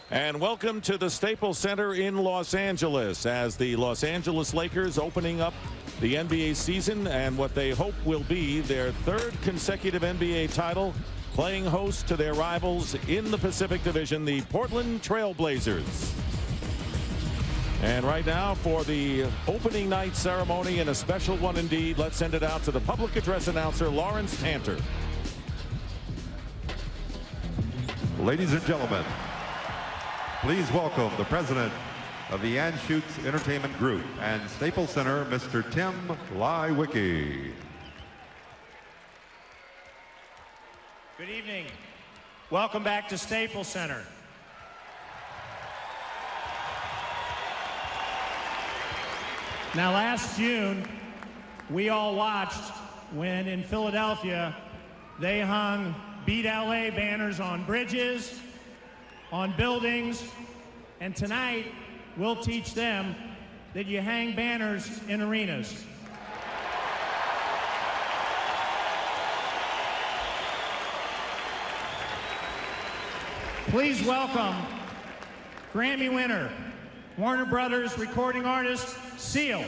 And welcome to the Staples Center in Los Angeles as the Los Angeles Lakers opening up the NBA season and what they hope will be their third consecutive NBA title, playing host to their rivals in the Pacific Division, the Portland Trail Blazers. And right now for the opening night ceremony, and a special one indeed, let's send it out to the public address announcer, Lawrence Tanter. Ladies and gentlemen, please welcome the president of the Anschutz Entertainment Group and Staples Center, Mr. Tim Leiweke. Good evening. Welcome back to Staples Center. Now, last June, we all watched when in Philadelphia they hung Beat LA banners on bridges, on buildings, and tonight we'll teach them that you hang banners in arenas. Please welcome Grammy winner, Warner Brothers recording artist, Seal.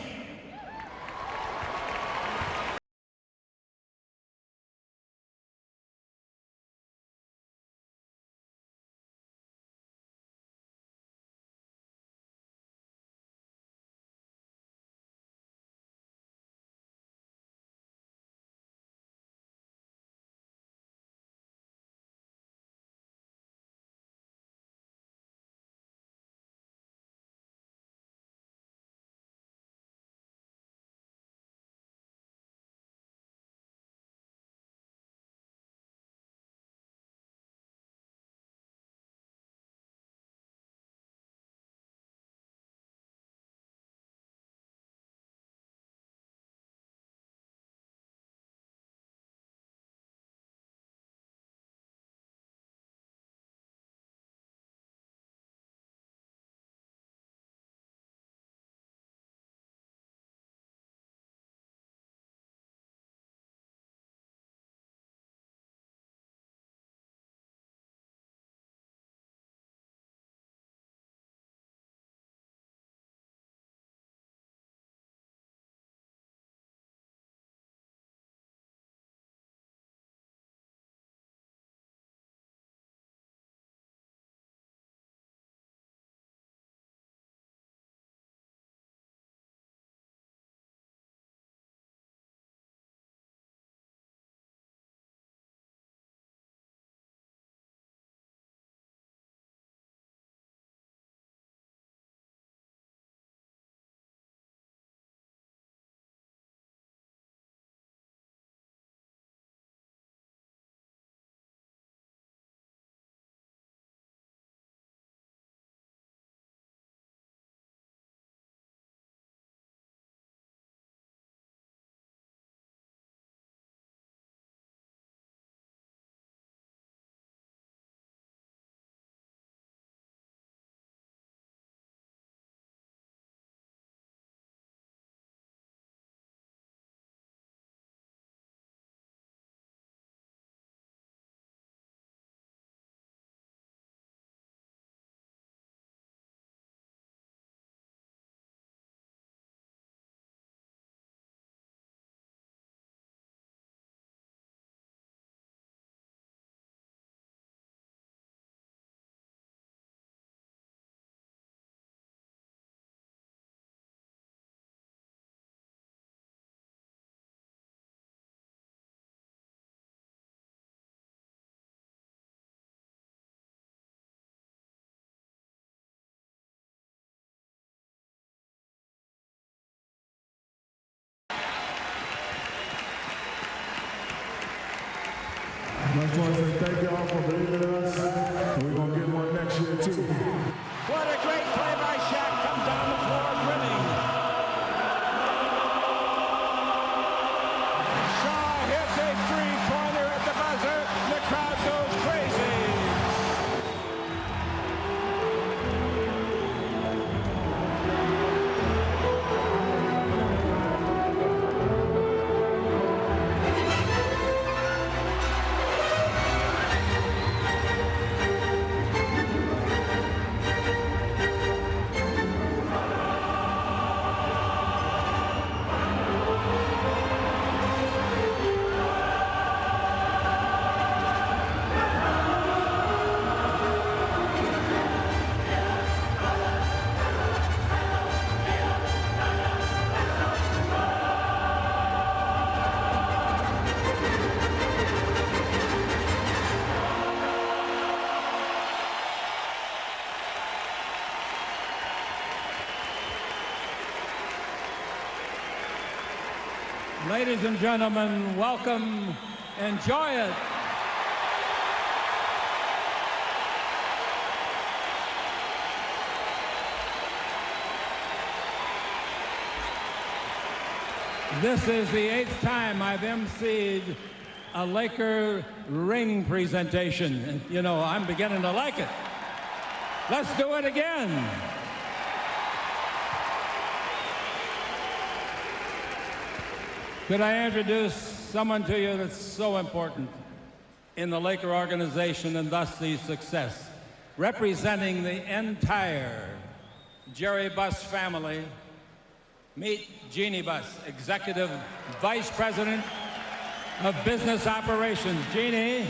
Ladies and gentlemen, welcome. Enjoy it. This is the 8th time I've emceed a Laker ring presentation. You know, I'm beginning to like it. Let's do it again. Could I introduce someone to you that's so important in the Laker organization and thus the success? Representing the entire Jerry Buss family, meet Jeannie Buss, Executive Vice President of Business Operations. Jeannie.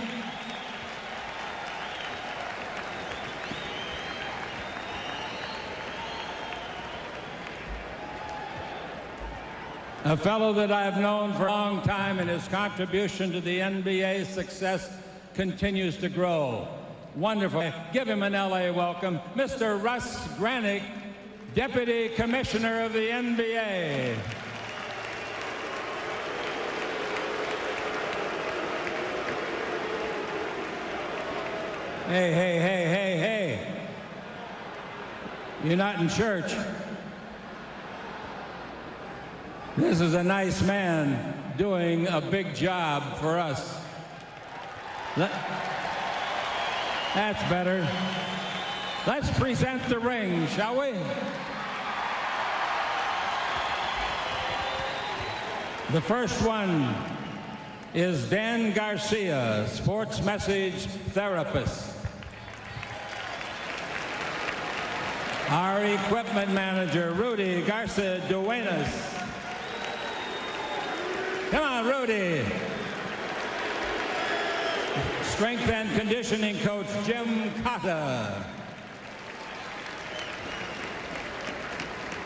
A fellow that I've known for a long time, and his contribution to the NBA success continues to grow. Wonderful. Give him an LA welcome, Mr. Russ Granick, Deputy Commissioner of the NBA. Hey, hey, hey, hey, hey. You're not in church. This is a nice man doing a big job for us. That's better. Let's present the ring, shall we? The first one is Dan Garcia, sports message therapist. Our equipment manager, Rudy Garcia Duenas. Come on, Rudy. Strength and conditioning coach, Jim Cotta.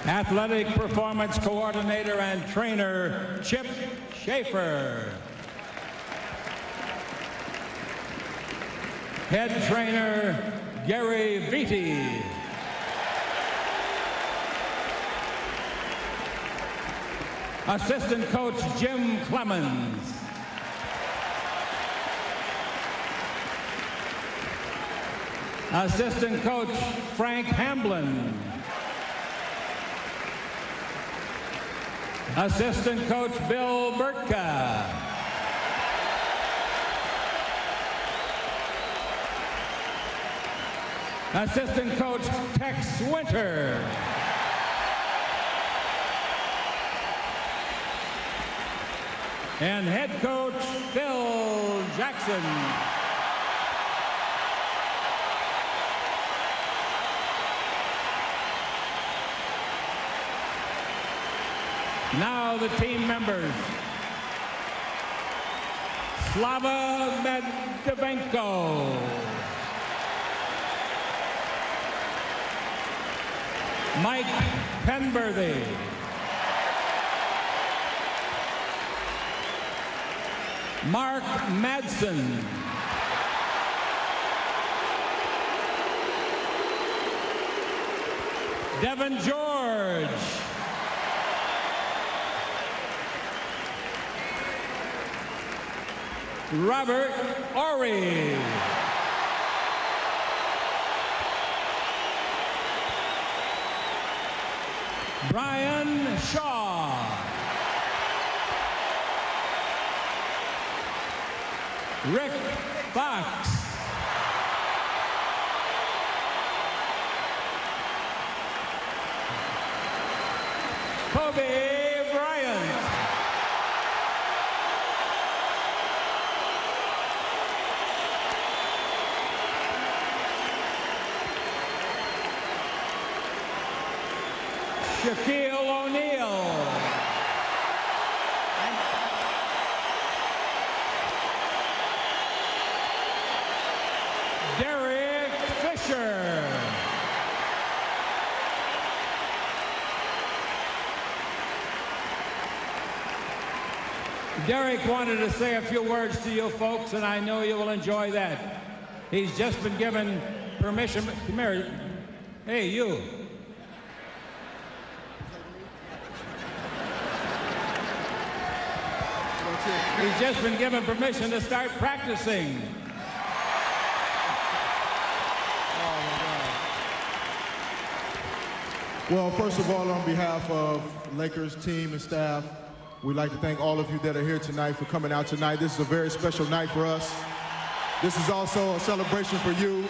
Athletic performance coordinator and trainer, Chip Schaefer. Head trainer, Gary Vitti. Assistant coach, Jim Clemens. Assistant coach, Frank Hamblin. Assistant coach, Bill Burtka. Assistant coach, Tex Winter. And head coach, Phil Jackson. Now the team members. Slava Medvedenko. Mike Penberthy. Mark Madsen. Devin George. Robert Horry. Brian Shaw. Rick Fox. Kobe Bryant. Shaquille O'Neal. Derek Fisher. Derek wanted to say a few words to you folks, and I know you will enjoy that. He's just been given permission. Come here. Hey, you. He's just been given permission to start practicing. Well, first of all, on behalf of Lakers team and staff, we'd like to thank all of you that are here tonight for coming out tonight. This is a very special night for us. This is also a celebration for you.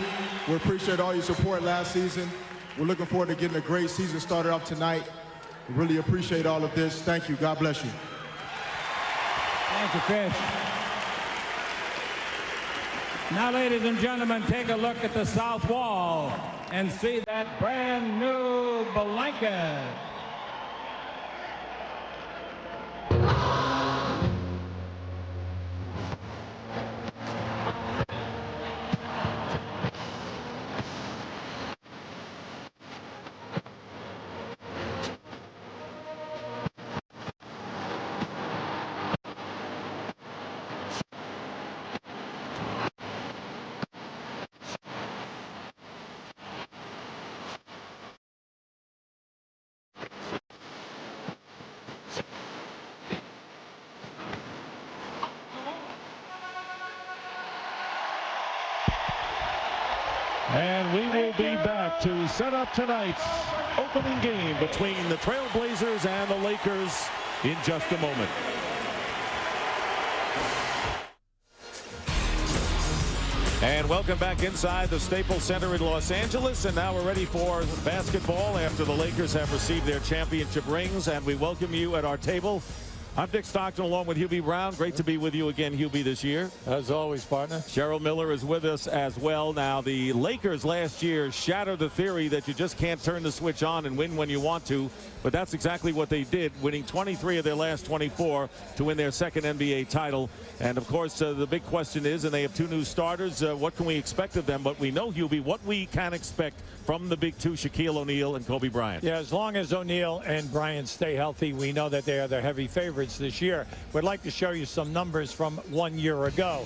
We appreciate all your support last season. We're looking forward to getting a great season started off tonight. We really appreciate all of this. Thank you. God bless you. Thank you, Chris. Now, ladies and gentlemen, take a look at the south wall and see that brand new blanket. And we will be back to set up tonight's opening game between the Trailblazers and the Lakers in just a moment. And welcome back inside the Staples Center in Los Angeles. And now we're ready for basketball after the Lakers have received their championship rings. And we welcome you at our table. I'm Dick Stockton along with Hubie Brown. Great to be with you again, Hubie, this year. As always, partner. Cheryl Miller is with us as well. Now, the Lakers last year shattered the theory that you just can't turn the switch on and win when you want to. But that's exactly what they did, winning 23 of their last 24 to win their second NBA title. And, of course, the big question is, and they have two new starters, what can we expect of them? But we know, Hubie, what we can expect from the big two, Shaquille O'Neal and Kobe Bryant. Yeah, as long as O'Neal and Bryant stay healthy, we know that they are the heavy favorites this year. We'd like to show you some numbers from 1 year ago.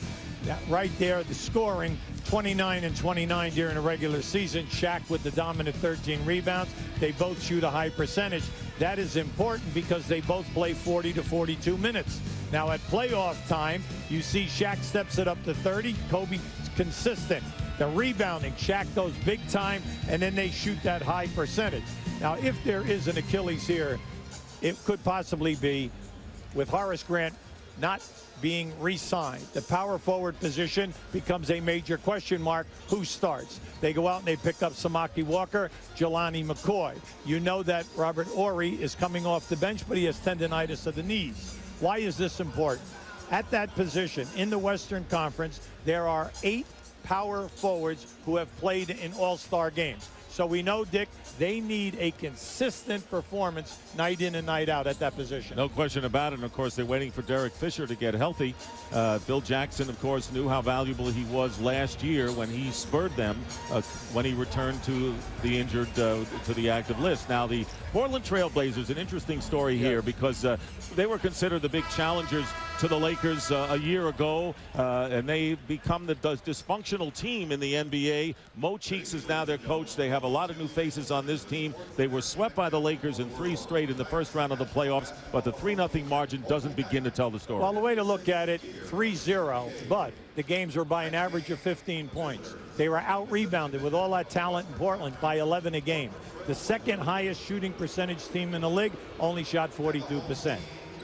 Right there, the scoring, 29 and 29 during the regular season. Shaq with the dominant 13 rebounds. They both shoot a high percentage. That is important because they both play 40 to 42 minutes. Now at playoff time, you see Shaq steps it up to 30. Kobe consistent. The rebounding, Shaq goes big time, and then they shoot that high percentage. Now, if there is an Achilles here, it could possibly be with Horace Grant not being re-signed. The power forward position becomes a major question mark. Who starts? They go out and they pick up Samaki Walker, Jelani McCoy. You know that Robert Horry is coming off the bench, but he has tendonitis of the knees. Why is this important? At that position in the Western Conference, there are 8 power forwards who have played in all-star games. So we know, Dick, they need a consistent performance night in and night out at that position. No question about it. And, of course, they're waiting for Derek Fisher to get healthy. Phil Jackson, of course, knew how valuable he was last year when he spurred them when he returned to the injured, to the active list. Now, the Portland Trailblazers, an interesting story here because they were considered the big challengers to the Lakers a year ago, and they become the dysfunctional team in the NBA. Mo Cheeks is now their coach. They have a lot of new faces on this team. They were swept by the Lakers in 3 straight in the first round of the playoffs, but the 3-0 margin doesn't begin to tell the story. Well, the way to look at it, 3-0, but the games were by an average of 15 points. They were out-rebounded with all that talent in Portland by 11 a game. The second highest shooting percentage team in the league only shot 42%.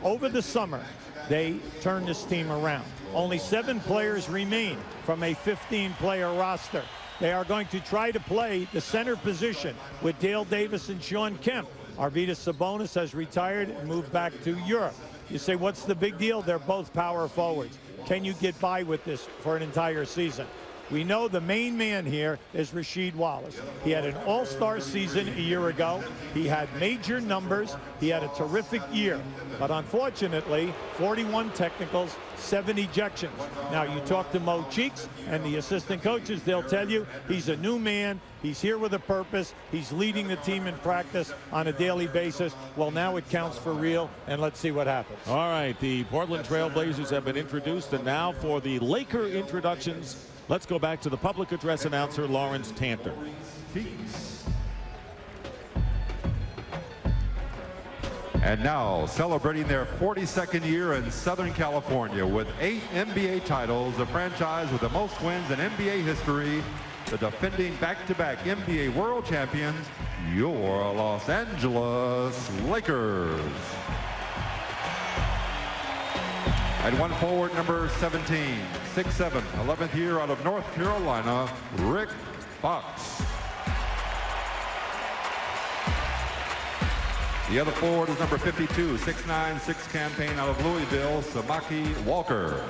Over the summer, they turned this team around. Only 7 players remain from a 15-player roster. They are going to try to play the center position with Dale Davis and Sean Kemp. Arvydas Sabonis has retired and moved back to Europe. You say, what's the big deal? They're both power forwards. Can you get by with this for an entire season? We know the main man here is Rasheed Wallace. He had an all-star season a year ago. He had major numbers. He had a terrific year. But unfortunately, 41 technicals, 7 ejections. Now, you talk to Mo Cheeks and the assistant coaches, they'll tell you he's a new man. He's here with a purpose. He's leading the team in practice on a daily basis. Well, now it counts for real, and let's see what happens. All right, the Portland Trailblazers have been introduced, and now for the Laker introductions, let's go back to the public address announcer, Lawrence Tanter. And now, celebrating their 42nd year in Southern California with 8 NBA titles, the franchise with the most wins in NBA history, the defending back-to-back NBA world champions, your Los Angeles Lakers. At one forward, number 17, 6'7", 11th year out of North Carolina, Rick Fox. The other forward is number 52, 6'9", 6 campaign out of Louisville, Samaki Walker.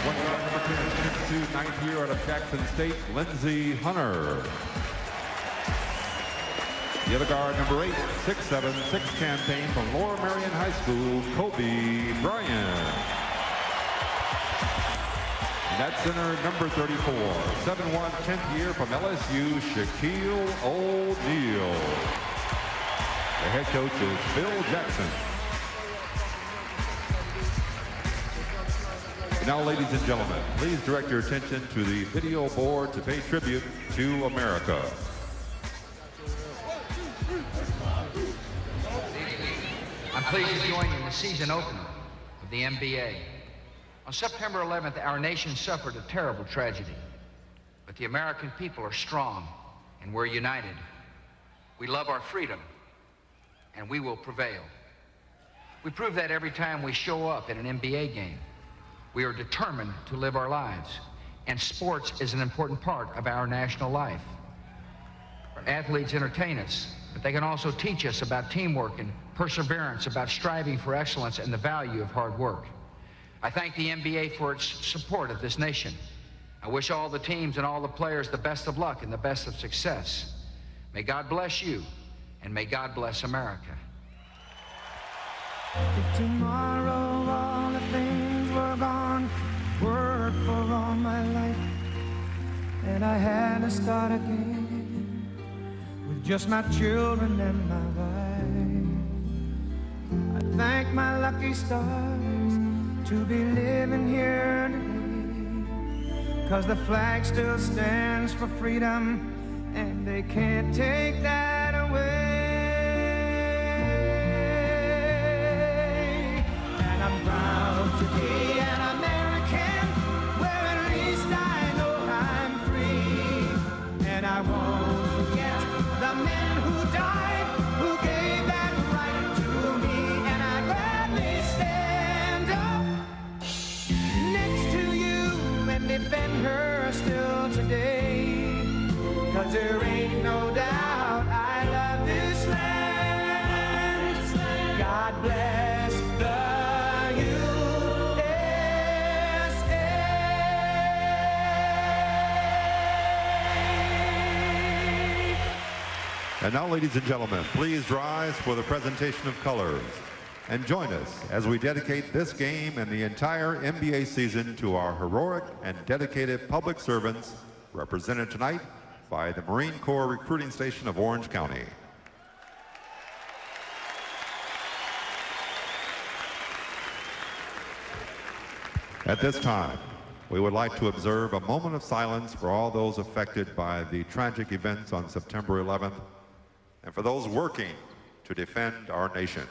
One guard, number 2, 9th year out of Jackson State, Lindsey Hunter. The other guard, number 8, 6'7", 6 campaign from Lower Merion High School, Kobe Bryant. Net center, number 34, 7'1", 10th year from LSU, Shaquille O'Neal. The head coach is Phil Jackson. Now, ladies and gentlemen, please direct your attention to the video board to pay tribute to America. I'm pleased to join you in the season opener of the NBA. On September 11th, our nation suffered a terrible tragedy. But the American people are strong, and we're united. We love our freedom, and we will prevail. We prove that every time we show up at an NBA game. We are determined to live our lives, and sports is an important part of our national life. Our athletes entertain us, but they can also teach us about teamwork and perseverance, about striving for excellence and the value of hard work. I thank the NBA for its support of this nation. I wish all the teams and all the players the best of luck and the best of success. May God bless you, and may God bless America. If tomorrow all the things were gone, work for all my life, and I had to start again with just my children and my wife, I thank my lucky stars to be living here today, 'cause the flag still stands for freedom, and they can't take that away. And I'm proud to be an American, where at least I know I'm free. And I won't forget the men who died, who gave that right to me. And I gladly stand up next to you and defend her still today, 'cause there ain't no doubt I love this land. God bless the USA. And now, ladies and gentlemen, please rise for the presentation of colors. And join us as we dedicate this game and the entire NBA season to our heroic and dedicated public servants, represented tonight by the Marine Corps Recruiting Station of Orange County. At this time, we would like to observe a moment of silence for all those affected by the tragic events on September 11th, and for those working to defend our nation.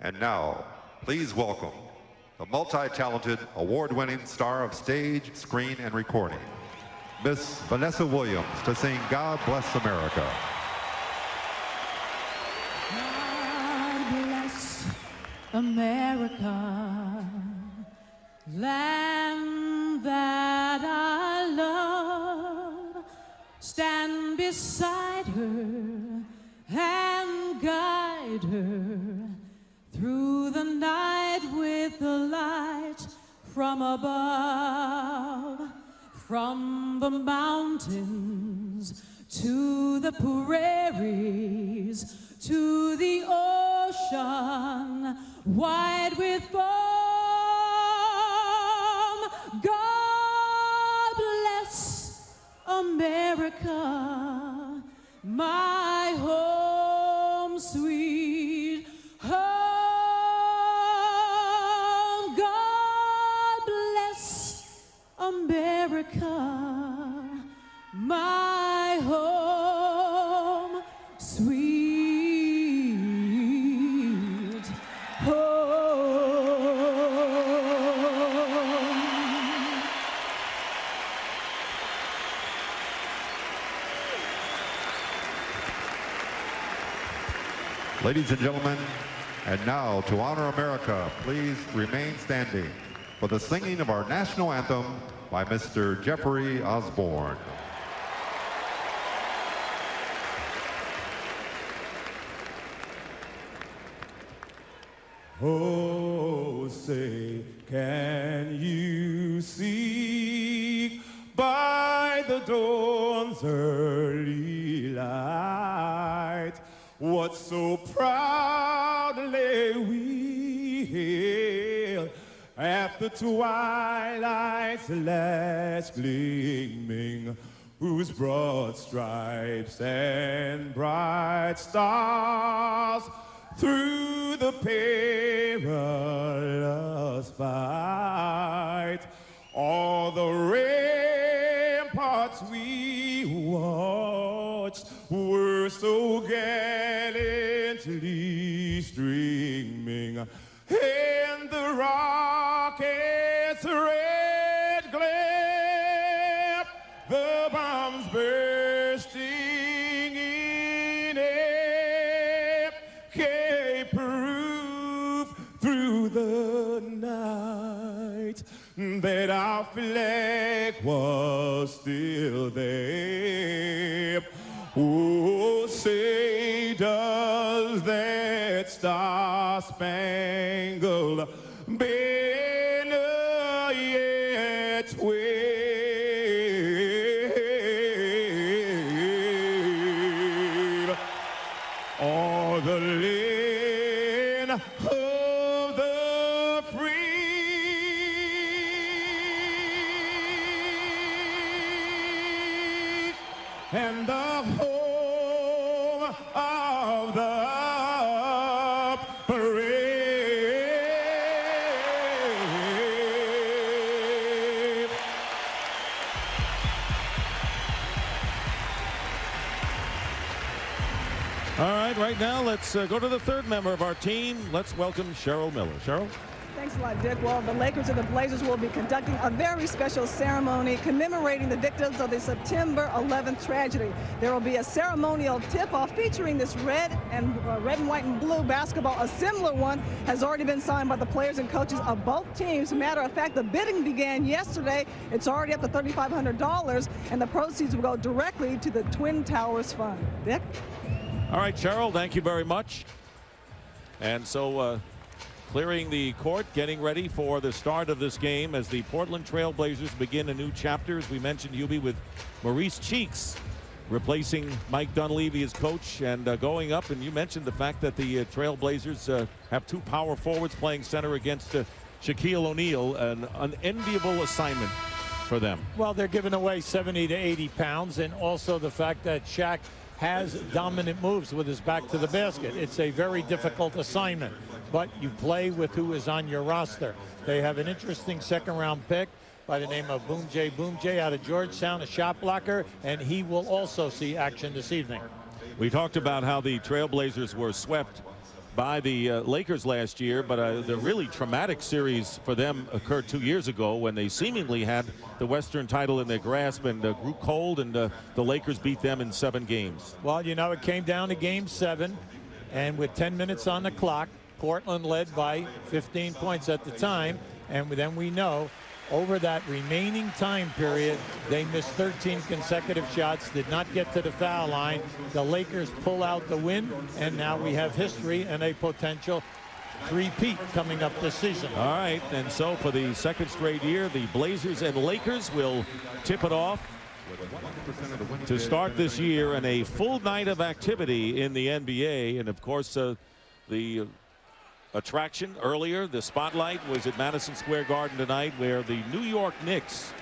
And now, please welcome the multi-talented, award-winning star of stage, screen, and recording, Miss Vanessa Williams, to sing God Bless America. God bless America, land that I love. Stand beside her and guide her through the night with the light from above. From the mountains to the prairies, to the ocean wide with foam. God bless America, my home sweet home. Ladies and gentlemen, and now to honor America, please remain standing for the singing of our national anthem by Mr. Jeffrey Osborne. Oh, say, can you see by the dawn's early light what so proudly we hailed at the twilight's last gleaming, whose broad stripes and bright stars through the perilous fight, all the ramparts we watched were so gallantly streaming, and the rocket's red glare, the bombs bursting in air, gave proof through the night that our flag was still there. Oh, say does that star-spangled banner yet wave o'er the land of the free and the home of the brave. All right, right now, let's go to the third member of our team. Let's welcome Cheryl Miller. Cheryl? Thanks a lot, Dick. Well, the Lakers and the Blazers will be conducting a very special ceremony commemorating the victims of the September 11th tragedy. There will be a ceremonial tip-off featuring this red, white, and blue basketball. A similar one has already been signed by the players and coaches of both teams. Matter of fact, the bidding began yesterday. It's already up to $3,500, and the proceeds will go directly to the Twin Towers Fund. Dick? All right, Cheryl, thank you very much. And so, clearing the court, getting ready for the start of this game as the Portland Trail Blazers begin a new chapter, as we mentioned, Hubie, with Maurice Cheeks replacing Mike Dunleavy as coach and going up. And you mentioned the fact that the Trail Blazers have two power forwards playing center against Shaquille O'Neal, an unenviable assignment for them. Well, they're giving away 70 to 80 pounds, and also the fact that Shaq has dominant moves with his back to the basket. It's a very difficult assignment, but you play with who is on your roster. They have an interesting second-round pick by the name of Boom J out of Georgetown, a shot blocker, and he will also see action this evening. We talked about how the Trailblazers were swept by the Lakers last year, but the really traumatic series for them occurred 2 years ago when they seemingly had the Western title in their grasp and grew cold, and the Lakers beat them in 7 games. Well, you know, it came down to Game 7, and with 10 minutes on the clock, Portland led by 15 points at the time, and then we know over that remaining time period, they missed 13 consecutive shots, did not get to the foul line. The Lakers pull out the win, and now we have history and a potential three-peat coming up this season. All right, and so for the second straight year, the Blazers and Lakers will tip it off to start this year and a full night of activity in the NBA. And of course, the attraction earlier, the spotlight, was at Madison Square Garden tonight, where the New York Knicks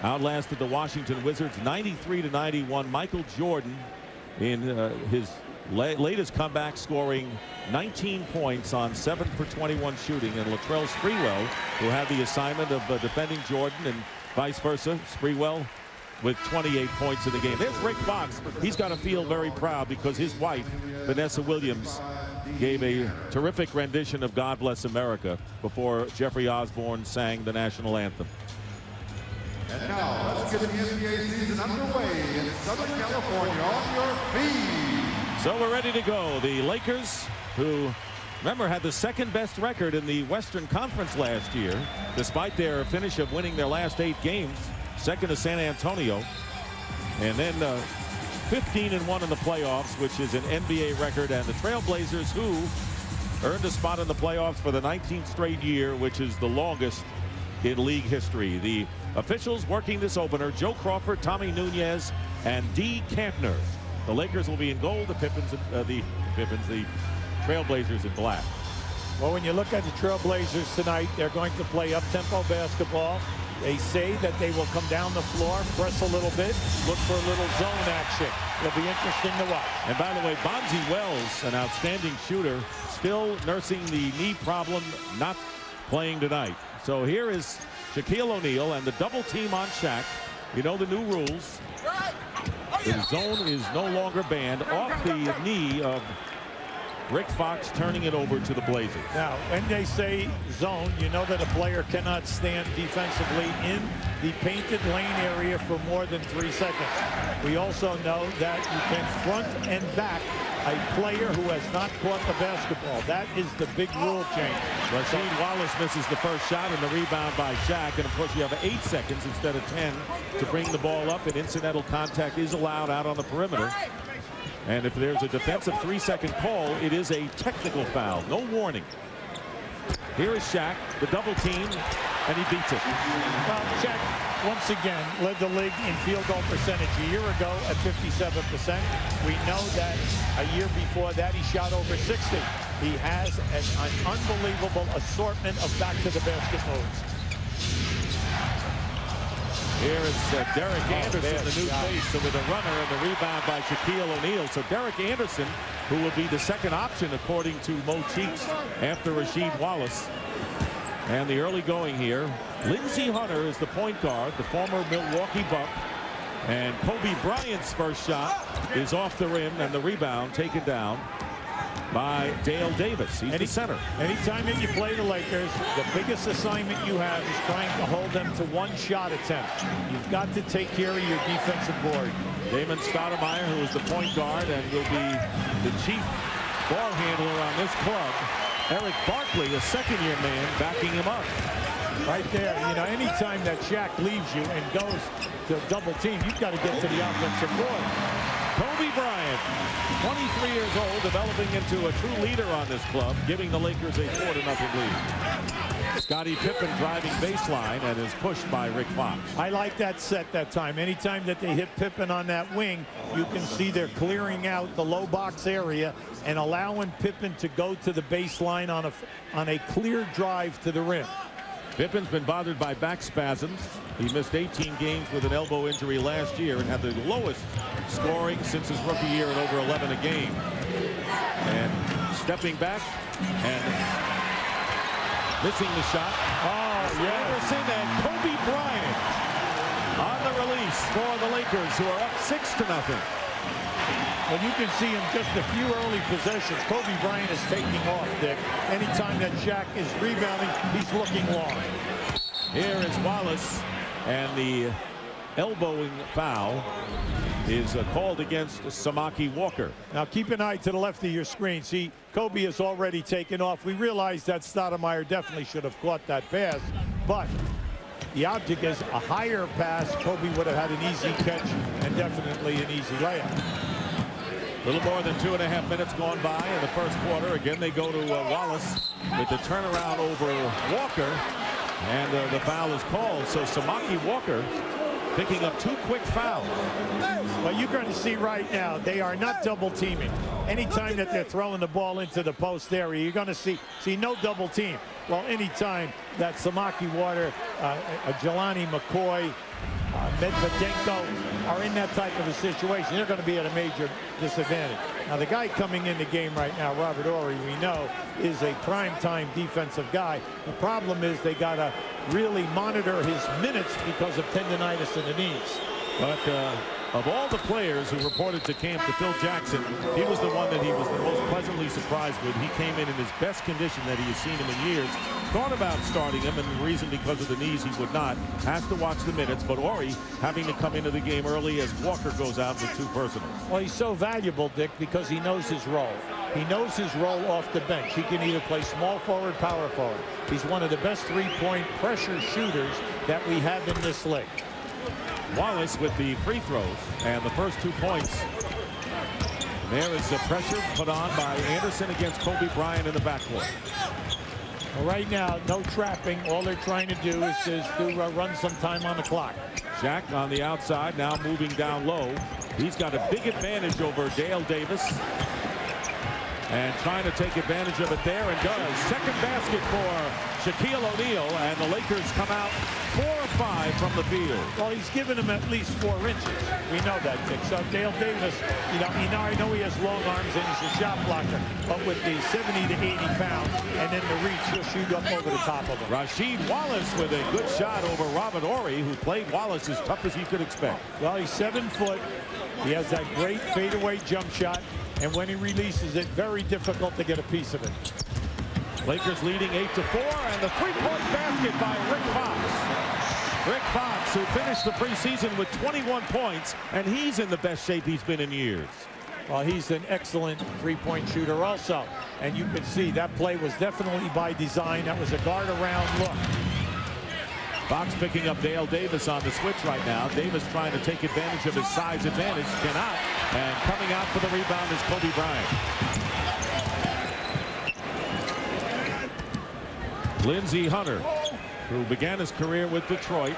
outlasted the Washington Wizards 93-91. Michael Jordan in his latest comeback, scoring 19 points on 7 for 21 shooting, and Latrell Sprewell, who had the assignment of defending Jordan, and vice versa, Sprewell with 28 points in the game. There's Rick Fox. He's got to feel very proud because his wife, Vanessa Williams, gave a terrific rendition of God Bless America before Jeffrey Osborne sang the national anthem. And now, let's get the NBA season underway in Southern California. On your feet. So we're ready to go. The Lakers, who, remember, had the second best record in the Western Conference last year, despite their finish of winning their last 8 games, second to San Antonio. And then 15-1 in the playoffs, which is an NBA record. And the Trailblazers, who earned a spot in the playoffs for the 19th straight year, which is the longest in league history. The officials working this opener: Joe Crawford, Tommy Nunez, and D. Kantner. The Lakers will be in gold. The Trailblazers in black. Well, when you look at the Trailblazers tonight, they're going to play up-tempo basketball. They say that they will come down the floor, press a little bit, look for a little zone action. It'll be interesting to watch. And by the way, Bonzi Wells, an outstanding shooter, still nursing the knee problem, not playing tonight. So here is Shaquille O'Neal and the double team on Shaq. You know the new rules. The zone is no longer banned, off the knee of Rick Fox, turning it over to the Blazers. Now, when they say zone, you know that a player cannot stand defensively in the painted lane area for more than 3 seconds. We also know that you can front and back a player who has not caught the basketball. That is the big rule change. Rasheed Wallace misses the first shot, and the rebound by Shaq. And of course, you have 8 seconds instead of 10 to bring the ball up, and incidental contact is allowed out on the perimeter. And if there's a defensive 3-second call, it is a technical foul. No warning. Here is Shaq, the double team, and he beats it. Well, Shaq, once again, led the league in field goal percentage a year ago at 57%. We know that a year before that, he shot over 60. He has an unbelievable assortment of back-to-the-basket moves. Here is Derek Anderson, the new face, so with a runner and the rebound by Shaquille O'Neal. So Derek Anderson, who will be the second option, according to Mo Cheeks, after Rasheed Wallace. And the early going here, Lindsey Hunter is the point guard, the former Milwaukee Buck. And Kobe Bryant's first shot is off the rim, and the rebound taken down by Dale Davis. He's the center. Anytime that you play the Lakers, the biggest assignment you have is trying to hold them to 1 shot attempt. You've got to take care of your defensive board. Damon Stoudamire, who is the point guard and will be the chief ball handler on this club. Eric Barkley, a second-year man, backing him up. Right there, you know, anytime that Shaq leaves you and goes to double team, you've got to get to the offensive board. Kobe Bryant, 23 years old, developing into a true leader on this club, giving the Lakers a 4-0 lead. Scottie Pippen driving baseline and is pushed by Rick Fox. I like that set that time. Anytime that they hit Pippen on that wing, you can see they're clearing out the low box area and allowing Pippen to go to the baseline on a clear drive to the rim. Pippen's been bothered by back spasms. He missed 18 games with an elbow injury last year and had the lowest scoring since his rookie year at over 11 a game. And stepping back and missing the shot. Oh, yeah. Anderson and Kobe Bryant on the release for the Lakers, who are up 6-0. Well, you can see in just a few early possessions, Kobe Bryant is taking off, Dick. Anytime that Shaq is rebounding, he's looking long. Here is Wallace, and the elbowing foul is called against Samaki Walker. Now keep an eye to the left of your screen. See, Kobe has already taken off. We realize that Stoudamire definitely should have caught that pass, but the object is a higher pass. Kobe would have had an easy catch and definitely an easy layup. A little more than 2.5 minutes gone by in the first quarter. Again, they go to Wallace with the turnaround over Walker, and the foul is called. So Samaki Walker picking up 2 quick fouls. Well, you're going to see right now, they are not double teaming. Anytime that they're throwing the ball into the post area, you're going to see no double team. Well, anytime that Samaki Walker, Jelani McCoy, Medvedenko are in that type of a situation, they're going to be at a major disadvantage. Now, the guy coming in the game right now, Robert Horry, we know, is a prime-time defensive guy. The problem is they got to really monitor his minutes because of tendonitis in the knees. But Of all the players who reported to camp to Phil Jackson, he was the one that he was the most pleasantly surprised with. He came in his best condition that he has seen him in years. Thought about starting him, and the reason because of the knees he would not. Has to watch the minutes, but Horry having to come into the game early as Walker goes out with 2 personals. Well, he's so valuable, Dick, because he knows his role. He knows his role off the bench. He can either play small forward, power forward. He's one of the best 3-point pressure shooters that we have in this league. Wallace with the free throws and the first 2 points. There is the pressure put on by Anderson against Kobe Bryant in the backcourt. Well, right now, no trapping. All they're trying to do is to run some time on the clock. Shaq on the outside, now moving down low. He's got a big advantage over Dale Davis. And trying to take advantage of it there, and does. Second basket for Shaquille O'Neal, and the Lakers come out 4 of 5 from the field. Well, he's given him at least 4 inches. We know that, Dick. So Dale Davis, I know he has long arms and he's a shot blocker, but with the 70 to 80 pounds and then the reach, he'll shoot up over the top of him. Rasheed Wallace with a good shot over Robert Horry, who played Wallace as tough as you could expect. Well, he's 7 foot. He has that great fadeaway jump shot. And when he releases it, very difficult to get a piece of it. Lakers leading 8-4, and the 3-point basket by Rick Fox. Rick Fox, who finished the preseason with 21 points, and he's in the best shape he's been in years. Well, he's an excellent 3-point shooter also. And you can see that play was definitely by design. That was a guard around look. Fox picking up Dale Davis on the switch right now. Davis trying to take advantage of his size advantage. Cannot. And coming out for the rebound is Kobe Bryant. Lindsey Hunter, who began his career with Detroit.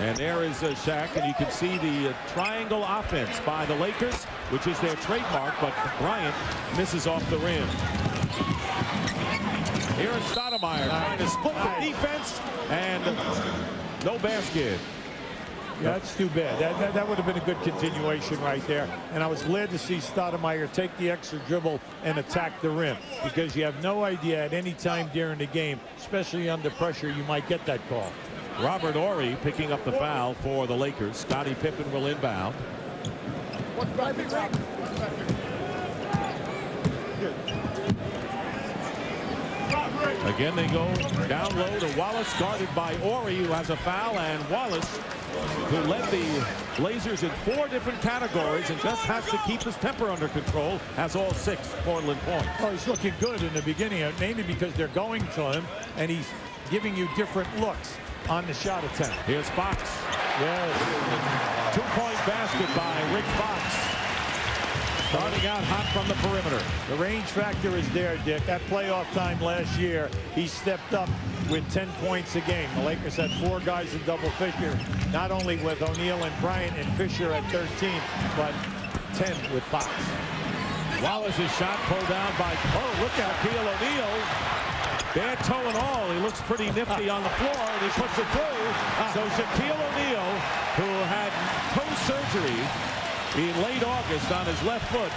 And there is Shaq, and you can see the triangle offense by the Lakers, which is their trademark, but Bryant misses off the rim. Here is Stoudamire trying to split the defense, and no basket. Yeah, that's too bad. That would have been a good continuation right there. And I was glad to see Stoudamire take the extra dribble and attack the rim, because you have no idea at any time during the game, especially under pressure, you might get that call. Robert Horry picking up the foul for the Lakers. Scottie Pippen will inbound. Again, they go down low to Wallace, guarded by Horry, who has a foul, and Wallace, who led the Blazers in 4 different categories and just has to keep his temper under control, has all 6 Portland points. Oh, he's looking good in the beginning, mainly because they're going to him, and he's giving you different looks on the shot attempt. Here's Fox. Yes. 2-point basket by Rick Fox. Starting out hot from the perimeter. The range factor is there, Dick. At playoff time last year, he stepped up with 10 points a game. The Lakers had 4 guys in double figure, not only with O'Neal and Bryant and Fisher at 13, but 10 with Fox. Wallace's shot pulled down by, look at Shaquille O'Neal. Bad toe and all. He looks pretty nifty on the floor, and he puts it through. So Shaquille O'Neal, who had toe surgery in late August on his left foot,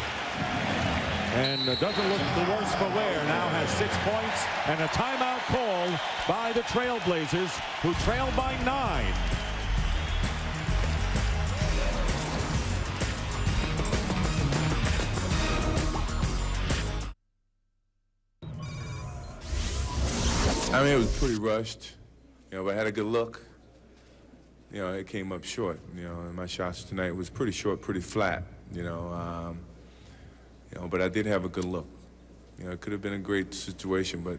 and doesn't look the worse for wear, now has 6 points and a timeout called by the Trailblazers, who trail by 9. I mean, it was pretty rushed, but I had a good look. It came up short, and my shots tonight was pretty short, pretty flat, but I did have a good look. It could have been a great situation, but,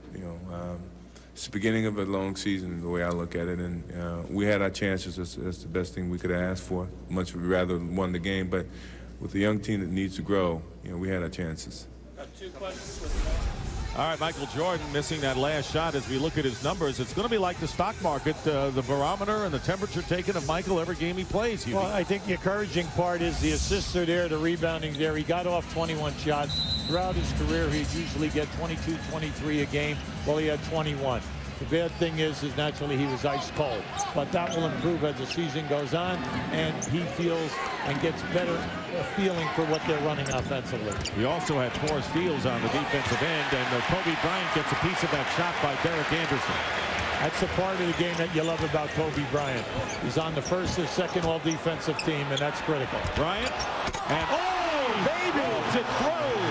it's the beginning of a long season, the way I look at it, and we had our chances. That's the best thing we could have asked for. Much rather won the game, but with a young team that needs to grow, we had our chances. Got 2 questions for the All right, Michael Jordan missing that last shot. As we look at his numbers, it's going to be like the stock market, the barometer and the temperature taken of Michael every game he plays. Well, I think the encouraging part is the assists are there, the rebounding there. He got off 21 shots. Throughout his career, he'd usually get 22, 23 a game. Well, he had 21. The bad thing is naturally he was ice cold, but that will improve as the season goes on, and he feels and gets better feeling for what they're running offensively. He also had 4 steals on the defensive end, and Kobe Bryant gets a piece of that shot by Derek Anderson. That's the part of the game that you love about Kobe Bryant. He's on the first or second all-defensive team, and that's critical. Bryant, and baby, it through.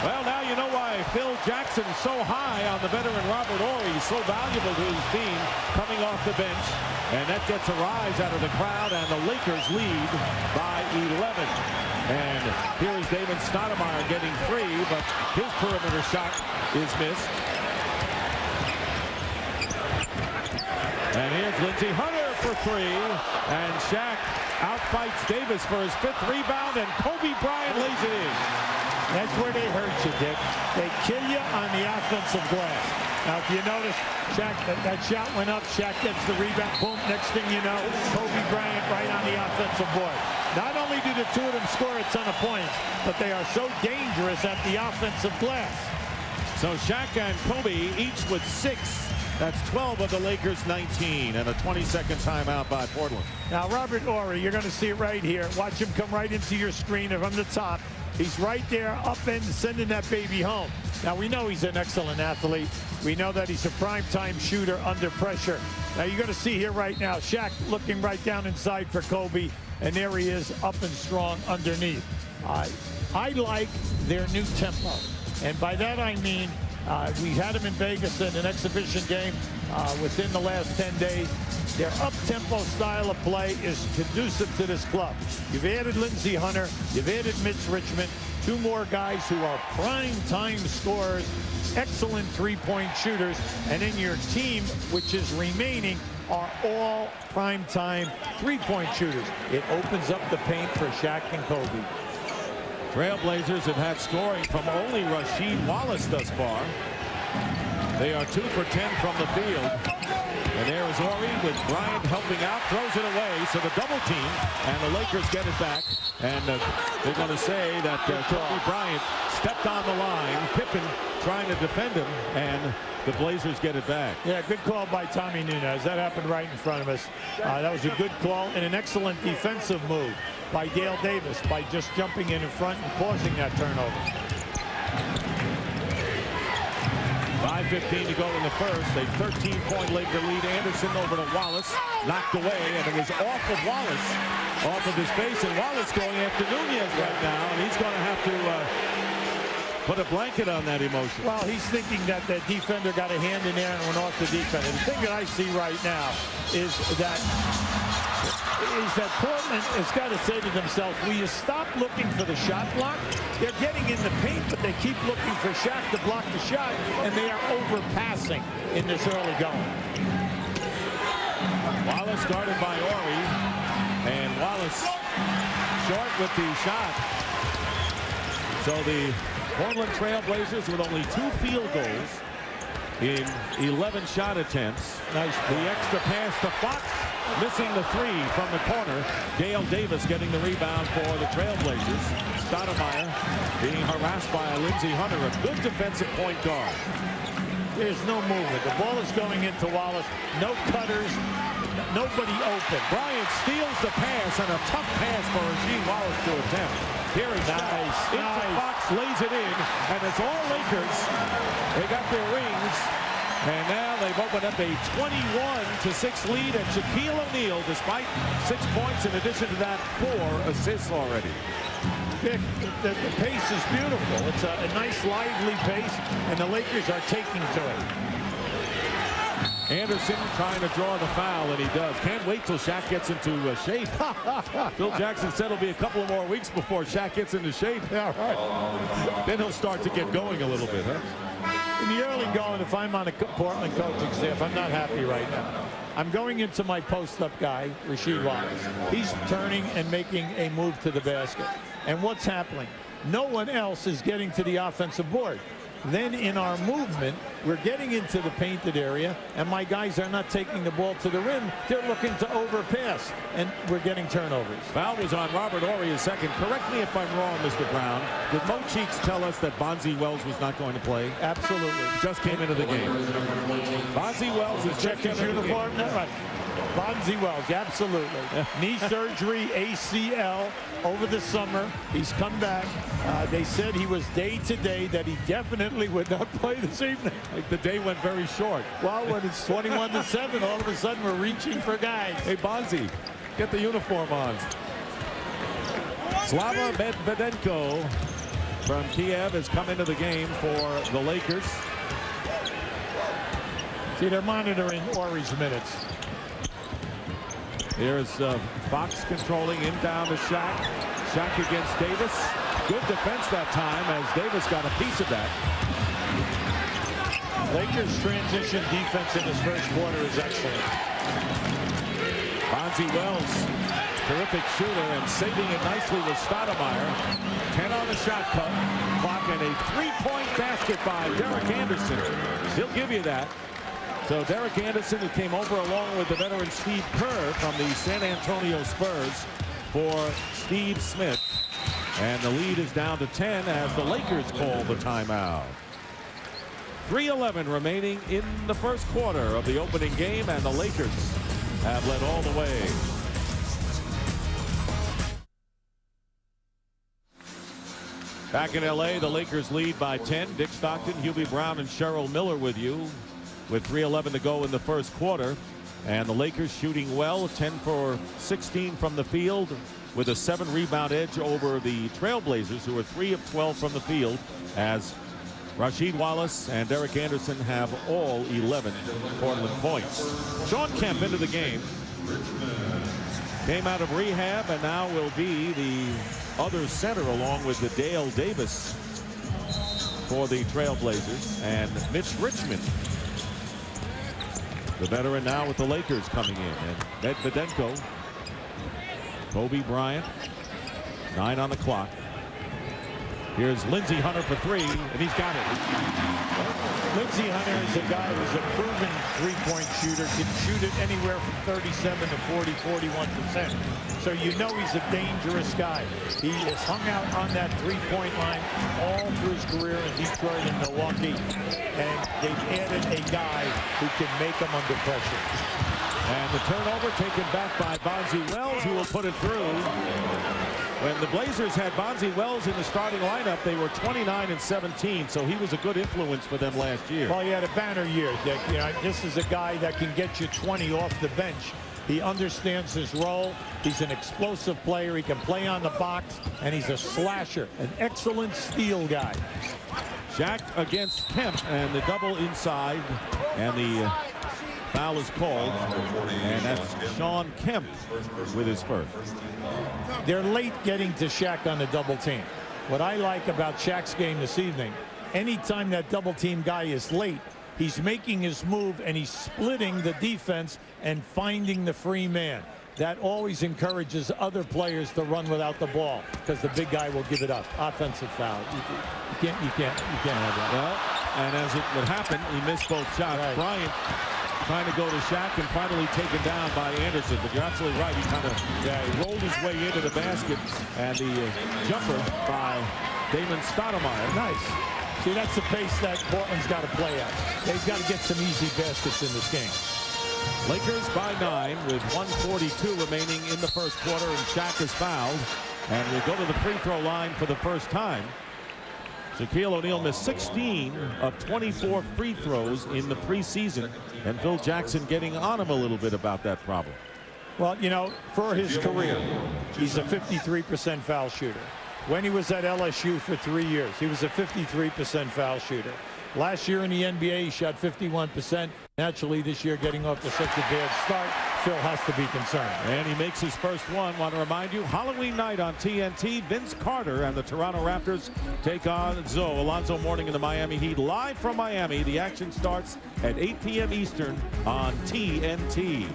Well, now you know why Phil Jackson's so high on the veteran Robert Horry. He's so valuable to his team coming off the bench. And that gets a rise out of the crowd, and the Lakers lead by 11. And here is Damon Stoudamire getting free, but his perimeter shot is missed. And here's Lindsey Hunter for three, and Shaq outfights Davis for his 5th rebound, and Kobe Bryant lays it in. That's where they hurt you, Dick. They kill you on the offensive glass. Now, if you notice, Shaq, that shot went up. Shaq gets the rebound. Boom. Next thing you know, Kobe Bryant right on the offensive board. Not only do the two of them score a ton of points, but they are so dangerous at the offensive glass. So Shaq and Kobe each with 6. That's 12 of the Lakers' 19, and a 20-second timeout by Portland. Now, Robert Horry, you're going to see it right here. Watch him come right into your screen from the top. He's right there up and sending that baby home. Now, we know he's an excellent athlete. We know that he's a primetime shooter under pressure. Now, you're going to see here right now, Shaq looking right down inside for Kobe, and there he is up and strong underneath. I like their new tempo, and by that I mean we had him in Vegas in an exhibition game within the last 10 days. Their up-tempo style of play is conducive to this club. You've added Lindsey Hunter. You've added Mitch Richmond. 2 more guys who are prime-time scorers, excellent three-point shooters. And then your team, which is remaining, are all prime-time three-point shooters. It opens up the paint for Shaq and Kobe. Trailblazers have had scoring from only Rasheed Wallace thus far. They are 2 for 10 from the field. And there is Horry with Bryant helping out, throws it away. So the double team, and the Lakers get it back. And they're going to say that Kobe Bryant stepped on the line. Pippen trying to defend him, and the Blazers get it back. Yeah, good call by Tommy Nunez. That happened right in front of us. That was a good call and an excellent defensive move by Dale Davis by just jumping in front and causing that turnover. 5:15 to go in the first. A 13-point Laker lead. Anderson over to Wallace. Knocked away, and it was off of Wallace, off of his base. And Wallace going after Nunez right now, and he's going to have to put a blanket on that emotion. Well, he's thinking that the defender got a hand in there and went off the defender. The thing that I see right now is that Portland has got to say to themselves, will you stop looking for the shot block? They're getting in the paint, but they keep looking for Shaq to block the shot, and they are overpassing in this early going. Wallace guarded by Horry, and Wallace short with the shot. So the Portland Trailblazers with only 2 field goals in 11 shot attempts. Nice. The extra pass to Fox, missing the 3 from the corner. Dale Davis getting the rebound for the Trailblazers. Stoudamire being harassed by Lindsey Hunter, a good defensive point guard. There's no movement. The ball is going into Wallace. No cutters. Nobody open. Bryant steals the pass, and a tough pass for Rasheed Wallace to attempt. Here is nice. Into Fox, lays it in, and it's all Lakers. They got their rings, and now they've opened up a 21-6 lead. And Shaquille O'Neal, despite 6 points, in addition to that, 4 assists already. Dick, the pace is beautiful. It's a nice, lively pace, and the Lakers are taking to it. Anderson trying to draw the foul, and he does. Can't wait till Shaq gets into shape. Phil Jackson said it'll be a couple of more weeks before Shaq gets into shape. Yeah, right. Then he'll start to get going a little bit, huh? In the early going, if I'm on a Portland coaching staff, I'm not happy right now. I'm going into my post-up guy, Rasheed Wallace. He's turning and making a move to the basket. And what's happening? No one else is getting to the offensive board. Then in our movement, we're getting into the painted area, and my guys are not taking the ball to the rim. They're looking to overpass, and we're getting turnovers. Foul was on Robert Horry, his second. Correct me if I'm wrong, Mr. Brown. Did Mo Cheeks tell us that Bonzi Wells was not going to play? Absolutely. Just came into the game. Bonzi Wells is checked his uniform. Right. Bonzi Wells, absolutely. Knee surgery, ACL, over the summer. He's come back. They said he was day to day, that he definitely would not play this evening. Like the day went very short. Well, when it's 21-7, all of a sudden we're reaching for guys. Hey, Bonzi, get the uniform on. Slava Medvedenko from Kiev has come into the game for the Lakers. See, they're monitoring Horry's minutes. Here's Fox controlling in down to Shaq. Shaq against Davis. Good defense that time as Davis got a piece of that. Lakers transition defense in this first quarter is excellent. Bonzi Wells, terrific shooter and saving it nicely with Stoudamire. 10 on the shot clock and a three-point basket by Derek Anderson. He'll give you that. So Derek Anderson, who came over along with the veteran Steve Kerr from the San Antonio Spurs for Steve Smith. And the lead is down to 10 as the Lakers call the timeout. 3:11 remaining in the first quarter of the opening game, and the Lakers have led all the way. Back in LA, the Lakers lead by 10. Dick Stockton, Hubie Brown, and Cheryl Miller with you, with 3:11 to go in the first quarter. And the Lakers shooting well, 10 for 16 from the field, with a 7-rebound edge over the Trailblazers, who are 3 of 12 from the field, as Rasheed Wallace and Derek Anderson have all 11 Portland points. Sean Kemp into the game. Came out of rehab and now will be the other center along with the Dale Davis for the Trailblazers, and Mitch Richmond, the veteran, now with the Lakers coming in. And Medvedenko, Kobe Bryant, 9 on the clock. Here's Lindsey Hunter for 3, and he's got it. Lindsey Hunter is a guy who's a proven three-point shooter, can shoot it anywhere from 37 to 40, 41%. So you know he's a dangerous guy. He has hung out on that three-point line all through his career in Detroit and Milwaukee, and they've added a guy who can make him under pressure. And the turnover taken back by Bonzi Wells, who will put it through. When the Blazers had Bonzi Wells in the starting lineup, they were 29-17, so he was a good influence for them last year. Well, he had a banner year, Dick. You know, this is a guy that can get you 20 off the bench. He understands his role. He's an explosive player. He can play on the box, and he's a slasher, an excellent steal guy. Shaq against Kemp, and the double inside, and the foul is called, and that's Sean Kemp with his first. They're late getting to Shaq on the double team. What I like about Shaq's game this evening, anytime that double team guy is late, he's making his move and he's splitting the defense and finding the free man. That always encourages other players to run without the ball, because the big guy will give it up. Offensive foul. You can't have that. Well, and as it would happen, he missed both shots. Right. Bryant trying to go to Shaq and finally taken down by Anderson. But you're absolutely right. He kind of rolled his way into the basket, and the jumper by Damon Stoudamire. Nice. See, that's the pace that Portland's got to play at. They've got to get some easy baskets in this game. Lakers by 9 with 1:42 remaining in the first quarter, and Shaq is fouled and will go to the free throw line for the first time. Shaquille O'Neal missed 16 of 24 free throws in the preseason, and Phil Jackson getting on him a little bit about that problem. Well, you know, for his career, he's a 53% foul shooter. When he was at LSU for 3 years, he was a 53% foul shooter. Last year in the NBA, he shot 51%. Naturally, this year, getting off to such a bad start, Phil has to be concerned. And he makes his first one. Want to remind you, Halloween night on TNT, Vince Carter and the Toronto Raptors take on Zoe. Alonzo Mourning and the Miami Heat live from Miami. The action starts at 8 p.m. Eastern on TNT.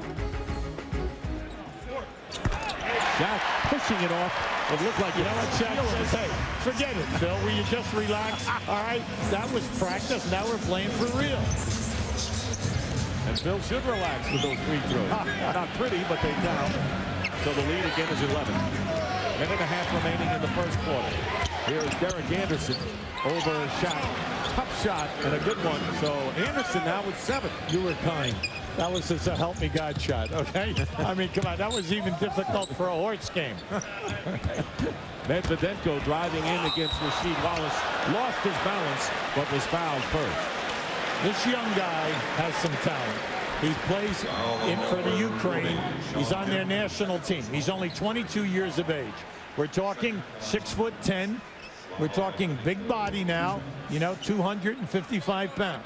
Shaq pushing it off. It looked like, you know what Shaq says? Hey, forget it, Phil. Will you just relax? All right, that was practice. Now we're playing for real. And Phil should relax with those free throws. Not pretty, but they count. So the lead again is 11. Minute and a half remaining in the first quarter. Here's Derek Anderson over Shaq. Tough shot and a good one. So Anderson now with 7. You were kind. That was just a help me God shot, okay? I mean, come on, that was even difficult for a horse game. Medvedenko driving in against Rasheed Wallace, lost his balance, but was fouled first. This young guy has some talent. He plays in for the Ukraine. He's on their national team. He's only 22 years of age. We're talking 6'10". We're talking big body now, you know, 255 pounds.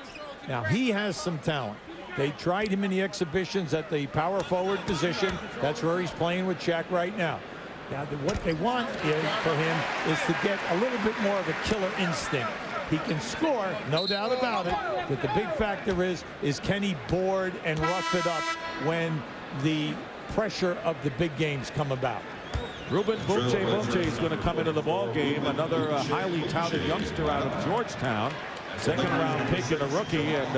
Now, he has some talent. They tried him in the exhibitions at the power forward position. That's where he's playing with Shaq right now. Now, what they want for him is to get a little bit more of a killer instinct. He can score, no doubt about it, but the big factor is can he board and rough it up when the pressure of the big games come about. Ruben Bumche is going to come into the ball game, another highly touted youngster out of Georgetown. Second-round pick and a rookie, and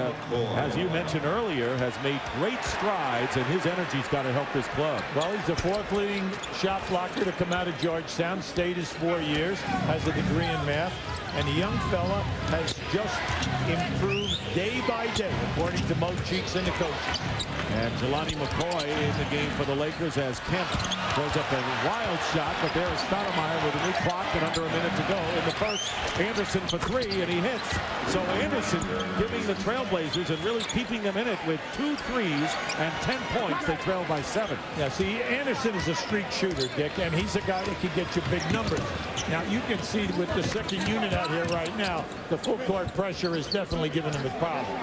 as you mentioned earlier, has made great strides, and his energy's got to help this club. Well, he's the fourth leading shot blocker to come out of Georgetown. Stayed his 4 years, has a degree in math, and the young fella has just improved day by day, according to Mo Cheeks and the coach. And Jelani McCoy in the game for the Lakers as Kemp throws up a wild shot, but there is Stoudamire with a new clock and under a minute to go in the first. Anderson for three, and he hits. So Anderson giving the Trailblazers and really keeping them in it with 2 threes and 10 points. They trail by 7. Yeah, see, Anderson is a streak shooter, Dick, and he's a guy that can get you big numbers. Now, you can see with the second unit out here right now, the full court pressure is definitely giving him a problem.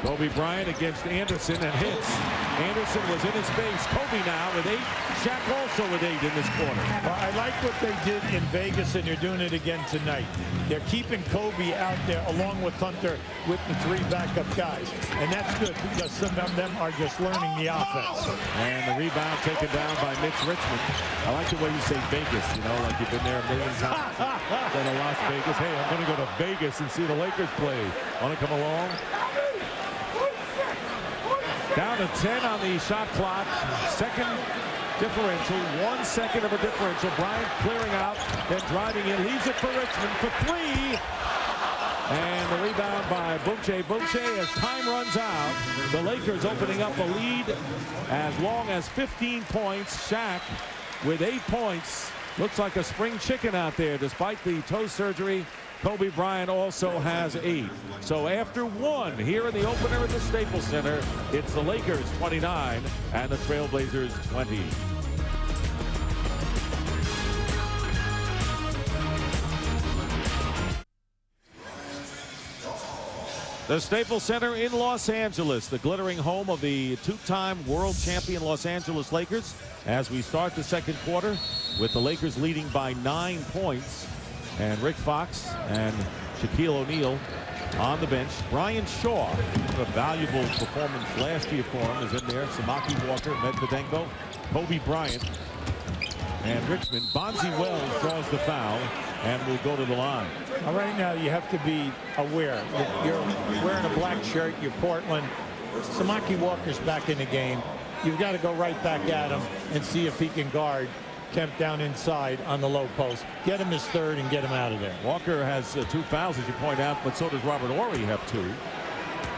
Kobe Bryant against Anderson and hits. Anderson was in his face. Kobe now with 8. Shaq also with 8 in this quarter. Well, I like what they did in Vegas, and they're doing it again tonight. They're keeping Kobe out there along with Hunter with the 3 backup guys. And that's good because some of them are just learning the offense. And the rebound taken down by Mitch Richmond. I like the way you say Vegas, you know, like you've been there a million times. Go to Las Vegas. Hey, I'm going to go to Vegas and see the Lakers play. Want to come along? Down to 10 on the shot clock. Second differential. 1 second of a differential. Bryant clearing out, then driving in. Leaves it for Richmond for 3. And the rebound by Bumche. Bumche, as time runs out, the Lakers opening up a lead as long as 15 points. Shaq with 8 points. Looks like a spring chicken out there despite the toe surgery. Kobe Bryant also has 8. So after 1 here in the opener at the Staples Center, it's the Lakers 29 and the Trailblazers 20. The Staples Center in Los Angeles, the glittering home of the 2-time world champion Los Angeles Lakers, as we start the second quarter with the Lakers leading by 9 points. And Rick Fox and Shaquille O'Neal on the bench. Brian Shaw, a valuable performance last year for him, is in there. Samaki Walker, Medvedenko, Kobe Bryant, and Richmond. Bonzi Wells draws the foul and will go to the line. Now, right now, you have to be aware. You're wearing a black shirt. You're Portland. Samaki Walker's back in the game. You've got to go right back at him and see if he can guard Kemp down inside on the low post. Get him his 3rd and get him out of there. Walker has 2 fouls, as you point out, but so does Robert Horry have 2.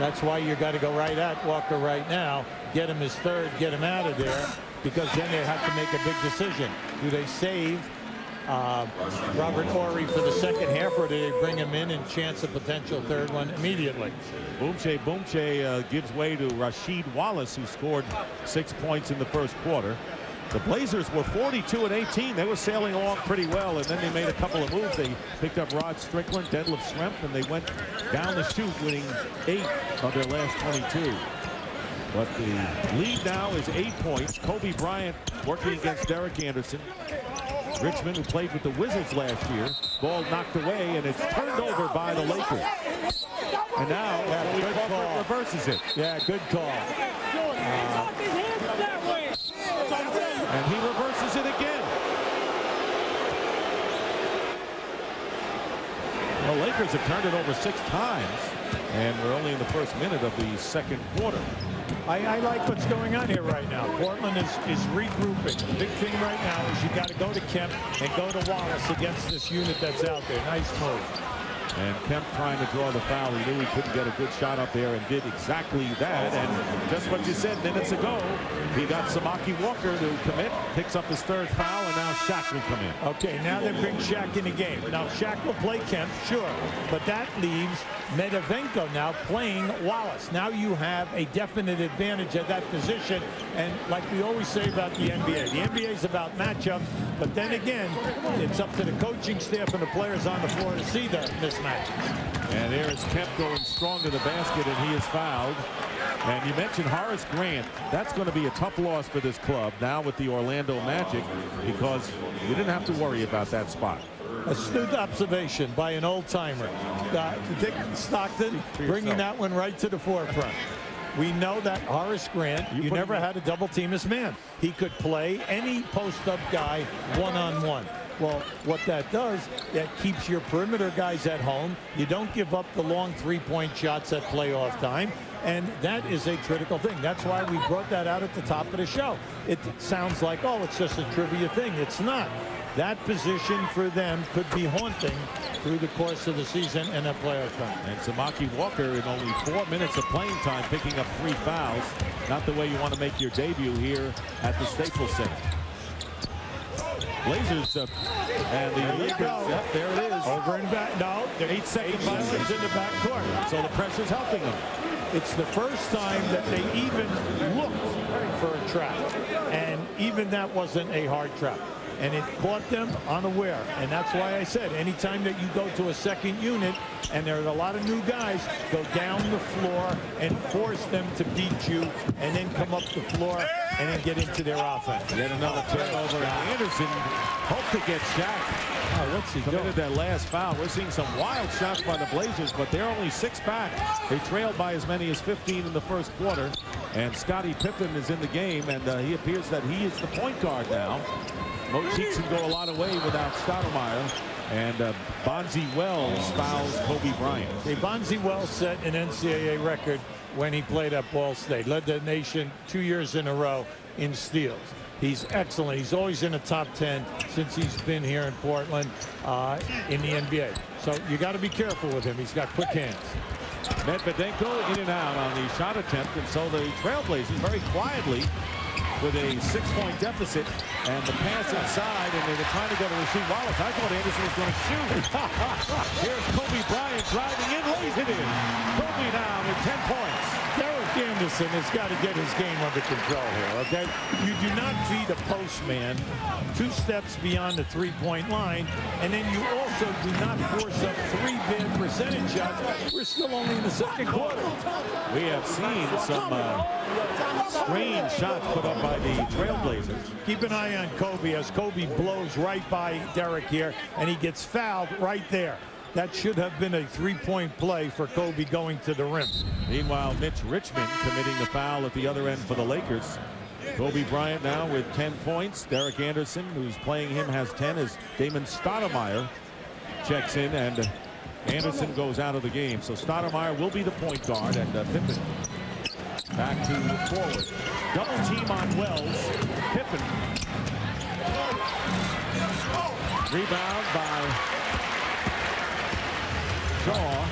That's why you got to go right at Walker right now. Get him his 3rd, get him out of there, because then they have to make a big decision. Do they save Robert Horry for the second half, or do they bring him in and chance a potential 3rd one immediately? Bumche gives way to Rasheed Wallace, who scored 6 points in the first quarter. The Blazers were 42-18. They were sailing along pretty well, and then they made a couple of moves. They picked up Rod Strickland, deadlift strength, and they went down the chute, winning 8 of their last 22. But the lead now is 8 points. Kobe Bryant working against Derek Anderson. Richmond, who played with the Wizards last year, ball knocked away, and it's turned over by the Lakers. And now Kobe Crawford reverses it. Yeah, good call. And he reverses it again. The Lakers have turned it over 6 times, and we're only in the first minute of the second quarter. I like what's going on here right now. Portland is regrouping. The big thing right now is you got to go to Kemp and go to Wallace against this unit that's out there. Nice move. And Kemp trying to draw the foul. He knew he couldn't get a good shot up there and did exactly that. And just what you said minutes ago, he got Samaki Walker to commit, picks up his third foul, and now Shaq will come in. Okay, now they bring Shaq in the game. Now Shaq will play Kemp, sure, but that leaves Medavenko now playing Wallace. Now you have a definite advantage at that position. And like we always say about the NBA is about matchups, but then again, it's up to the coaching staff and the players on the floor to see the mismatches. And there is Kemp going strong to the basket, and he is fouled. And you mentioned Horace Grant. That's going to be a tough loss for this club now with the Orlando Magic, because you didn't have to worry about that spot. Astute observation by an old-timer. Dick Stockton bringing that one right to the forefront. We know that Horace Grant, you never had to double team his man. He could play any post-up guy one-on-one. Well, what that does, that keeps your perimeter guys at home. You don't give up the long three-point shots at playoff time. And that is a critical thing. That's why we brought that out at the top of the show. It sounds like, oh, it's just a trivia thing. It's not. That position for them could be haunting through the course of the season and a playoff time. And Samaki Walker in only 4 minutes of playing time, picking up 3 fouls. Not the way you want to make your debut here at the Staples Center. Blazers and the Lakers. Yep, there it is. Over and back. No, 8-second violation in the back court. So the pressure's helping them. It's the first time that they even looked for a trap. And even that wasn't a hard trap. And it caught them unaware. And that's why I said, anytime that you go to a second unit, and there are a lot of new guys, go down the floor and force them to beat you, and then come up the floor and then get into their offense. Yet another turnover. Anderson hoped to get Shaq. Oh, what's he committed that last foul. We're seeing some wild shots by the Blazers, but they're only 6 back. They trailed by as many as 15 in the first quarter. And Scottie Pippen is in the game, and he appears that he is the point guard now. Cheeks can go a lot of way without Stoudamire. And Bonzi Wells fouls Kobe Bryant. Okay, Bonzi Wells set an NCAA record when he played at Ball State. Led the nation 2 years in a row in steals. He's excellent. He's always in the top 10 since he's been here in Portland in the NBA. So you got to be careful with him. He's got quick hands. Medvedenko in and out on the shot attempt, and so the Trailblazers very quietly with a 6-point deficit, and the pass inside, and they were trying to go to Rasheed Wallace. I thought Anderson was going to shoot. Here's Kobe Bryant driving in, lays it in. Kobe now with 10 points. Derek Anderson has got to get his game under control here, okay? You do not feed a postman 2 steps beyond the three-point line, and then you also do not force up 3 bad percentage shots. We're still only in the second quarter. We have seen some strange shots put up by the Trailblazers. Keep an eye on Kobe as Kobe blows right by Derek here, and he gets fouled right there. That should have been a 3-point play for Kobe going to the rim. Meanwhile, Mitch Richmond committing the foul at the other end for the Lakers. Kobe Bryant now with 10 points. Derek Anderson, who's playing him, has 10 as Damon Stoudamire checks in, and Anderson goes out of the game. So Stoudamire will be the point guard, and Pippen back to forward. Double team on Wells. Pippen. Rebound by Shaw.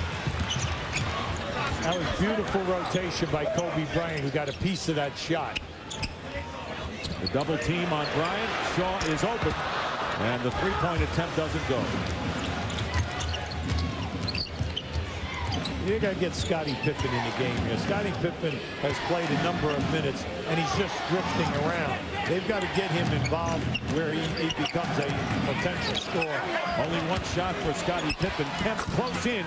That was beautiful rotation by Kobe Bryant, who got a piece of that shot. The double team on Bryant. Shaw is open, and the 3-point attempt doesn't go. You got to get Scottie Pippen in the game here. Scottie Pippen has played a number of minutes, and he's just drifting around. They've got to get him involved where he becomes a potential scorer. Only 1 shot for Scottie Pippen. Kemp close in,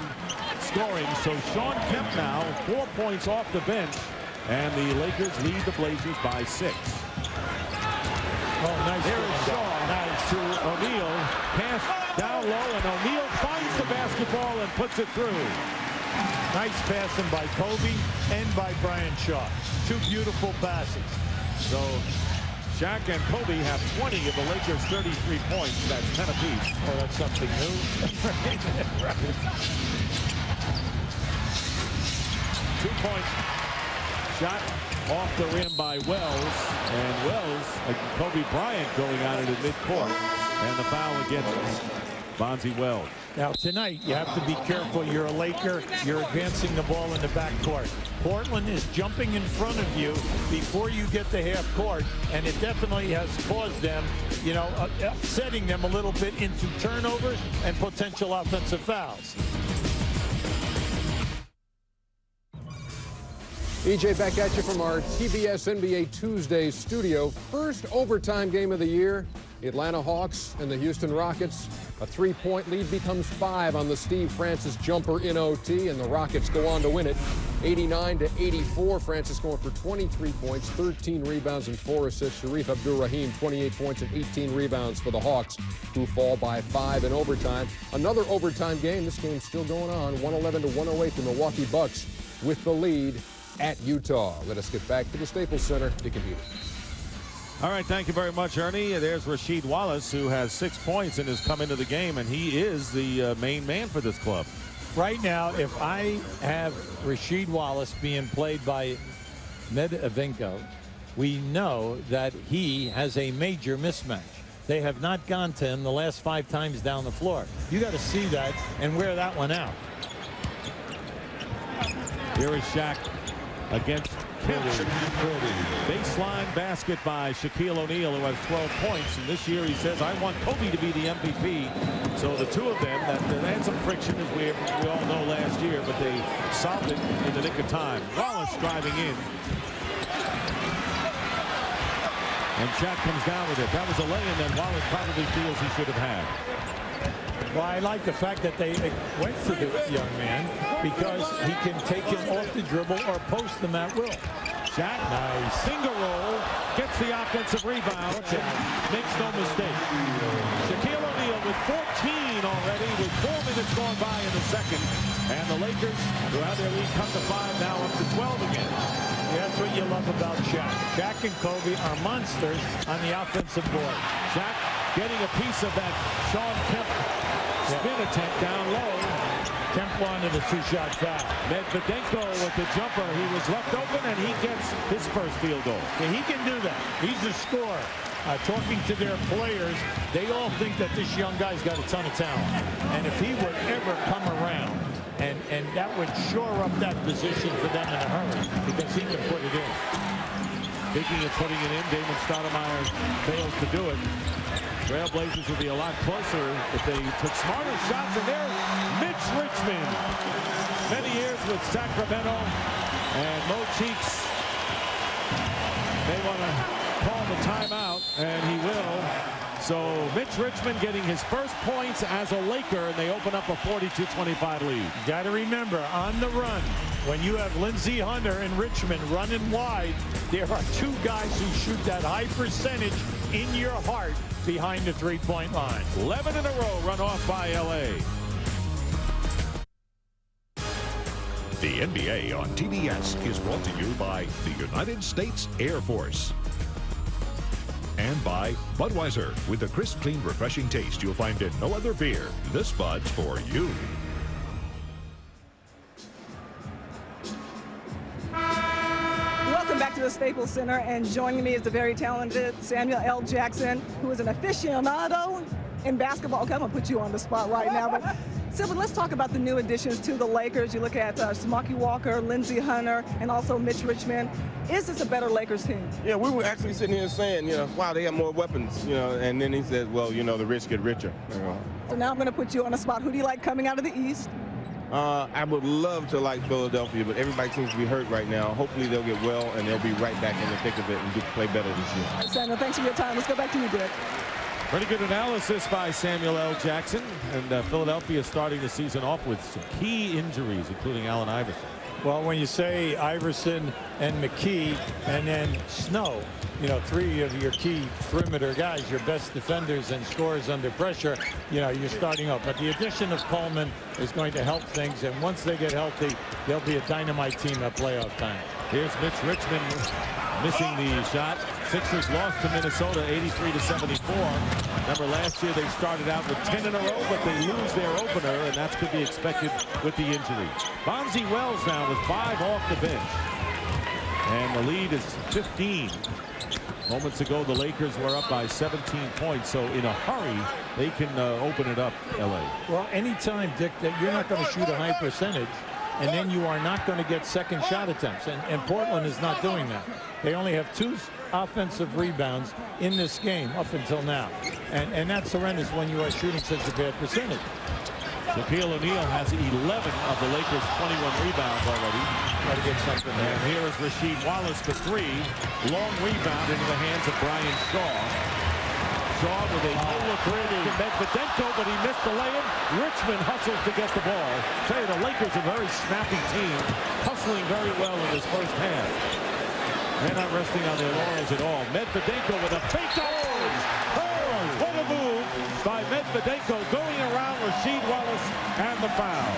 scoring. So Shawn Kemp now 4 points off the bench, and the Lakers lead the Blazers by 6. Oh, nice. There is Shaw. Nice to O'Neal. Pass down low, and O'Neal finds the basketball and puts it through. Nice passing by Kobe and by Bryant Shaw. 2 beautiful passes. So Shaq and Kobe have 20 of the Lakers' 33 points. That's 10 apiece. Oh, that's something new. Right. 2-point shot off the rim by Wells. And Wells, Kobe Bryant going out into midcourt. And the foul against Bonzi Wells. Now tonight you have to be careful. You're a Laker. You're advancing the ball in the backcourt. Portland is jumping in front of you before you get to half court, and it definitely has caused them, you know, setting them a little bit into turnovers and potential offensive fouls. EJ, back at you from our TBS NBA Tuesday studio. First overtime game of the year. The Atlanta Hawks and the Houston Rockets. A 3-point lead becomes 5 on the Steve Francis jumper in OT, and the Rockets go on to win it 89-84. Francis going for 23 points, 13 rebounds, and 4 assists. Sharif Abdur-Rahim, 28 points and 18 rebounds for the Hawks, who fall by 5 in overtime. Another overtime game. This game's still going on. 111-108. The Milwaukee Bucks with the lead at Utah. Let us get back to the Staples Center to compete. All right, thank you very much, Ernie. There's Rasheed Wallace, who has 6 points and has come into the game, and he is the main man for this club. Right now, if I have Rasheed Wallace being played by Medvedenko, we know that he has a major mismatch. They have not gone to him the last 5 times down the floor. You got to see that and wear that one out. Here is Shaq against Horry. Baseline basket by Shaquille O'Neal, who has 12 points. And this year he says, I want Kobe to be the MVP. So the two of them, that had some friction, as we all know, last year, but they solved it in the nick of time. Wallace driving in. And Shaq comes down with it. That was a lay-in that Wallace probably feels he should have had. Well, I like the fact that they went to the young man because he can take him off the dribble or post them at will. Shaq, nice. Finger roll, gets the offensive rebound, makes no mistake. Shaquille O'Neal with 14 already, with 4 minutes gone by in the second. And the Lakers, who have their lead cut to 5, now up to 12 again. Yeah, that's what you love about Shaq. Shaq and Kobe are monsters on the offensive board. Shaq getting a piece of that Sean Kemp spin attempt down low. Kemp wanted a 2-shot foul. Medvedenko with the jumper. He was left open, and he gets his first field goal. Yeah, he can do that. He's a scorer. Talking to their players, they all think that this young guy's got a ton of talent. And if he would ever come around, and that would shore up that position for them in a hurry, because he can put it in. Thinking of putting it in, Damon Stoudamire fails to do it. Trailblazers would be a lot closer if they took smarter shots. And there, Mitch Richmond. Many years with Sacramento. And Mo Cheeks may want to call the timeout, and he will. So Mitch Richmond getting his first points as a Laker, and they open up a 42-25 lead. Got to remember, on the run, when you have Lindsey Hunter and Richmond running wide, there are 2 guys who shoot that high percentage in your heart behind the 3-point line. 11 in a row run off by L.A. The NBA on TBS is brought to you by the United States Air Force. And by Budweiser, with the crisp, clean, refreshing taste you'll find in no other beer. This Bud's for you. Welcome back to the Staples Center, and joining me is the very talented Samuel L. Jackson, who is an aficionado in basketball. Okay, I'm going to put you on the spot right now, but Sylvan, let's talk about the new additions to the Lakers. You look at Samaki Walker, Lindsey Hunter, and also Mitch Richmond. Is this a better Lakers team? Yeah, we were actually sitting here saying, wow, they have more weapons, and then he said, well, the rich get richer. So now I'm going to put you on the spot. Who do you like coming out of the East? I would love to like Philadelphia, but everybody seems to be hurt right now. Hopefully they'll get well, and they'll be right back in the thick of it and play better this year. Samuel, thanks for your time. Let's go back to you, Dick. Pretty good analysis by Samuel L. Jackson. And Philadelphia starting the season off with some key injuries, including Allen Iverson. Well, when you say Iverson and McKee and then Snow, 3 of your key perimeter guys, your best defenders and scorers under pressure, you're starting up. But the addition of Coleman is going to help things. And once they get healthy, they'll be a dynamite team at playoff time. Here's Mitch Richmond missing the shot. Sixers lost to Minnesota 83-74. Remember, last year they started out with 10 in a row, but they lose their opener, and that's to be expected with the injury. Bonzi Wells now with 5 off the bench. And the lead is 15. Moments ago, the Lakers were up by 17 points, so in a hurry, they can open it up, L.A. Well, anytime, Dick, that you're not going to shoot a high percentage, and then you are not going to get second shot attempts, and Portland is not doing that. They only have 2 offensive rebounds in this game up until now, and that's horrendous when you are shooting such a bad percentage. Shaquille O'Neal has 11 of the Lakers' 21 rebounds already. Got to get something there. And here is Rasheed Wallace for 3. Long rebound into the hands of Bryant Shaw. Shaw with a look to Medvedenko, but he missed the lay-in. Richmond hustles to get the ball. Tell you, the Lakers are a very snappy team, hustling very well in this first half. They're not resting on their laurels at all. Medvedenko with a fake. What a move by Medvedenko, going around Rasheed Wallace and the foul.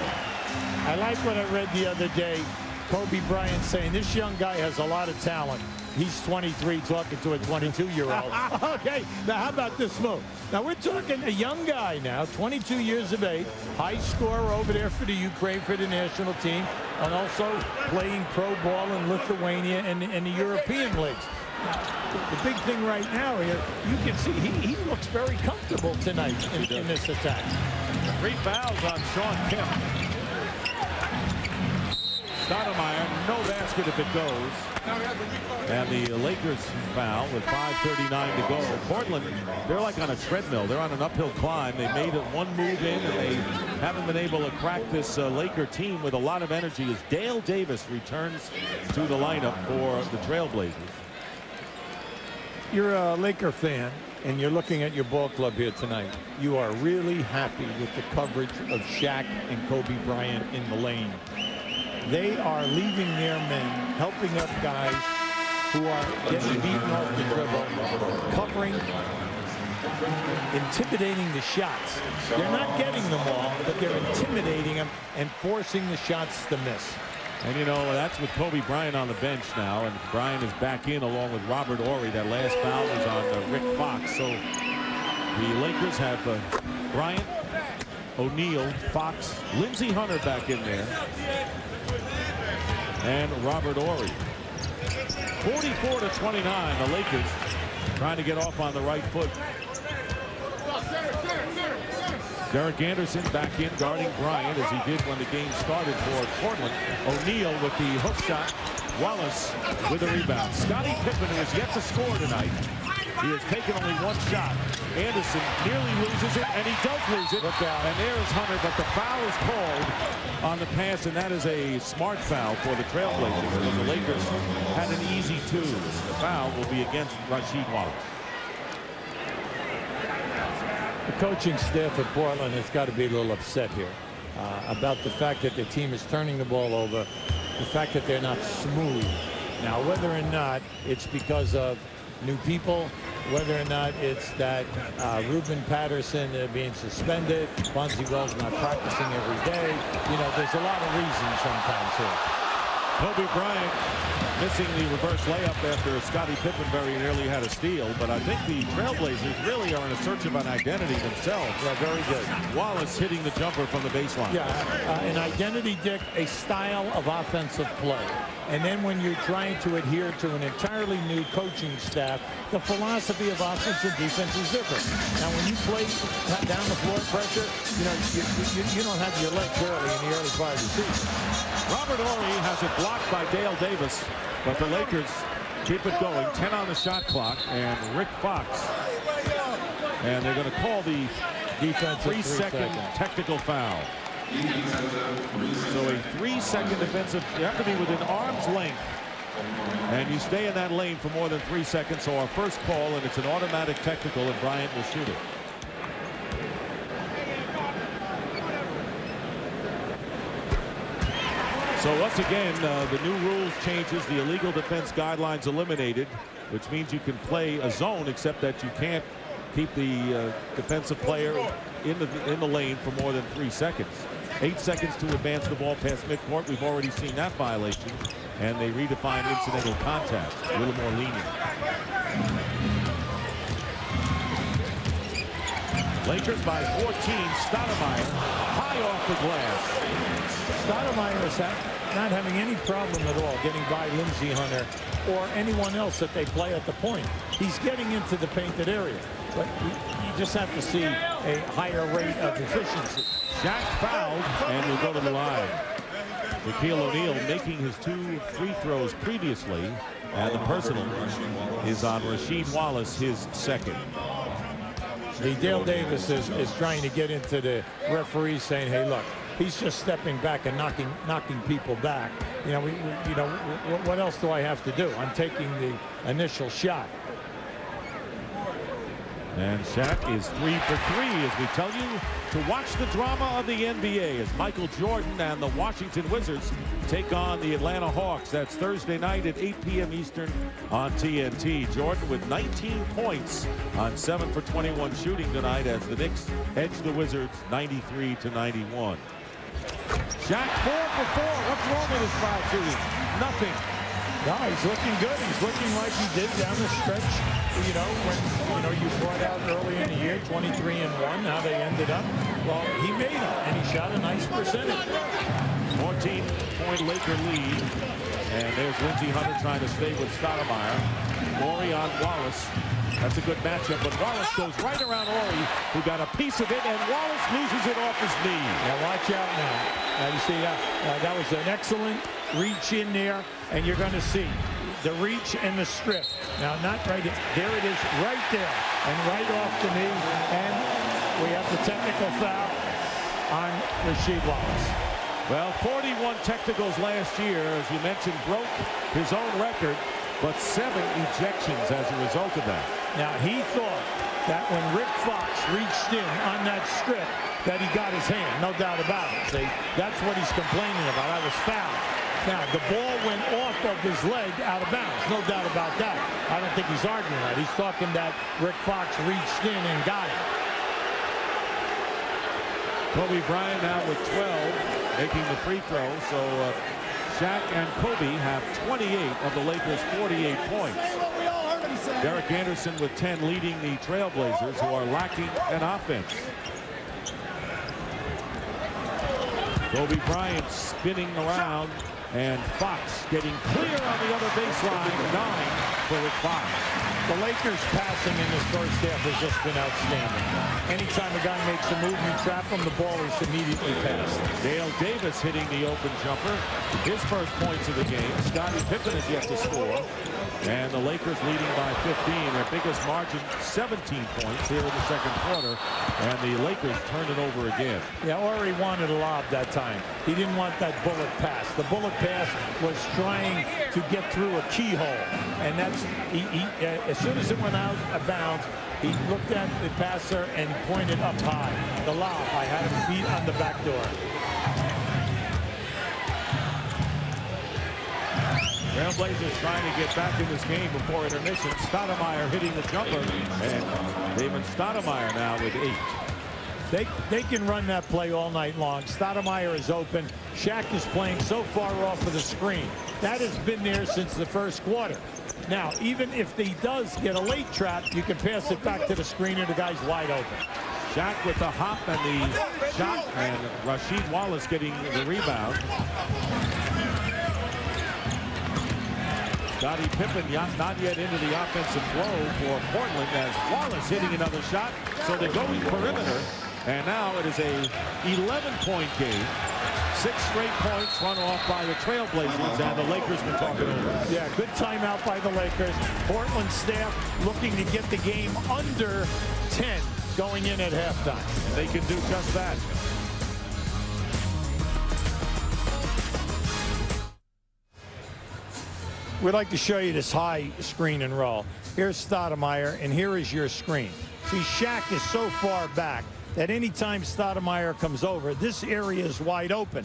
I like what I read the other day. Kobe Bryant saying this young guy has a lot of talent. He's 23 talking to a 22-year-old. Okay, now how about this move? Now we're talking a young guy now, 22 years of age, high scorer over there for the Ukraine for the national team, and also playing pro ball in Lithuania and the European leagues. The big thing right now here, you can see he looks very comfortable tonight in this attack. 3 fouls on Sean Kemp. Stoudamire, no basket if it goes. And the Lakers foul with 5:39 to go. Portland, they're like on a treadmill. They're on an uphill climb. They made it one move in, and they haven't been able to crack this Laker team with a lot of energy as Dale Davis returns to the lineup for the Trailblazers. You're a Laker fan, and you're looking at your ball club here tonight. You are really happy with the coverage of Shaq and Kobe Bryant in the lane. They are leaving their men, helping up guys who are getting beaten off the dribble, covering, intimidating the shots. They're not getting them all, but they're intimidating them and forcing the shots to miss. And, you know, that's with Kobe Bryant on the bench now, and Bryant is back in along with Robert Horry. That last foul was on Rick Fox. So the Lakers have Bryant, O'Neal, Fox, Lindsey Hunter back in there, and Robert Horry. 44-29, the Lakers trying to get off on the right foot. Derek Anderson back in guarding Bryant as he did when the game started for Portland. O'Neal with the hook shot. Wallace with the rebound. Scottie Pippen, who has yet to score tonight, he has taken only 1 shot. Anderson nearly loses it, and he does lose it. Look out. And there is Hunter, but the foul is called on the pass, and that is a smart foul for the Trailblazers because the Lakers had an easy 2. The foul will be against Rasheed Wallace. The coaching staff at Portland has got to be a little upset here about the fact that the team is turning the ball over, the fact that they're not smooth. Now, whether or not it's because of new people, whether or not it's that Ruben Patterson being suspended, Bonzi Wells not practicing every day, you know, there's a lot of reasons sometimes here. Kobe Bryant missing the reverse layup after Scottie Pippen very nearly had a steal, but I think the Trailblazers really are in a search of an identity themselves. Yeah, very good. Wallace hitting the jumper from the baseline. Yeah, an identity, Dick, a style of offensive play. And then when you're trying to adhere to an entirely new coaching staff, the philosophy of offense and defense is different. Now, when you play down the floor pressure, you know, you don't have your legs early in the early part of the season. Robert Horry has it blocked by Dale Davis, but the Lakers keep it going. 10 on the shot clock, and Rick Fox. And they're going to call the defensive 3-second technical foul. So a 3-second defensive, you have to be within arm's length. And you stay in that lane for more than 3 seconds. So our first call, and it's an automatic technical, and Bryant will shoot it. So once again, the new rules changes. The illegal defense guidelines eliminated, which means you can play a zone, except that you can't keep the defensive player in the lane for more than 3 seconds. 8 seconds to advance the ball past midcourt. We've already seen that violation, and they redefined incidental contact, a little more lenient. Lakers by 14. Stoudamire, high high off the glass. Stoudamire is not having any problem at all getting by Lindsey Hunter or anyone else that they play at the point. He's getting into the painted area, but you just have to see a higher rate of efficiency. Shaq fouled and will go to the line. Shaquille O'Neal making his 2 free throws previously, and the personal is on Rasheed Wallace, his second. Dale Davis is trying to get into the referee, saying, "Hey, look, he's just stepping back and knocking people back. You know, what else do I have to do? I'm taking the initial shot." And Shaq is 3 for 3, as we tell you, to watch the drama of the NBA as Michael Jordan and the Washington Wizards take on the Atlanta Hawks. That's Thursday night at 8 p.m. Eastern on TNT. Jordan with 19 points on 7 for 21 shooting tonight as the Knicks edge the Wizards 93-91. Shaq 4 for 4. What's wrong with his foul shooting? Nothing. No, he's looking good. He's looking like he did down the stretch. You know, when you brought out early in the year 23-1, how they ended up. Well, he made it, and he shot a nice percentage. 14-point Laker lead, and there's Lindsey Hunter trying to stay with Stoudamire. Horry on Wallace. That's a good matchup, but Wallace goes right around Horry, who got a piece of it, and Wallace loses it off his knee. Now watch out now. Now you see that? That was an excellent reach in there, and you're going to see the reach and the strip. Now, not right there. It is right there, and right off the knee, and we have the technical foul on Rasheed Wallace. Well, 41 technicals last year, as you mentioned, broke his own record, but 7 ejections as a result of that. Now, he thought that when Rick Fox reached in on that strip, that he got his hand, no doubt about it. See, that's what he's complaining about. I was fouled. Now, the ball went off of his leg out of bounds, no doubt about that. I don't think he's arguing that. He's talking that Rick Fox reached in and got it. Kobe Bryant now with 12, making the free throw. So Shaq and Kobe have 28 of the Lakers' 48 points. Derek Anderson with 10 leading the Trailblazers, who are lacking an offense. Kobe Bryant spinning around, and Fox getting clear on the other baseline. 9 for Rick Fox. The Lakers passing in this first half has just been outstanding. Anytime a guy makes a move, you trap him, the ball is immediately passed. Dale Davis hitting the open jumper. His first points of the game. Scottie Pippen has yet to score. And the Lakers leading by 15. Their biggest margin, 17 points here in the second quarter. And the Lakers turn it over again. Yeah, Horry wanted a lob that time. He didn't want that bullet pass. The bullet pass was trying to get through a keyhole. And that's, as soon as it went out of bounds, he looked at the passer and pointed up high. The lob, I had him beat on the back door. Trailblazers trying to get back in this game before intermission. Stoudamire hitting the jumper, and Damon Stoudamire now with 8. They can run that play all night long. Stoudamire is open. Shaq is playing so far off of the screen. That has been there since the first quarter. Now, even if he does get a late trap, you can pass it back to the screener. The guy's wide open. Shaq with the hop and the shot, and Rasheed Wallace getting the rebound. Scottie Pippen not yet into the offensive flow for Portland, as Wallace hitting another shot. So they're going perimeter, and now it is a 11-point game. 6 straight points run off by the Trailblazers, and the Lakers can talk it over. Yeah, good timeout by the Lakers. Portland staff looking to get the game under 10 going in at halftime. And they can do just that. We'd like to show you this high screen and roll. Here's Stoudamire, and here is your screen. See, Shaq is so far back that anytime Stoudamire comes over, this area is wide open.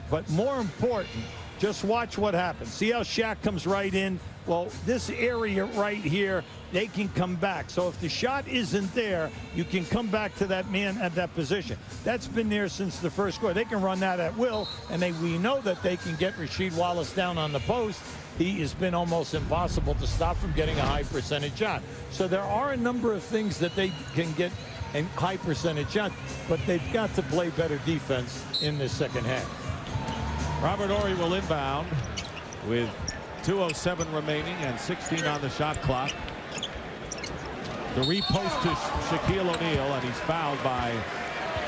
But more important, just watch what happens. See how Shaq comes right in? Well, this area right here, they can come back. So if the shot isn't there, you can come back to that man at that position. That's been there since the first quarter. They can run that at will, and we know that they can get Rasheed Wallace down on the post. He has been almost impossible to stop from getting a high percentage shot. So there are a number of things that they can get and high percentage shots, but they've got to play better defense in this second half. Robert Horry will inbound with 2:07 remaining and 16 on the shot clock. The repost to Shaquille O'Neal, and he's fouled by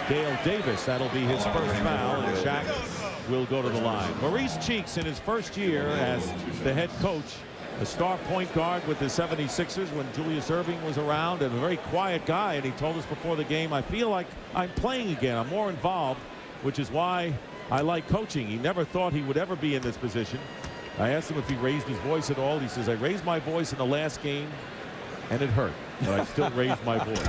Dale Davis. That'll be his first foul, and Shaq will go to the line. Maurice Cheeks, in his first year as the head coach, a star point guard with the 76ers when Julius Erving was around, and a very quiet guy, and he told us before the game, I feel like I'm playing again. I'm more involved, which is why I like coaching. He never thought he would ever be in this position. I asked him if he raised his voice at all. He says, I raised my voice in the last game, and it hurt, but I still raised my voice.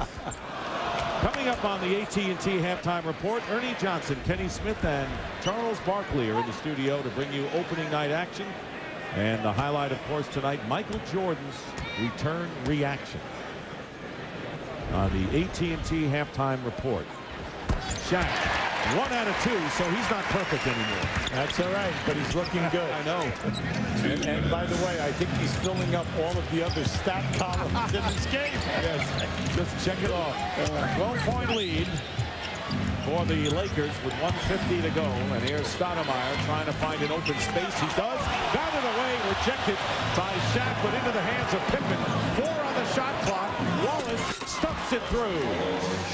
Coming up on the AT&T halftime report, Ernie Johnson, Kenny Smith, and Charles Barkley are in the studio to bring you opening night action. And the highlight, of course, tonight, Michael Jordan's return reaction. On the AT&T halftime report, Shaq, 1 out of 2, so he's not perfect anymore. That's all right, but he's looking good. I know. And by the way, I think he's filling up all of the other stat columns in this game. Yes, just check it off. 12-point lead for the Lakers with 1:50 to go. And here's Stoudamire trying to find an open space. He does. Got it away, rejected by Shaq, but into the hands of Pippen. 4 on the shot clock. Wallace stuffs it through.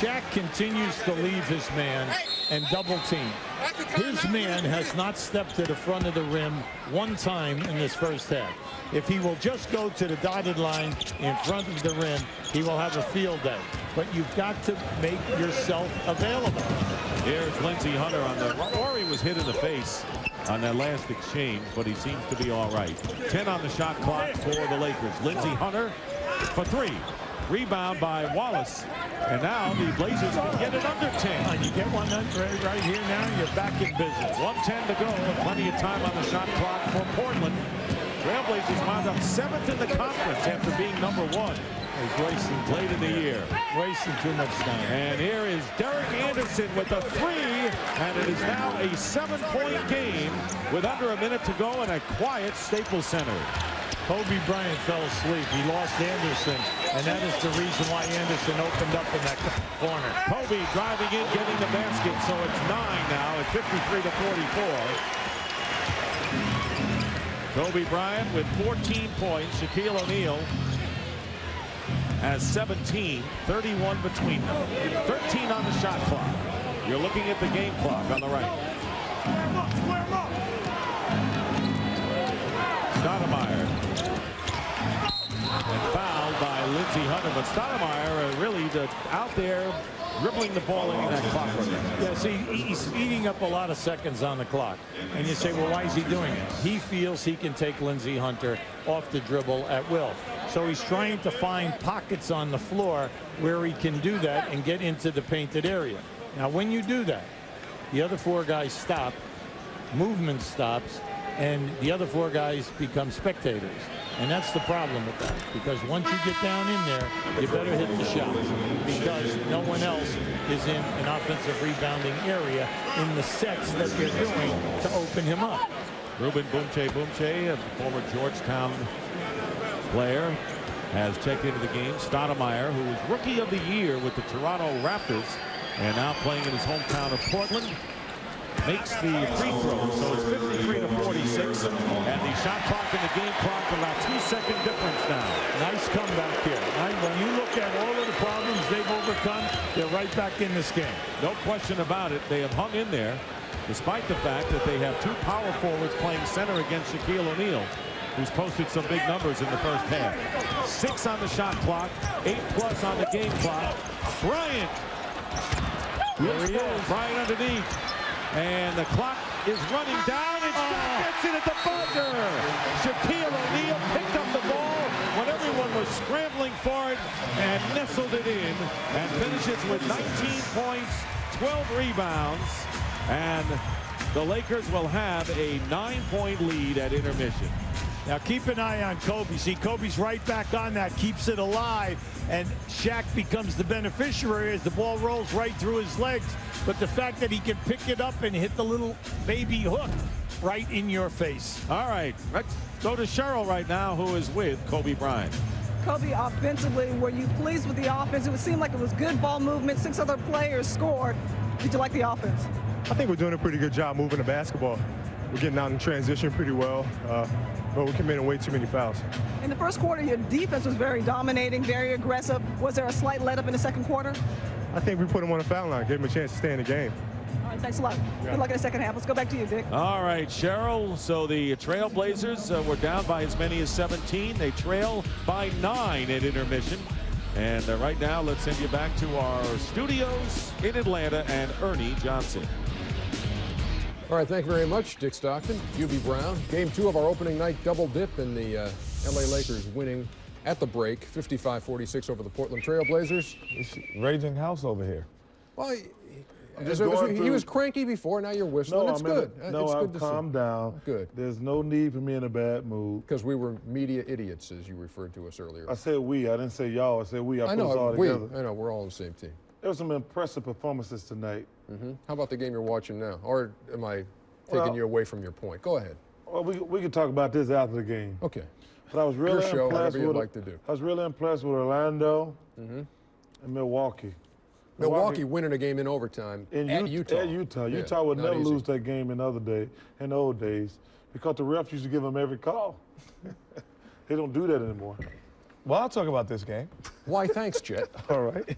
Shaq continues to leave his man and double team. His man has not stepped to the front of the rim one time in this first half. If he will just go to the dotted line in front of the rim, he will have a field day. But you've got to make yourself available. Here's Lindsey Hunter on the... Horry was hit in the face on that last exchange, but he seems to be all right. 10 on the shot clock for the Lakers. Lindsey Hunter for 3. Rebound by Wallace. And now the Blazers can get it under 10. You get one right here now, you're back in business. 1:10 to go, and plenty of time on the shot clock for Portland. Trailblazers wound up 7th in the conference after being number 1. He's wasting late in the year. Wasting too much time. And here is Derek Anderson with a 3, and it is now a 7-point game with under a minute to go in a quiet Staples Center. Kobe Bryant fell asleep. He lost Anderson, and that is the reason why Anderson opened up in that corner. Kobe driving in, getting the basket, so it's 9 now at 53 to 44. Kobe Bryant with 14 points. Shaquille O'Neal has 17, 31 between them. 13 on the shot clock. You're looking at the game clock on the right. Square him up. Stoudamire. And fouled by Lindsey Hunter, but Stoudamire really out there dribbling the ball in that clock right now. Yeah, see, he's eating up a lot of seconds on the clock. And you say, well, why is he doing it? He feels he can take Lindsey Hunter off the dribble at will. So he's trying to find pockets on the floor where he can do that and get into the painted area. Now, when you do that, the other 4 guys stop, movement stops, and the other 4 guys become spectators. And that's the problem with that, because once you get down in there, you better hit the shots, because no one else is in an offensive rebounding area in the sets that they're doing to open him up. Ruben Boomche, a former Georgetown player, has checked into the game. Stoudamire, who was Rookie of the Year with the Toronto Raptors, and now playing in his hometown of Portland, makes the free throw, so it's 53 to 46, and the shot clock and the game clock about 2-second difference now. Nice comeback here. When you look at all of the problems they've overcome, they're right back in this game. No question about it. They have hung in there, despite the fact that they have 2 power forwards playing center against Shaquille O'Neal, who's posted some big numbers in the first half. 6 on the shot clock, 8+ on the game clock. Bryant. Here he is. Bryant underneath. And the clock is running down, and Shaq gets it at the buzzer. Shaquille O'Neal picked up the ball when everyone was scrambling for it and nestled it in, and finishes with 19 points, 12 rebounds, and the Lakers will have a 9-point lead at intermission. Now keep an eye on Kobe. See, Kobe's right back on that, keeps it alive, and Shaq becomes the beneficiary as the ball rolls right through his legs. But the fact that he can pick it up and hit the little baby hook right in your face. All right, let's go to Cheryl right now, who is with Kobe Bryant. Kobe, offensively, were you pleased with the offense? It would seem like it was good ball movement. 6 other players scored. Did you like the offense? I think we're doing a pretty good job moving the basketball. We're getting out in transition pretty well, but we're committing way too many fouls. In the first quarter, your defense was very dominating, very aggressive. Was there a slight let up in the second quarter? I think we put them on the foul line, gave them a chance to stay in the game. All right, thanks a lot. Good luck in the second half. Let's go back to you, Dick. All right, Cheryl. So the Trailblazers were down by as many as 17. They trail by 9 at intermission. And right now, let's send you back to our studios in Atlanta and Ernie Johnson. All right, thank you very much, Dick Stockton, UB Brown. Game 2 of our opening night double dip in the LA Lakers winning at the break, 55-46 over the Portland Trailblazers. It's raging house over here. Well, he was cranky before, now you're whistling. No, it's good. No, it's good I've to calmed down. Good. There's no need for me in a bad mood. Because we were media idiots, as you referred to us earlier. I said we. I didn't say y'all. I said we. I put us all know, together. I know, we're all on the same team. There were some impressive performances tonight. How about the game you're watching now? Or am I taking you away from your point? Go ahead. Well, we can talk about this after the game. Okay. But I was really Your show, impressed whatever you'd with like to do. I was really impressed with Orlando and Milwaukee. Milwaukee winning a game in overtime at Utah. At Utah. Yeah, Utah would never easy. lose that game in the old days, because the refs used to give them every call. They don't do that anymore. Well, I'll talk about this game. Why, thanks, Chet. All right.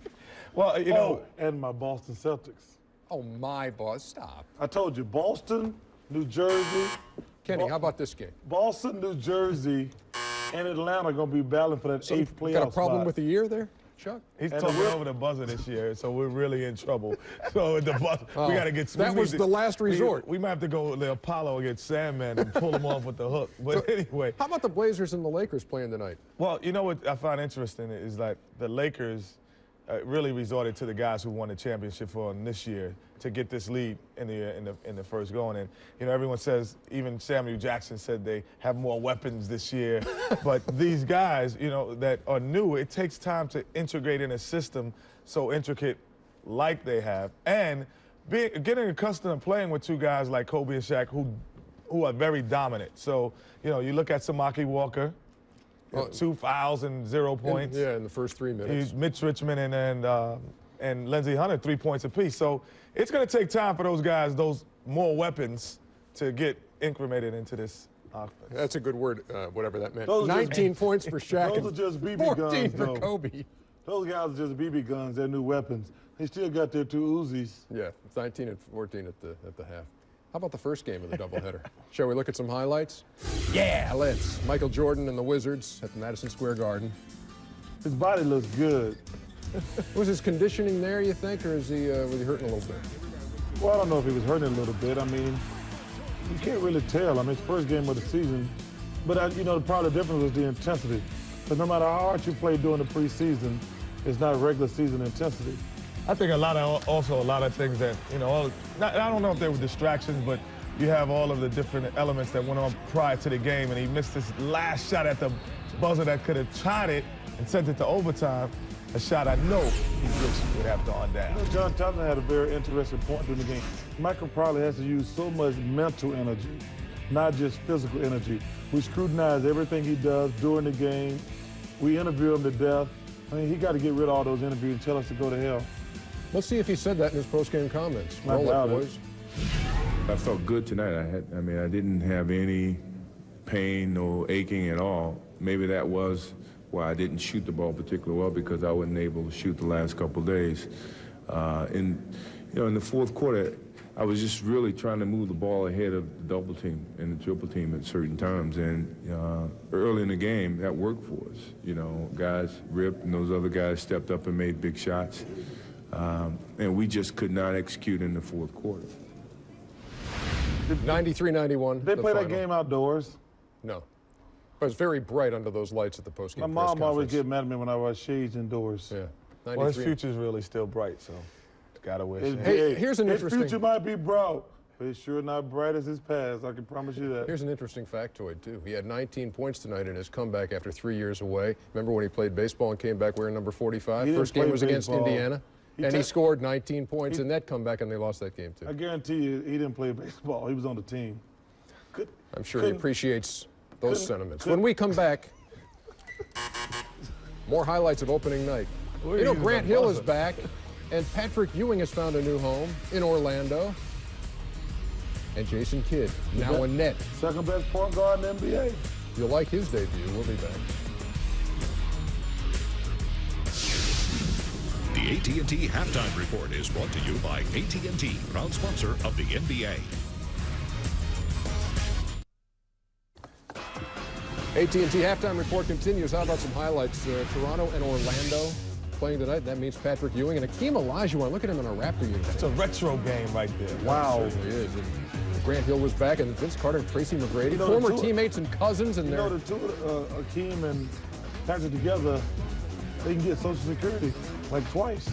Well, you know, and my Boston Celtics. Oh, my boss. Stop. I told you, Boston, New Jersey. Kenny, how about this game? Boston, New Jersey, and Atlanta are going to be battling for that 8th playoff Got a problem spot. with the year there, Chuck? He's talking over the buzzer this year, so we're really in trouble. So the buzzer, we got to get. That was the last resort. We might have to go the Apollo against Sandman and pull him off with the hook. But anyway, how about the Blazers and the Lakers playing tonight? Well, you know what I find interesting is that the Lakers really resorted to the guys who won the championship for them this year to get this lead in the first going. And you know, everyone says, even Samuel Jackson said they have more weapons this year. But these guys, you know, that are new, it takes time to integrate in a system so intricate like they have, and getting accustomed to playing with two guys like Kobe and Shaq who are very dominant. So you know, you look at Samaki Walker. 2 fouls and 0 points. In the first 3 minutes. Mitch Richmond and Lindsey Hunter 3 points apiece. So it's going to take time for those guys, those more weapons, to get incremented into this offense. That's a good word, whatever that meant. Those 19 points for Shaq. Those are just BB 14 guns, for though. Kobe. Those guys are just BB guns. They're new weapons. They still got their 2 Uzis. Yeah, it's 19 and 14 at the half. How about the first game of the doubleheader? Shall we look at some highlights? Yeah, let's. Michael Jordan and the Wizards at the Madison Square Garden. His body looks good. Was his conditioning there, you think, or was he hurting a little bit? Well, I don't know if he was hurting a little bit. I mean, you can't really tell. I mean, it's first game of the season. But, you know, probably the difference was the intensity. Because no matter how hard you play during the preseason, it's not regular season intensity. I think a lot of things that, you know, I don't know if they were distractions, but you have all of the different elements that went on prior to the game, and he missed this last shot at the buzzer that could have tied it and sent it to overtime, a shot I know he wished would have gone down. You know, John Thompson had a very interesting point during the game. Michael probably has to use so much mental energy, not just physical energy. We scrutinize everything he does during the game. We interview him to death. I mean, he got to get rid of all those interviews and tell us to go to hell. Let's see if he said that in his post-game comments. Roll it, boys. I felt good tonight. I mean, I didn't have any pain or aching at all. Maybe that was why I didn't shoot the ball particularly well, because I wasn't able to shoot the last couple of days. In the fourth quarter, I was just really trying to move the ball ahead of the double team and the triple team at certain times. And early in the game, that worked for us. You know, guys ripped, and those other guys stepped up and made big shots. And we just could not execute in the fourth quarter. 93-91. They play that game outdoors? No. But it's very bright under those lights at the postgame My mom always get mad at me when I wear shades indoors. Yeah. Well, his future's really still bright, so gotta wish. Hey, here's an interesting. His future might be bright, but it's sure not bright as his past. I can promise you that. Here's an interesting factoid too. He had 19 points tonight in his comeback after 3 years away. Remember when he played baseball and came back wearing number 45? First game was against Indiana. And he scored 19 points in that comeback, and they lost that game, too. I guarantee you he didn't play baseball. He was on the team. I'm sure he appreciates those sentiments. When we come back, More highlights of opening night. You know, Grant Hill is back, and Patrick Ewing has found a new home in Orlando. And Jason Kidd, now a net. Second best point guard in the NBA. You'll like his debut. We'll be back. The AT&T Halftime Report is brought to you by AT&T, proud sponsor of the NBA. AT&T Halftime Report continues. How about some highlights? Toronto and Orlando playing tonight. That means Patrick Ewing and Akeem Olajuwon. Look at him in a Raptor uniform. It's a retro game right there. Wow. It certainly is. And Grant Hill was back, and Vince Carter and Tracy McGrady, former teammates and cousins. And you know, the two, Akeem and Patrick together, they can get Social Security like twice.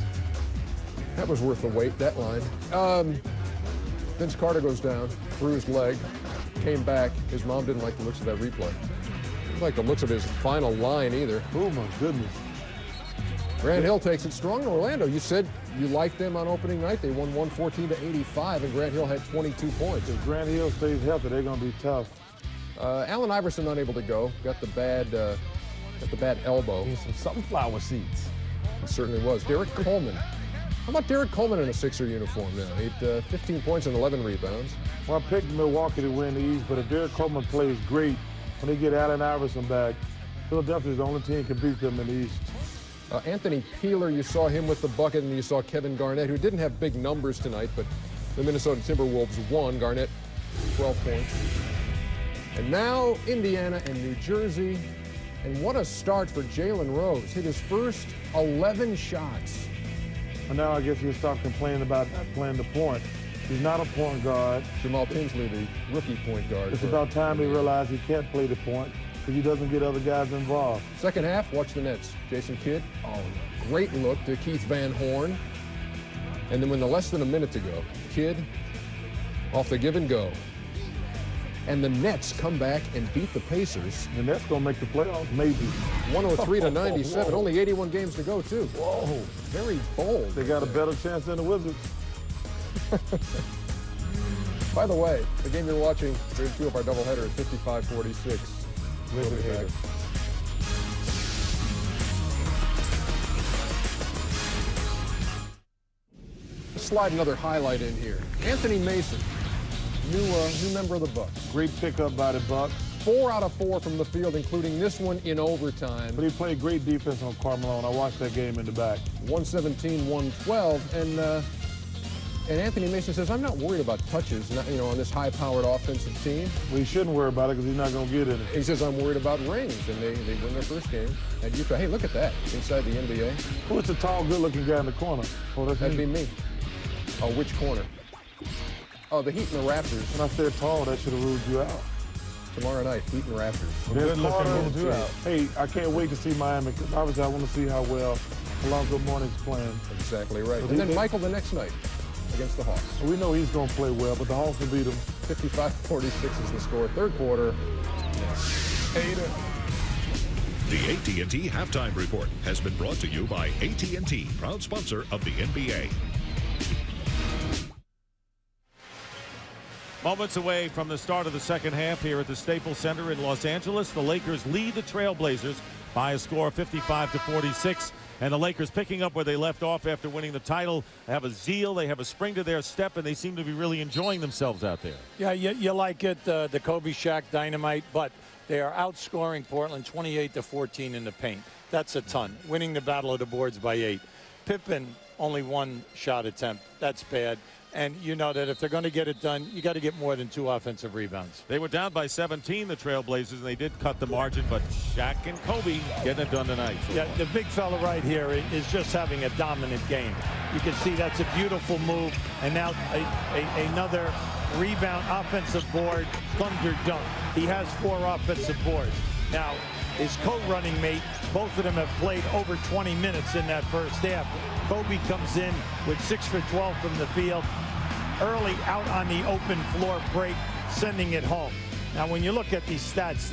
That was worth the wait, that line. Vince Carter goes down, bruised leg, came back. His mom didn't like the looks of that replay. Didn't like the looks of his final line either. Oh, my goodness. Grant Hill takes it strong in Orlando. You said you liked them on opening night. They won 114-85, and Grant Hill had 22 points. If Grant Hill stays healthy, they're going to be tough. Allen Iverson unable to go. Got the bad elbow. Need some sunflower seeds. It certainly was. Derek Coleman. How about Derek Coleman in a Sixer uniform now? He had 15 points and 11 rebounds. Well, I picked Milwaukee to win the East, but if Derek Coleman plays great, when they get Allen Iverson back, Philadelphia is the only team that can beat them in the East. Anthony Peeler, you saw him with the bucket, and you saw Kevin Garnett, who didn't have big numbers tonight, but the Minnesota Timberwolves won. Garnett, 12 points. And now Indiana and New Jersey. And what a start for Jalen Rose. Hit his first 11 shots. And now I guess he'll stop complaining about not playing the point. He's not a point guard. Jamal Tinsley, the rookie point guard. It's about time he realized he can't play the point because he doesn't get other guys involved. Second half, watch the Nets. Jason Kidd, great look to Keith Van Horn. And then when less than a minute to go, Kidd off the give and go. And the Nets come back and beat the Pacers. The Nets going to make the playoffs, maybe. 103-97. Only 81 games to go, too. Whoa. Very bold. They got a better chance than the Wizards. By the way, the game you're watching during two of our doubleheader is 55-46. We'll be back. Let's slide another highlight in here. Anthony Mason. New member of the Bucks. Great pickup by the Bucks. 4 out of 4 from the field, including this one in overtime. But he played great defense on Carmelo. I watched that game in the back. 117-112, and Anthony Mason says, I'm not worried about touches, on this high-powered offensive team. Well, he shouldn't worry about it because he's not going to get in it. He says, I'm worried about rings, and they win their first game at Utah. Hey, look at that, inside the NBA. Who's the tall, good-looking guy in the corner? Oh, that'd be me. Oh, which corner? Oh, the Heat and the Raptors. When I said tall, that should have ruled you out. Tomorrow night, Heat and Raptors. Good looking ruled you out. Hey, I can't wait to see Miami because obviously I want to see how well Alonzo Mourning's playing. Exactly right. And then Michael the next night against the Hawks. We know he's going to play well, but the Hawks will beat him. 55-46 is the score. Third quarter. The AT&T Halftime Report has been brought to you by AT&T, proud sponsor of the NBA. Moments away from the start of the second half here at the Staples Center in Los Angeles. The Lakers lead the Trailblazers by a score of 55-46. And the Lakers picking up where they left off after winning the title. They have a zeal, they have a spring to their step, and they seem to be really enjoying themselves out there. Yeah, you like it, the Kobe Shaq dynamite, but they are outscoring Portland 28-14 in the paint. That's a ton. Winning the battle of the boards by 8. Pippen, only 1 shot attempt. That's bad. And you know that if they're going to get it done, you got to get more than 2 offensive rebounds. They were down by 17, the Trailblazers, and they did cut the margin, but Shaq and Kobe getting it done tonight. Yeah, the big fella right here is just having a dominant game. You can see that's a beautiful move, and now another rebound, offensive board, thunder dunk. He has 4 offensive boards. Now, his co-running mate, both of them have played over 20 minutes in that first half. Kobe comes in with 6 for 12 from the field, early out on the open floor break, sending it home. Now, when you look at these stats,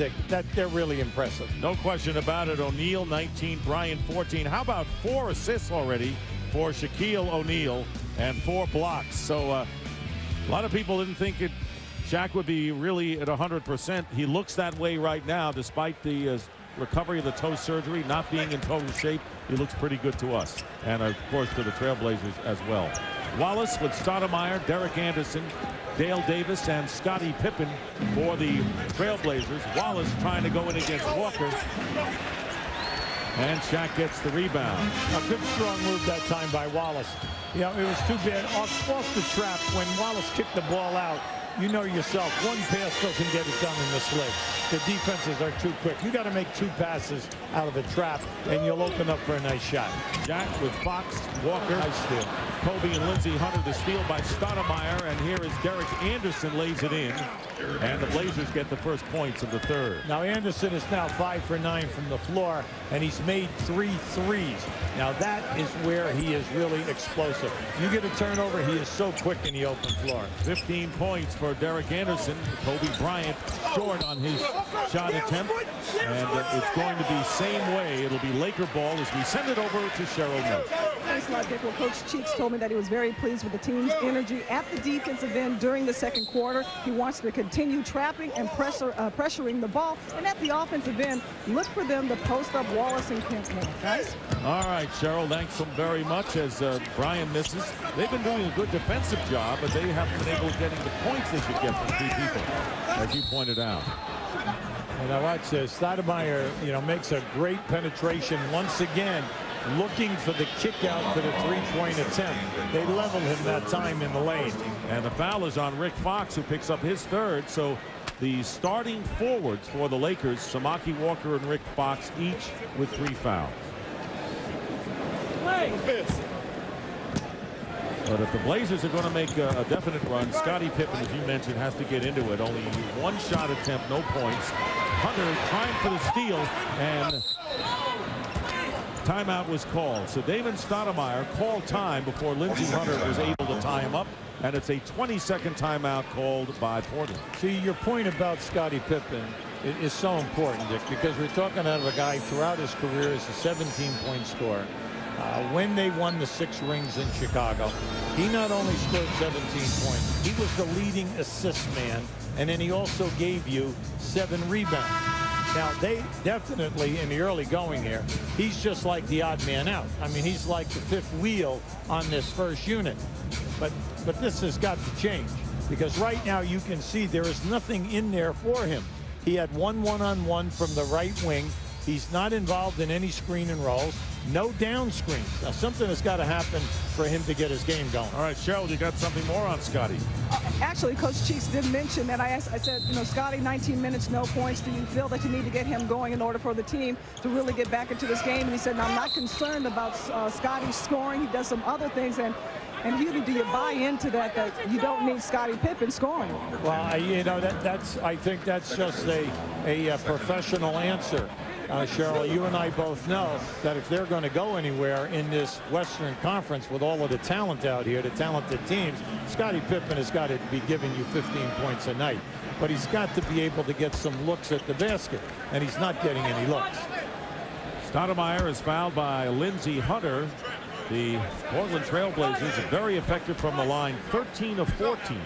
they're really impressive. No question about it. O'Neal, 19, Bryant, 14. How about 4 assists already for Shaquille O'Neal and 4 blocks? So a lot of people didn't think Shaq would be really at 100%. He looks that way right now, despite the recovery of the toe surgery, not being in total shape, he looks pretty good to us. And, of course, to the Trailblazers as well. Wallace with Stoudamire, Derek Anderson, Dale Davis, and Scottie Pippen for the Trailblazers. Wallace trying to go in against Walker. And Shaq gets the rebound. A good strong move that time by Wallace. You know, it was too bad off the trap when Wallace kicked the ball out. You know yourself, one pass doesn't get it done in this league. The defenses are too quick. You got to make 2 passes out of a trap, and you'll open up for a nice shot. Jack with Fox, Walker, nice steal. Kobe and Lindsey Hunter, the steal by Stoudamire, and here is Derek Anderson lays it in, and the Blazers get the first points of the third. Now Anderson is now 5 for 9 from the floor, and he's made 3 threes. Now that is where he is really explosive. You get a turnover, he is so quick in the open floor. 15 points for Derek Anderson. Kobe Bryant short on his shot attempt, and it's going to be same way. It'll be Laker ball as we send it over to Cheryl Miller. Thanks a lot, Dick. Well, Coach Cheeks told me that he was very pleased with the team's energy at the defensive end during the second quarter. He wants to continue trapping and pressuring the ball, and at the offensive end, look for them to post up Wallace and Kemp more, guys. All right, Cheryl, thanks so very much as Brian misses. They've been doing a good defensive job, but they haven't been able to get the points they should get from 3 people, as you pointed out. And now watch this. Stoudamire, you know, makes a great penetration once again, looking for the kick out for the 3-point attempt. They leveled him that time in the lane. And the foul is on Rick Fox, who picks up his third. So the starting forwards for the Lakers, Samaki Walker and Rick Fox, each with 3 fouls. But if the Blazers are going to make a definite run, Scottie Pippen, as you mentioned, has to get into it. Only 1 shot attempt, no points. Hunter trying for the steal, and timeout was called. So Damon Stoudamire called time before Lindsey Hunter was able to tie him up, and it's a 20-second timeout called by Portland. See, your point about Scottie Pippen is so important, Dick, because we're talking about a guy throughout his career as a 17-point scorer. When they won the 6 rings in Chicago, he not only scored 17 points, he was the leading assist man, and then he also gave you 7 rebounds. Now, they definitely, in the early going here, he's just like the odd man out. I mean, he's like the 5th wheel on this first unit. But this has got to change, because right now you can see there is nothing in there for him. He had 1 one-on-one from the right wing. He's not involved in any screen and rolls. No down screens. Now, something has got to happen for him to get his game going. All right, Cheryl, you got something more on Scottie? Actually, Coach Cheeks did mention that. I said, you know, Scottie, 19 minutes, no points. Do you feel that you need to get him going in order for the team to really get back into this game? And he said, no, I'm not concerned about Scottie's scoring. He does some other things. And really, do you buy into that you don't need Scottie Pippen scoring? Well, you know, I think that's just a professional answer. Cheryl, you and I both know that if they're going to go anywhere in this Western Conference with all of the talent out here, the talented teams, Scottie Pippen has got to be giving you 15 points a night. But he's got to be able to get some looks at the basket, and he's not getting any looks. Stoudamire is fouled by Lindsey Hunter. The Portland Trailblazers are very effective from the line, 13 of 14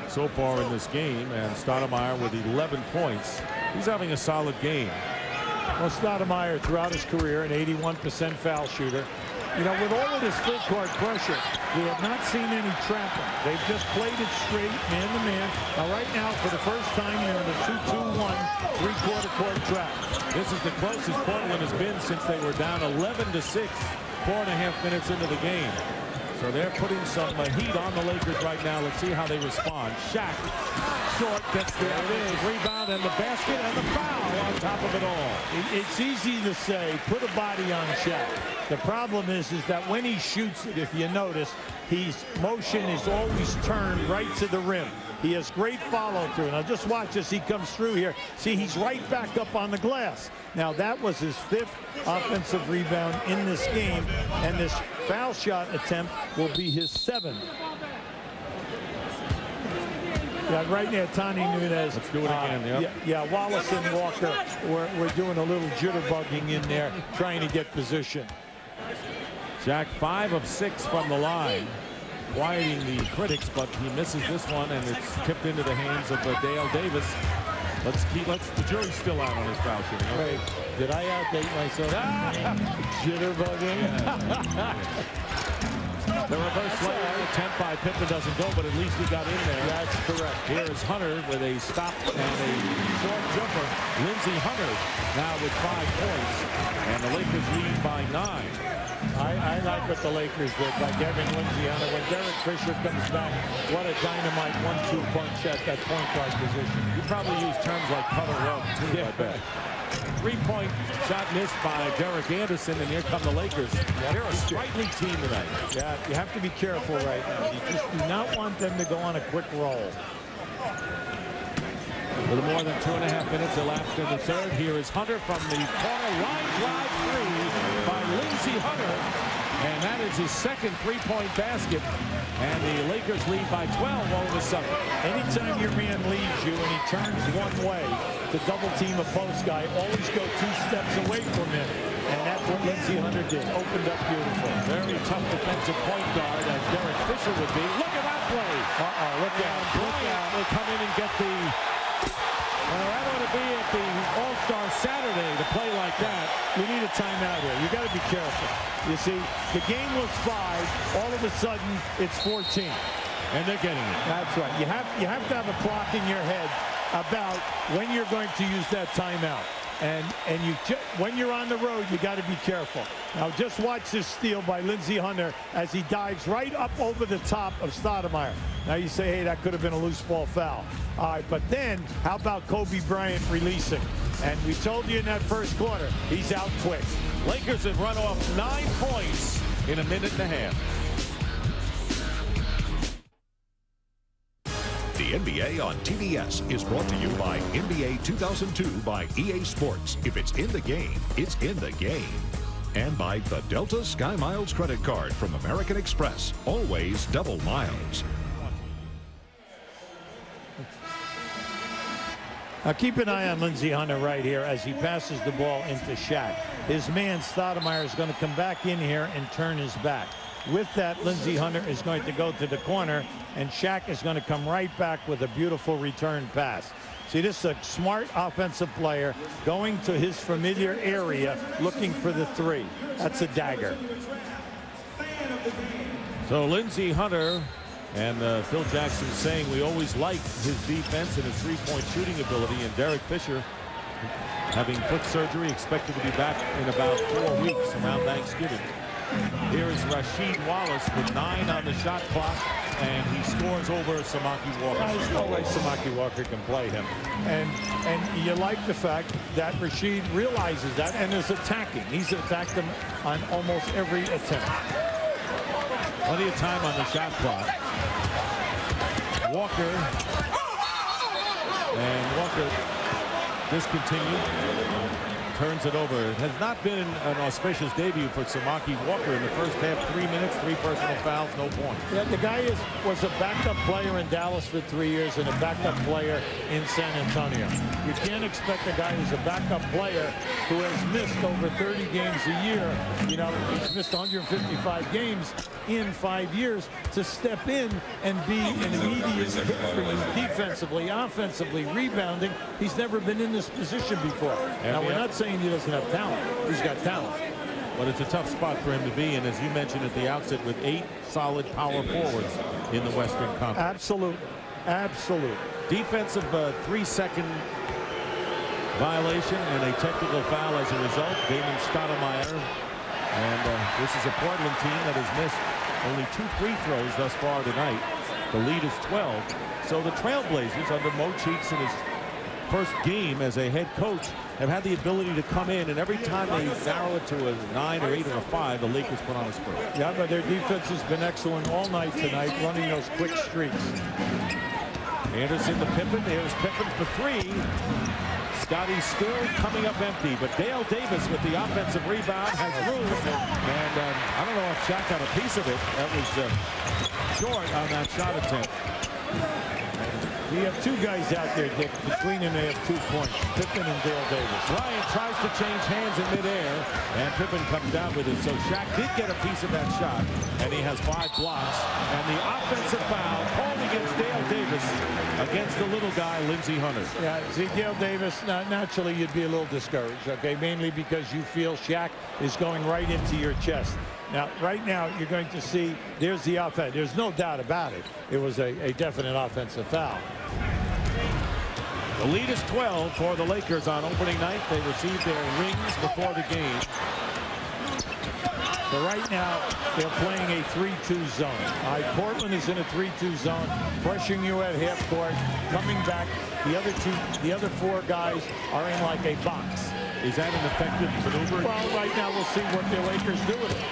so far in this game, and Stoudamire with 11 points. He's having a solid game. Well, Stoudamire throughout his career, an 81% foul shooter. You know, with all of this full court pressure, we have not seen any trapping. They've just played it straight, man to man. Now, right now, for the first time, they're in a 2-2-1 three-quarter court trap. This is the closest Portland has been since they were down 11-6, 4.5 minutes into the game. So they're putting some heat on the Lakers right now. Let's see how they respond. Shaq, short, gets the rebound and the basket and the foul on top of it all. It's easy to say, put a body on Shaq. The problem is that when he shoots it, if you notice, his motion is always turned right to the rim. He has great follow-through. Now just watch as he comes through here. See, he's right back up on the glass. Now that was his 5th offensive rebound in this game, and this foul shot attempt will be his 7th. Yeah, right there, Tony Nunez. Let's do it again, yep. Yeah, Wallace and Walker were doing a little jitterbugging in there, trying to get position. Shaq 5 of 6 from the line, quieting the critics, but he misses this one, and it's tipped into the hands of Dale Davis. The jury's still out on his foul shooting. Wait, did I outdate myself? Jitterbugging. The reverse layup attempt by Pippen doesn't go, but at least he got in there. That's correct. Here is Hunter with a stop and a short jumper. Lindsey Hunter now with 5 points, and the Lakers lead by 9. I like what the Lakers did by giving Lindsey Hunter. When Derek Fisher comes back, what a dynamite 1-2 punch at that point guard position. You probably use terms like puddle rug, too, I bet. 3-point shot missed by Derek Anderson, and here come the Lakers. They're a sprightly team tonight. Yeah, you have to be careful right now. You just do not want them to go on a quick roll. A little more than 2.5 minutes elapsed in the third. Here is Hunter from the corner. Line drive 3 by Lindsey Hunter. And that is his second 3-point basket. And the Lakers lead by 12 all of a sudden. Anytime your man leaves you and he turns one way to double team a post guy, always go 2 steps away from him. And that's what Lindsey Hunter did. Opened up beautiful. Very tough defensive point guard, as Derek Fisher would be. Look at that play. Look out. Bryant will come in and get the... Well, that ought to be at the All-Star Saturday to play like that. You need a timeout here. You got to be careful. You see, the game was 5. All of a sudden, it's 14. And they're getting it. That's right. You have to have a clock in your head about when you're going to use that timeout. And when you're on the road, you got to be careful. Now, just watch this steal by Lindsey Hunter as he dives right up over the top of Stoudamire. Now, you say, hey, that could have been a loose ball foul. All right, but then, how about Kobe Bryant releasing? And we told you in that first quarter, he's out quick. Lakers have run off 9 points in a minute and a half. The NBA on TBS is brought to you by NBA 2002 by EA Sports. If it's in the game, it's in the game. And by the Delta Sky Miles credit card from American Express. Always double miles. Now keep an eye on Lindsey Hunter right here as he passes the ball into Shaq. His man Stoudamire is going to come back in here and turn his back. With that, Lindsey Hunter is going to go to the corner, and Shaq is going to come right back with a beautiful return pass. See, this is a smart offensive player going to his familiar area, looking for the 3. That's a dagger. So Lindsey Hunter and Phil Jackson saying we always liked his defense and his 3-point shooting ability, and Derek Fisher, having foot surgery, expected to be back in about 4 weeks around Thanksgiving. Here is Rasheed Wallace with 9 on the shot clock, and he scores over Samaki Walker. There's no way Samaki Walker can play him. And you like the fact that Rasheed realizes that and is attacking. He's attacked him on almost every attempt. Plenty of time on the shot clock. Walker. And Walker discontinued. Turns it over. It has not been an auspicious debut for Samaki Walker in the first half. 3 minutes, 3 personal fouls, no points. Yeah, the guy was a backup player in Dallas for 3 years and a backup player in San Antonio. You can't expect a guy who's a backup player who has missed over 30 games a year. You know, he's missed 155 games in 5 years to step in and be an immediate hit for you defensively, offensively, rebounding. He's never been in this position before. Now, we're not saying he doesn't have talent. He's got talent. But it's a tough spot for him to be in, as you mentioned at the outset, with 8 solid power forwards in the Western Conference. Absolute. Absolute. Defensive 3-second violation and a technical foul as a result. Damon Stoudamire. And this is a Portland team that has missed only 2 free throws thus far tonight. The lead is 12. So the Trailblazers, under Mo Cheeks in his first game as a head coach, have had the ability to come in, and every time they narrow it to a 9 or 8 or a 5, the Lakers put on a spurt. Yeah, but their defense has been excellent all night tonight, running those quick streaks. Anderson to Pippen. Here's Pippen for 3. Scotty still coming up empty, but Dale Davis with the offensive rebound has room. And I don't know if Shaq got a piece of it. That was short on that shot attempt. You have two guys out there, Dick. Between them, they have 2 points. Pippen and Dale Davis. Bryant tries to change hands in midair, and Pippen comes down with it. So Shaq did get a piece of that shot, and he has 5 blocks. And the offensive foul called against Dale Davis against the little guy, Lindsey Hunter. Yeah, see, Dale Davis, naturally you'd be a little discouraged, okay? Mainly because you feel Shaq is going right into your chest. Now, right now, you're going to see, there's the offense. There's no doubt about it. It was a definite offensive foul. The lead is 12 for the Lakers on opening night. They received their rings before the game. So right now, they're playing a 3-2 zone. All right, Portland is in a 3-2 zone, pressuring you at half court, coming back. The other 4 guys are in like a box. Is that an effective maneuver? Well, right now we'll see what the Lakers do with it.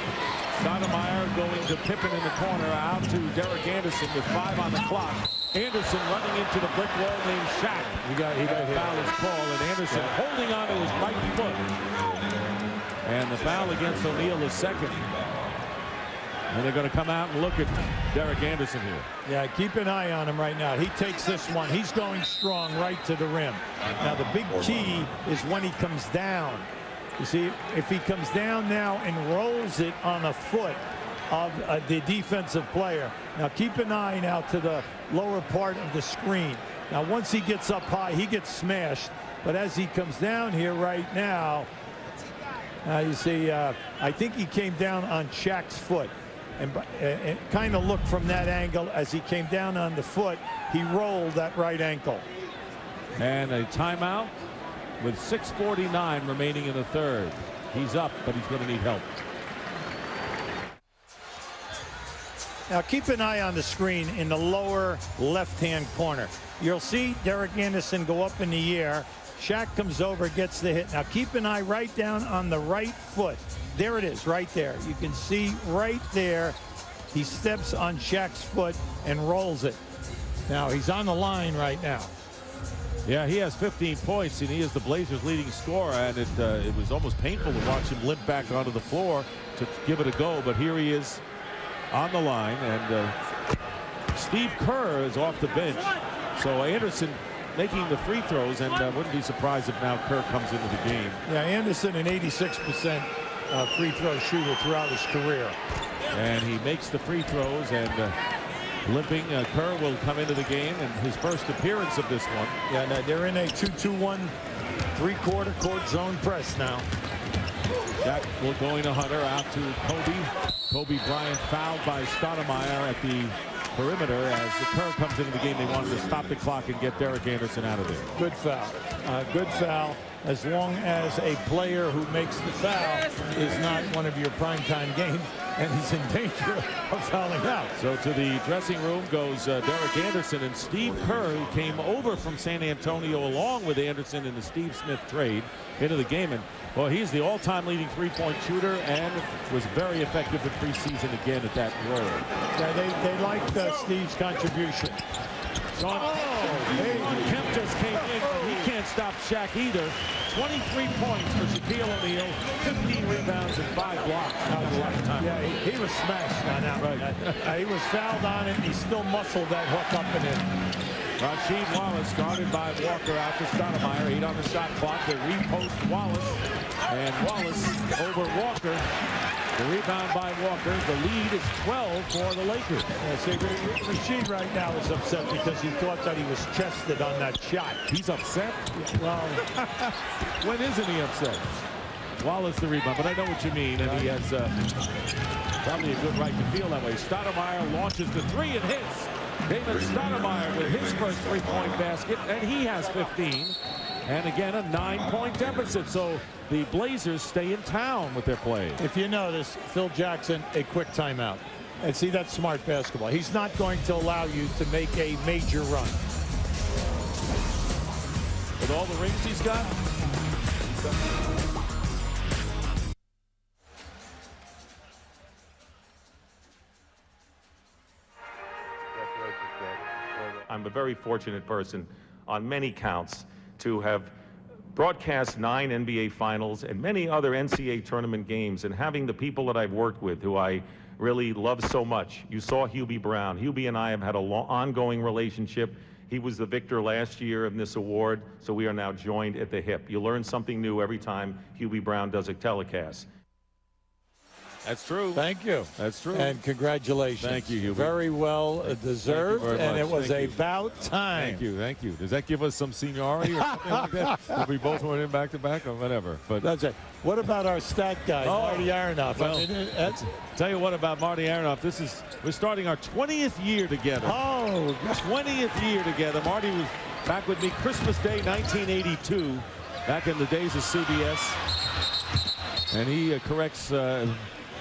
Stoudamire going to Pippen in the corner, out to Derek Anderson with 5 on the clock. Anderson running into the brick wall named Shaq. He got hit. Foul is called, and Anderson holding on to his right foot. And the foul against O'Neal is second. And they're going to come out and look at Derek Anderson here. Yeah, keep an eye on him right now. He takes this one. He's going strong right to the rim. Now, the big key is when he comes down. You see, if he comes down now and rolls it on a foot of the defensive player. Now, keep an eye now to the lower part of the screen. Now, once he gets up high, he gets smashed. But as he comes down here right now, you see, I think he came down on Shaq's foot. And kind of looked from that angle as he came down on the foot. He rolled that right ankle. And a timeout with 6:49 remaining in the third. He's up, but he's going to need help. Now keep an eye on the screen in the lower left-hand corner. You'll see Derek Anderson go up in the air. Shaq comes over, gets the hit. Now keep an eye right down on the right foot. There it is, right there. You can see right there, he steps on Shaq's foot and rolls it. Now, he's on the line right now. Yeah, he has 15 points, and he is the Blazers' leading scorer, and it was almost painful to watch him limp back onto the floor to give it a go, but here he is on the line, and Steve Kerr is off the bench. So Anderson making the free throws, and wouldn't be surprised if now Kerr comes into the game. Yeah, Anderson an 86% free throw shooter throughout his career. And he makes the free throws, and limping Kerr will come into the game, and his first appearance of this one. Yeah, now they're in a 2-2-1 3/4 court zone press now. That will going to Hunter, out to Kobe Bryant fouled by Stoudamire at the perimeter. As the Kerr comes into the game, they wanted to stop the clock and get Derek Anderson out of there. Good foul. Good foul, as long as a player who makes the foul is not one of your primetime games and he's in danger of fouling out. So to the dressing room goes Derek Anderson, and Steve Kerr, who came over from San Antonio along with Anderson in the Steve Smith trade into the game. And well, he's the all-time leading three-point shooter and was very effective in preseason again at that role. Yeah, they like Steve's contribution. Kemp just came in, but he can't stop Shaq either. 23 points for Shaquille O'Neal, 15 rebounds and 5 blocks. Yeah, he was smashed on that one. He was fouled on it, and he still muscled that hook up and in. Rasheed Wallace guarded by Walker, out to Stoudamire. 8 on the shot clock. They repost Wallace, and Wallace over Walker. The rebound by Walker. The lead is 12 for the Lakers. Yeah, see, Rasheed right now is upset because he thought that he was chested on that shot. He's upset? Well, when isn't he upset? Wallace the rebound, but I know what you mean, and he has probably a good right to feel that way. Stoudamire launches the 3 and hits. Damon Stoudamire with his first three-point basket, and he has 15. And again, a 9-point deficit. So the Blazers stay in town with their play. If you notice, Phil Jackson, a quick timeout. And see, that's smart basketball. He's not going to allow you to make a major run. With all the rings he's got? I'm a very fortunate person on many counts to have broadcast 9 NBA finals and many other NCAA tournament games, and having the people that I've worked with who I really love so much. You saw Hubie Brown. Hubie and I have had an ongoing relationship. He was the victor last year in this award, so we are now joined at the hip. You learn something new every time Hubie Brown does a telecast. That's true. Thank you. That's true. And congratulations. Thank you, Hubie. Very well deserved, very and much. it was Thank you. about time. Thank you, thank you. Does that give us some seniority or something like that? If we both went in back-to-back or whatever. But that's it. What about our stat guy, Marty Aronoff? Well, I mean, that's... tell you what about Marty Aronoff. We're starting our 20th year together. Oh, 20th year together. Marty was back with me Christmas Day 1982, back in the days of CBS. And he corrects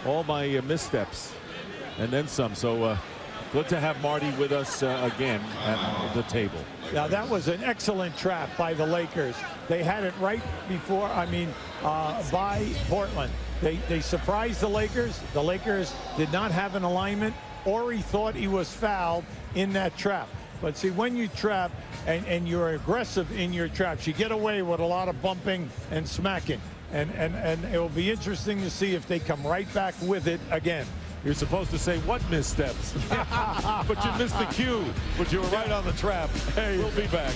all my missteps and then some. So good to have Marty with us again at the table. Now, that was an excellent trap by the Lakers. They had it right before, by Portland. They surprised the Lakers. The Lakers did not have an alignment. Horry thought he was fouled in that trap. But see, when you trap and you're aggressive in your traps, you get away with a lot of bumping and smacking. And it will be interesting to see if they come right back with it again. You're supposed to say what missteps, but you missed the cue. But you were right on the trap. Hey, we'll be back.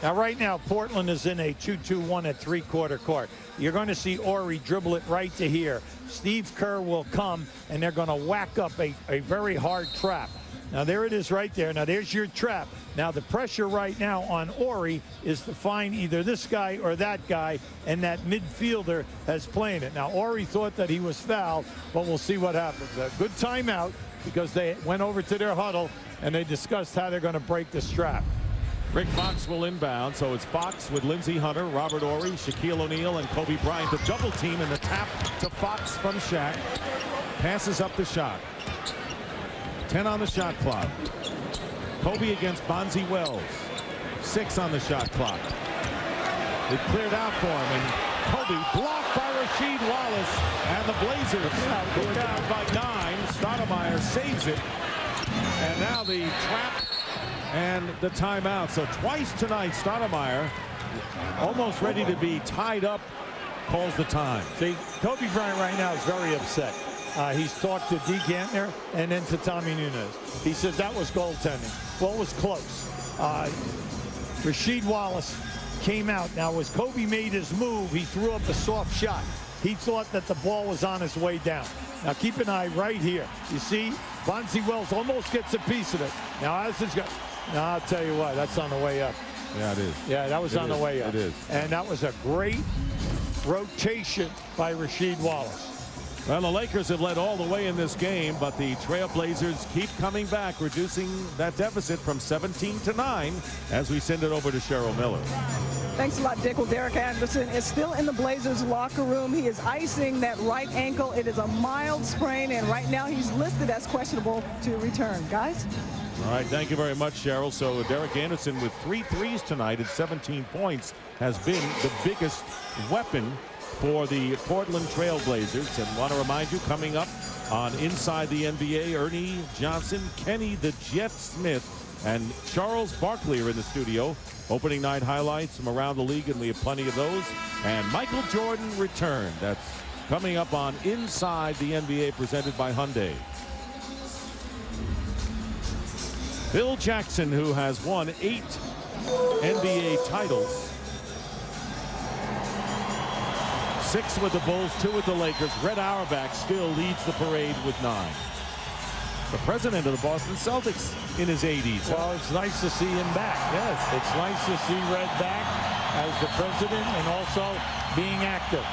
Now, right now, Portland is in a 2-2-1 at three-quarter court. You're going to see Horry dribble it right to here. Steve Kerr will come, and they're going to whack up a very hard trap. Now, there it is right there. Now, there's your trap. Now, the pressure right now on Horry is to find either this guy or that guy, and that midfielder has playing it. Now, Horry thought that he was fouled, but we'll see what happens. A good timeout because they went over to their huddle, and they discussed how they're going to break this trap. Rick Fox will inbound, so it's Fox with Lindsey Hunter, Robert Horry, Shaquille O'Neal, and Kobe Bryant. The double team and the tap to Fox from Shaq. Passes up the shot. 10 on the shot clock. Kobe against Bonzi Wells. 6 on the shot clock. It cleared out for him, and Kobe blocked by Rasheed Wallace, and the Blazers go down by 9. Stoudamire saves it, and now the trap and the timeout. So twice tonight, Stoudamire, almost ready to be tied up, calls the time. See, Kobe Bryant right now is very upset. He's talked to D. Gantner and then to Tommy Nunes. He said that was goaltending. Well, it was close. Rasheed Wallace came out. Now, as Kobe made his move, he threw up a soft shot. He thought that the ball was on his way down. Now, keep an eye right here. You see, Bonzi Wells almost gets a piece of it. Now, as this guy, now, I'll tell you what, that's on the way up. Yeah, it is. Yeah, that was on the way up. It is. And that was a great rotation by Rasheed Wallace. Well, the Lakers have led all the way in this game, but the Trailblazers keep coming back, reducing that deficit from 17 to 9 as we send it over to Cheryl Miller. Thanks a lot, Dick. Well, Derek Anderson is still in the Blazers locker room. He is icing that right ankle. It is a mild sprain, and right now he's listed as questionable to return. Guys? All right, thank you very much, Cheryl. So Derek Anderson with 3 threes tonight at 17 points has been the biggest weapon for the Portland Trailblazers. And want to remind you, coming up on Inside the NBA, Ernie Johnson, Kenny the Jet Smith, and Charles Barkley are in the studio. Opening night highlights from around the league, and we have plenty of those. And Michael Jordan returned. That's coming up on Inside the NBA, presented by Hyundai. Phil Jackson, who has won 8 NBA titles. 6 with the Bulls, 2 with the Lakers. Red Auerbach still leads the parade with 9. The president of the Boston Celtics in his 80s. Well, it's nice to see him back. Yes, it's nice to see Red back as the president and also being active.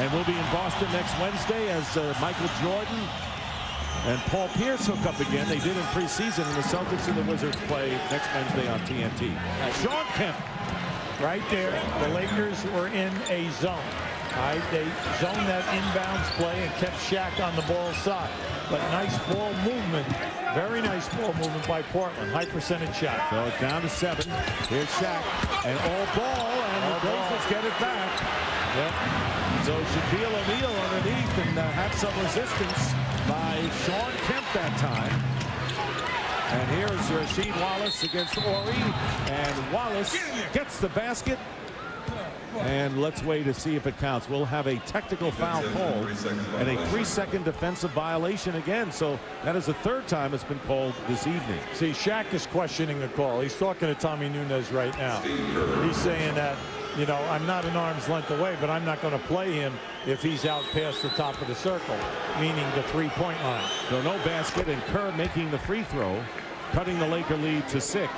And we'll be in Boston next Wednesday as Michael Jordan and Paul Pierce hook up again. They did in preseason, and the Celtics and the Wizards play next Wednesday on TNT. Sean Kemp. Right there, the Lakers were in a zone. Right, they zoned that inbounds play and kept Shaq on the ball side. But nice ball movement, very nice ball movement by Portland. High percentage shot. So it's down to 7. Here's Shaq, and all ball, and the Blazers get it back. Yep. So Shaquille O'Neal underneath, and had some resistance by Sean Kemp that time. And here's Rasheed Wallace against Horry, and Wallace gets the basket. And let's wait to see if it counts. We'll have a technical foul called and a 3-second defensive violation again. So that is the third time it's been called this evening. See, Shaq is questioning the call. He's talking to Tommy Nunes right now. He's saying that, you know, I'm not an arm's length away, but I'm not going to play him if he's out past the top of the circle, meaning the three-point line. So no basket, and Kerr making the free throw, cutting the Laker lead to 6.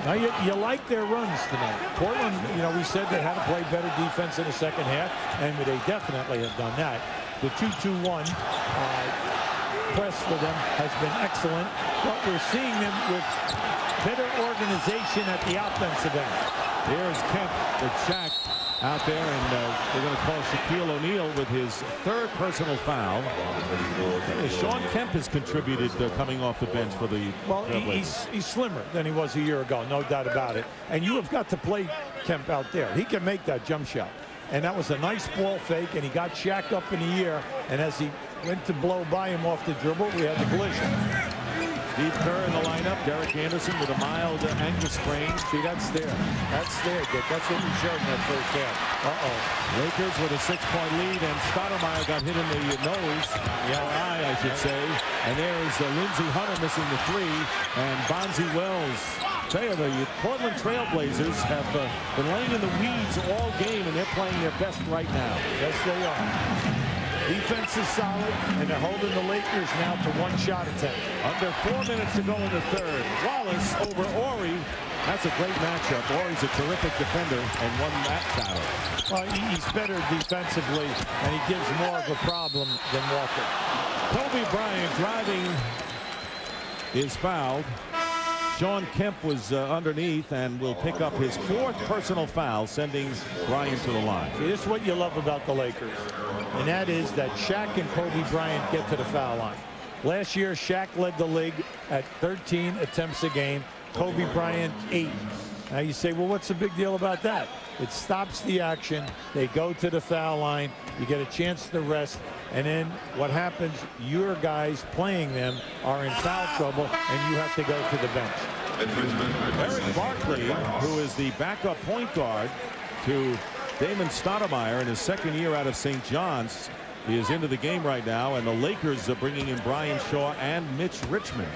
Now you like their runs tonight. Portland, you know, we said they had to play better defense in the second half, and they definitely have done that. The 2-2-1 press for them has been excellent, but we're seeing them with better organization at the offensive end. Here's Kemp with Shaq out there, and we're going to call Shaquille O'Neal with his third personal foul. Sean Kemp has contributed coming off the bench for the he's slimmer than he was a year ago, no doubt about it. And you have got to play Kemp out there. He can make that jump shot. And that was a nice ball fake, and he got Shaq up in the air, and as he went to blow by him off the dribble, we had the collision. Steve Kerr in the lineup. Derek Anderson with a mild ankle sprain. See, that's there. That's there, Dick. That's what we showed in that first half. Lakers with a 6-point lead, and Stoudamire got hit in the nose, eye, I should say. And there's Lindsey Hunter missing the 3, and Bonzi Wells. Tell you, the Portland Trailblazers have been laying in the weeds all game, and they're playing their best right now. Yes, they are. Defense is solid, and they're holding the Lakers now to 1 shot attempt. Under 4 minutes to go in the third. Wallace over Horry. That's a great matchup. Horry's a terrific defender and won that battle. Well, he's better defensively, and he gives more of a problem than Walker. Kobe Bryant driving is fouled. Sean Kemp was underneath and will pick up his 4th personal foul, sending Bryant to the line. See, this is what you love about the Lakers, and that is that Shaq and Kobe Bryant get to the foul line. Last year, Shaq led the league at 13 attempts a game, Kobe Bryant 8. Now you say, well, what's the big deal about that? It stops the action. They go to the foul line. You get a chance to rest. And then what happens, your guys playing them are in foul trouble, and you have to go to the bench. Eric Barkley, who is the backup point guard to Damon Stoudamire in his second year out of St. John's, is into the game right now, and the Lakers are bringing in Brian Shaw and Mitch Richmond.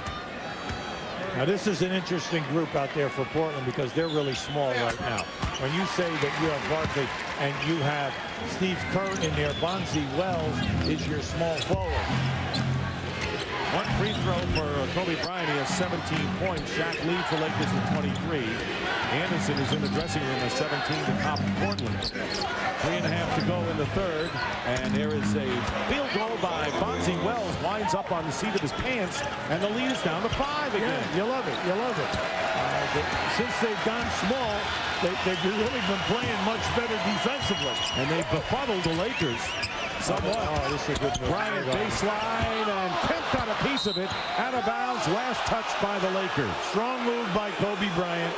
Now, this is an interesting group out there for Portland because they're really small right now. When you say that you have Barkley and you have Steve Kerr in there, Bonzi Wells is your small forward. 1 free throw for Kobe Bryant. He has 17 points. Shaq leads the Lakers with 23. Anderson is in the dressing room at 17 to top Portland. 3.5 to go in the third. And there is a field goal by Bonzi Wells. Winds up on the seat of his pants. And the lead is down to 5 again. Yeah, you love it. You love it. Since they've gone small, they've really been playing much better defensively. And they befuddled the Lakers somewhat. Oh, this is a good move. Bryant baseline, and Kemp got a piece of it. Out of bounds, last touch by the Lakers. Strong move by Kobe Bryant.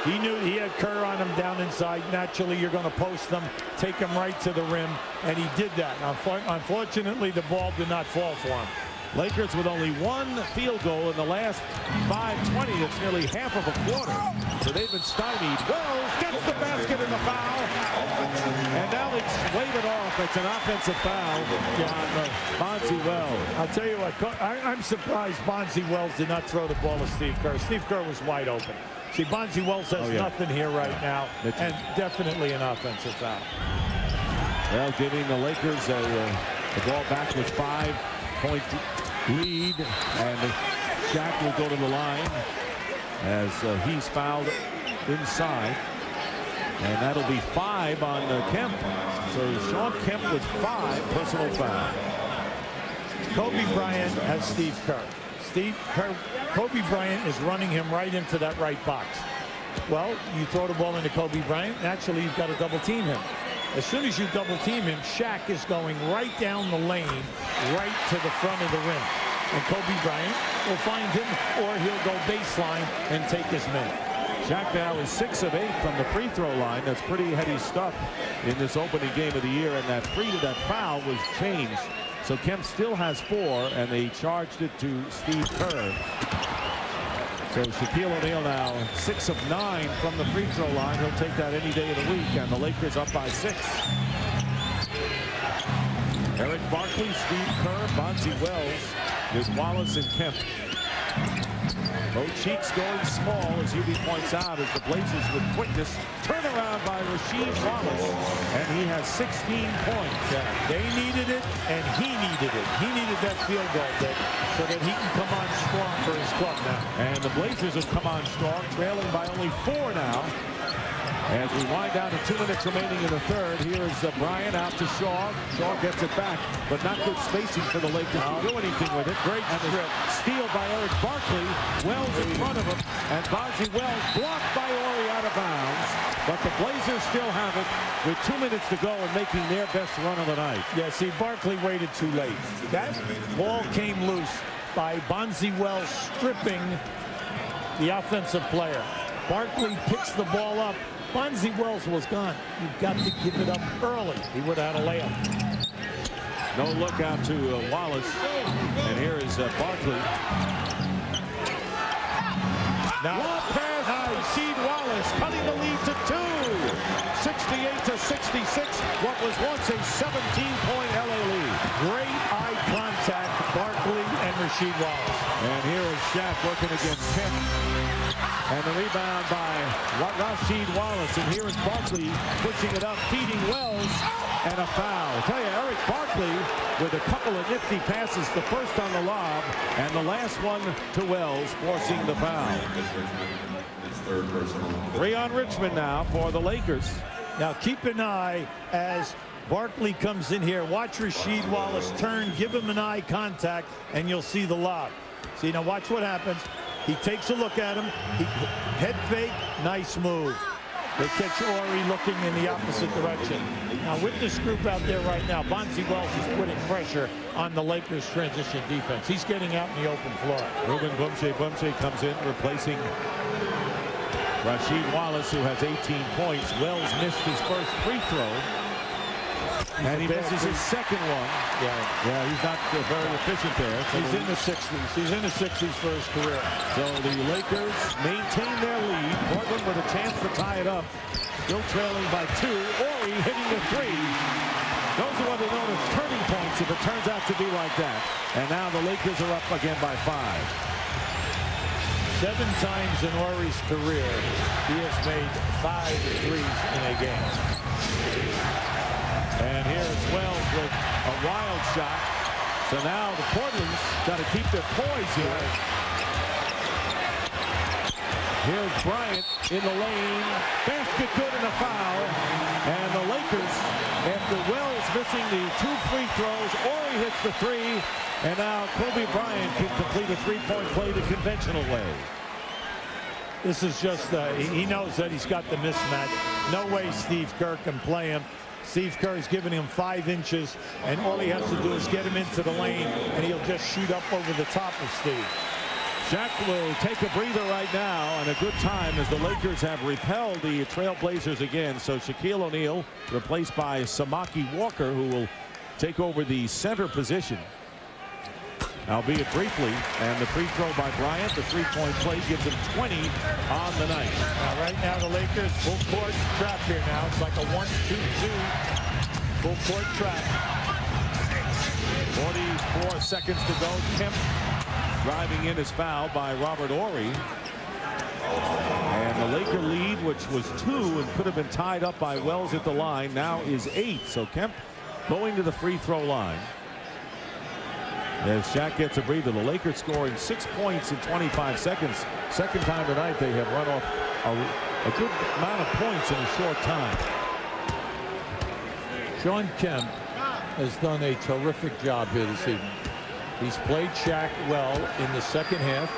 He knew he had Kerr on him down inside. Naturally, you're going to post them, take him right to the rim, and he did that. Unfortunately, the ball did not fall for him. Lakers with only 1 field goal in the last 5:20. That's nearly half of a quarter. So they've been stymied. Wells gets the basket in the foul. And now they wave it off. It's an offensive foul on Bonzi Wells. I'll tell you what, I'm surprised Bonzi Wells did not throw the ball to Steve Kerr. Steve Kerr was wide open. See, Bonzi Wells has nothing here right now, and definitely an offensive foul. Well, giving the Lakers the ball back with 5-point lead, and Shaq will go to the line as he's fouled inside, and that'll be 5 on Kemp. So Sean Kemp with 5 personal fouls. Kobe Bryant has Steve Kerr. Kobe Bryant is running him right into that right box. Well, you throw the ball into Kobe Bryant, naturally you've got to double team him. As soon as you double team him, Shaq is going right down the lane, right to the front of the rim. And Kobe Bryant will find him, or he'll go baseline and take his man. Shaq now is 6 of 8 from the free throw line. That's pretty heady stuff in this opening game of the year, and that foul was changed. So Kemp still has 4, and they charged it to Steve Kerr. So Shaquille O'Neal now 6 of 9 from the free throw line. He'll take that any day of the week, and the Lakers up by 6. Eric Barkley, Steve Kerr, Bonzi Wells with Wallace and Kemp. Both cheeks going small, as Hubie points out, as the Blazers with quickness. Turnaround by Rasheed Wallace, and he has 16 points. Yeah, they needed it, and he needed it. He needed that field goal, Dick, so that he can come on strong for his club now. And the Blazers have come on strong, trailing by only 4 now. As we wind down to 2 minutes remaining in the third, here is Bryant out to Shaw. Shaw gets it back, but not good spacing for the Lakers to do anything with it. Great strip. Steal by Eric Barkley. Wells in front of him, and Bonzi Wells blocked by Horry out of bounds. But the Blazers still have it with 2 minutes to go and making their best run of the night. Yeah, see, Barkley waited too late. That ball came loose by Bonzi Wells stripping the offensive player. Barkley picks the ball up. Bonzi Wells was gone. You've got to give it up early. He would have had a layup. No look out to Wallace. And here is Barkley. Now, long pass, Rasheed Wallace cutting the lead to 2. 68-66. What was once a 17-point LA lead. Great eye contact, Barkley and Rasheed Wallace. And here is Shaq working against Kemp. And the rebound by Rasheed Wallace. And here is Barkley pushing it up, feeding Wells, and a foul. I'll tell you, Eric Barkley with a couple of nifty passes, the first on the lob, and the last one to Wells, forcing the foul. 3 on Richmond now for the Lakers. Now keep an eye as Barkley comes in here. Watch Rasheed Wallace turn, give him an eye contact, and you'll see the lob. See, now watch what happens. He takes a look at him. Head fake, nice move. They catch Horry looking in the opposite direction. Now with this group out there right now, Bonzi Wells is putting pressure on the Lakers' transition defense. He's getting out in the open floor. Ruben Bumche comes in, replacing Rasheed Wallace, who has 18 points. Wells missed his first free throw. And he misses his second one. Yeah, he's not very efficient there. So he's in the 60s. He's in the 60s for his career. So the Lakers maintain their lead. Portland with a chance to tie it up. Still trailing by 2. Horry hitting the 3. Those are what are known as turning points if it turns out to be like that. And now the Lakers are up again by 5. 7 times in Horry's career, he has made 5 threes in a game. And here's Wells with a wild shot. So now the Portland's got to keep their poise here. Here's Bryant in the lane. Basket good and a foul. And the Lakers, after Wells missing the 2 free throws, Horry hits the 3. And now Kobe Bryant can complete a 3-point play the conventional way. This is just, he knows that he's got the mismatch. No way Steve Kerr can play him. Steve Kerr is giving him 5 inches, and all he has to do is get him into the lane, and he'll just shoot up over the top of Steve. Shaq will take a breather right now, and a good time as the Lakers have repelled the Trailblazers again. So Shaquille O'Neal replaced by Samaki Walker, who will take over the center position, albeit briefly. And the free throw by Bryant, the 3-point play, gives him 20 on the night. Now, right now, the Lakers full court trap here now. It's like a 1-2-2 full court trap. 44 seconds to go. Kemp driving in is fouled by Robert Horry. And the Laker lead, which was 2 and could have been tied up by Wells at the line, now is 8. So Kemp going to the free throw line. As Shaq gets a breather, the Lakers scoring 6 points in 25 seconds. Second time tonight they have run off a good amount of points in a short time. Shawn Kemp has done a terrific job here this evening. He's played Shaq well in the second half.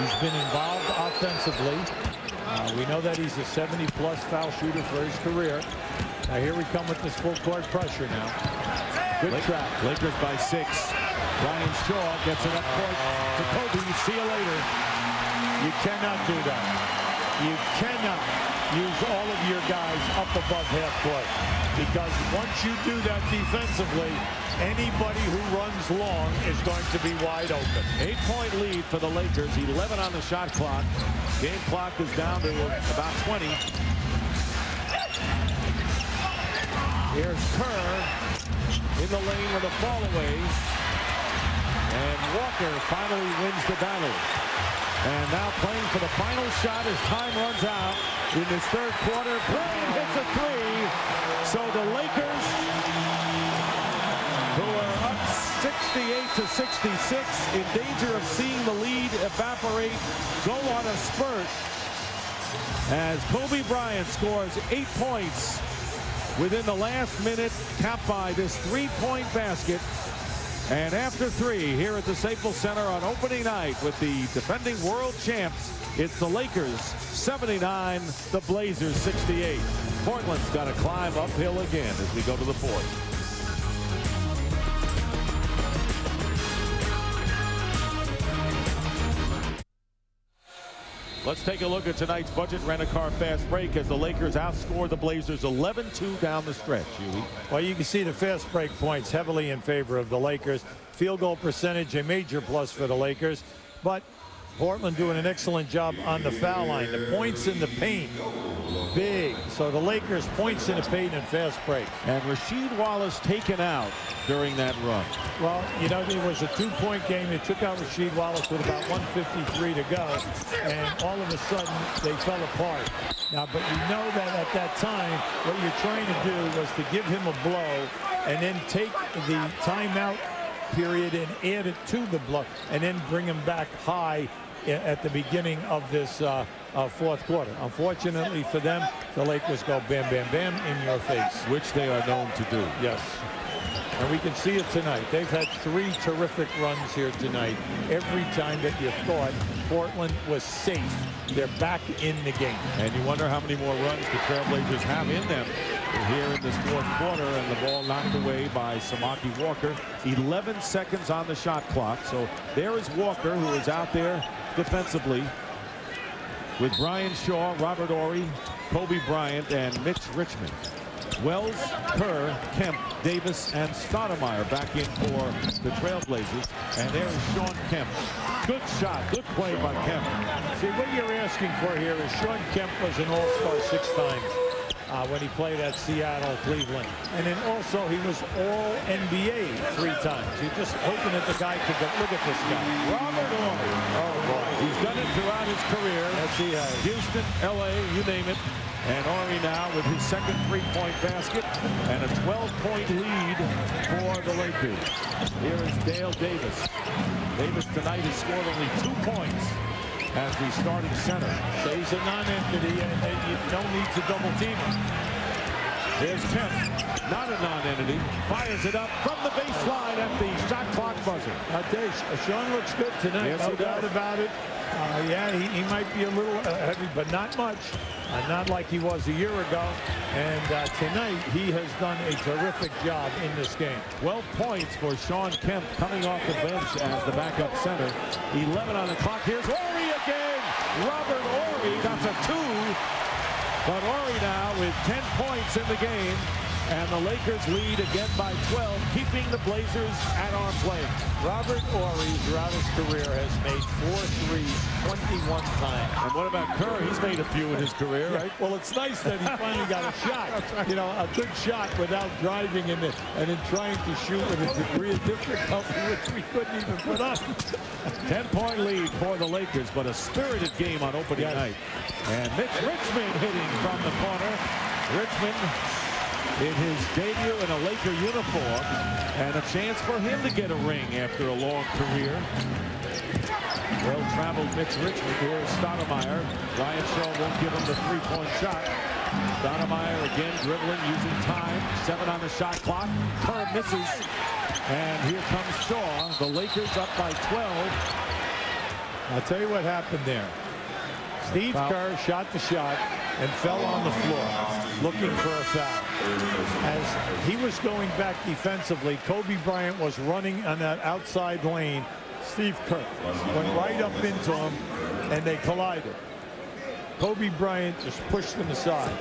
He's been involved offensively. We know that he's a 70-plus foul shooter for his career. Now here we come with this full court pressure now. Good trap. Lakers by 6. Ryan Shaw gets it up court to Kobe. See you later. You cannot do that. You cannot. use all of your guys up above half court. Because once you do that defensively, anybody who runs long is going to be wide open. 8-point lead for the Lakers. 11 on the shot clock. Game clock is down to about 20. Here's Kerr in the lane with a fall away. And Walker finally wins the battle. And now playing for the final shot as time runs out in this third quarter. Bryant hits a three. So the Lakers, who are up 68-66, in danger of seeing the lead evaporate, go on a spurt as Kobe Bryant scores 8 points within the last minute, capped by this three-point basket. And after three, here at the Staples Center on opening night with the defending world champs, it's the Lakers 79, the Blazers 68. Portland's got to climb uphill again as we go to the fourth. Let's take a look at tonight's budget rent-a-car fast break as the Lakers outscore the Blazers 11-2 down the stretch. Huey. Well, you can see the fast break points heavily in favor of the Lakers. Field goal percentage, a major plus for the Lakers. But Portland doing an excellent job on the foul line. The points in the paint, big. So the Lakers points in the paint and fast break. And Rasheed Wallace taken out during that run. Well, you know, it was a two-point game. They took out Rasheed Wallace with about 1:53 to go. And all of a sudden, they fell apart. Now, but you know that at that time, what you're trying to do was to give him a blow and then take the timeout period and add it to the blow and then bring him back high at the beginning of this fourth quarter. Unfortunately for them, the Lakers go bam, bam, bam in your face. Which they are known to do. Yes. And we can see it tonight. They've had three terrific runs here tonight. Every time that you thought Portland was safe, they're back in the game. And you wonder how many more runs the Trailblazers have in them here in this fourth quarter, and the ball knocked away by Samaki Walker. 11 seconds on the shot clock. So there is Walker, who is out there defensively with Brian Shaw, Robert Horry, Kobe Bryant, and Mitch Richmond. Wells, Kerr, Kemp, Davis, and Stoudamire back in for the Trailblazers. And there is Sean Kemp. Good shot, good play by Kemp. See, what you're asking for here is Sean Kemp was an all-star 6 times. When he played at Seattle, Cleveland. And then also he was all-NBA 3 times. You're just hoping that the guy could go, look at this guy. Robert Horry. Oh, boy. He's done it throughout his career. Yes, he has. Houston, L.A., you name it. And Horry now with his second three-point basket and a 12-point lead for the Lakers. Here is Dale Davis. Davis tonight has scored only 2 points as the starting center. So he's a non-entity, and you don't need to double team him. Here's Kemp, not a non-entity, fires it up from the baseline at the shot clock buzzer. I'll tell you, Sean looks good tonight, yes, no doubt about it. Yeah, he might be a little heavy, but not much. Not like he was a year ago. And tonight, he has done a terrific job in this game. 12 points for Sean Kemp coming off the bench as the backup center. 11 on the clock. Here's Horry again. Robert Horry got to 2. But Horry now with 10 points in the game. And the Lakers lead again by 12, keeping the Blazers at arm's length. Robert Horry, throughout his career, has made 4 threes 21 times. And what about Kerr? He's made a few in his career, right? Well, it's nice that he finally got a shot. You know, a good shot without driving in it, and then trying to shoot with a degree of difficulty which we couldn't even put up. 10-point lead for the Lakers, but a spirited game on opening night. And Mitch Richmond hitting from the corner. Richmond in his debut in a Laker uniform, and a chance for him to get a ring after a long career. Well-traveled Mitch Richmond. Here's Stoudamire. Bryant Shaw won't give him the three-point shot. Stoudamire again dribbling, using time. 7 on the shot clock. Kerr misses. And here comes Shaw. The Lakers up by 12. I'll tell you what happened there. Steve Kerr shot the shot and fell on the floor looking for a foul. As he was going back defensively, Kobe Bryant was running on that outside lane. Steve Kerr went right up into him, and they collided. Kobe Bryant just pushed him aside.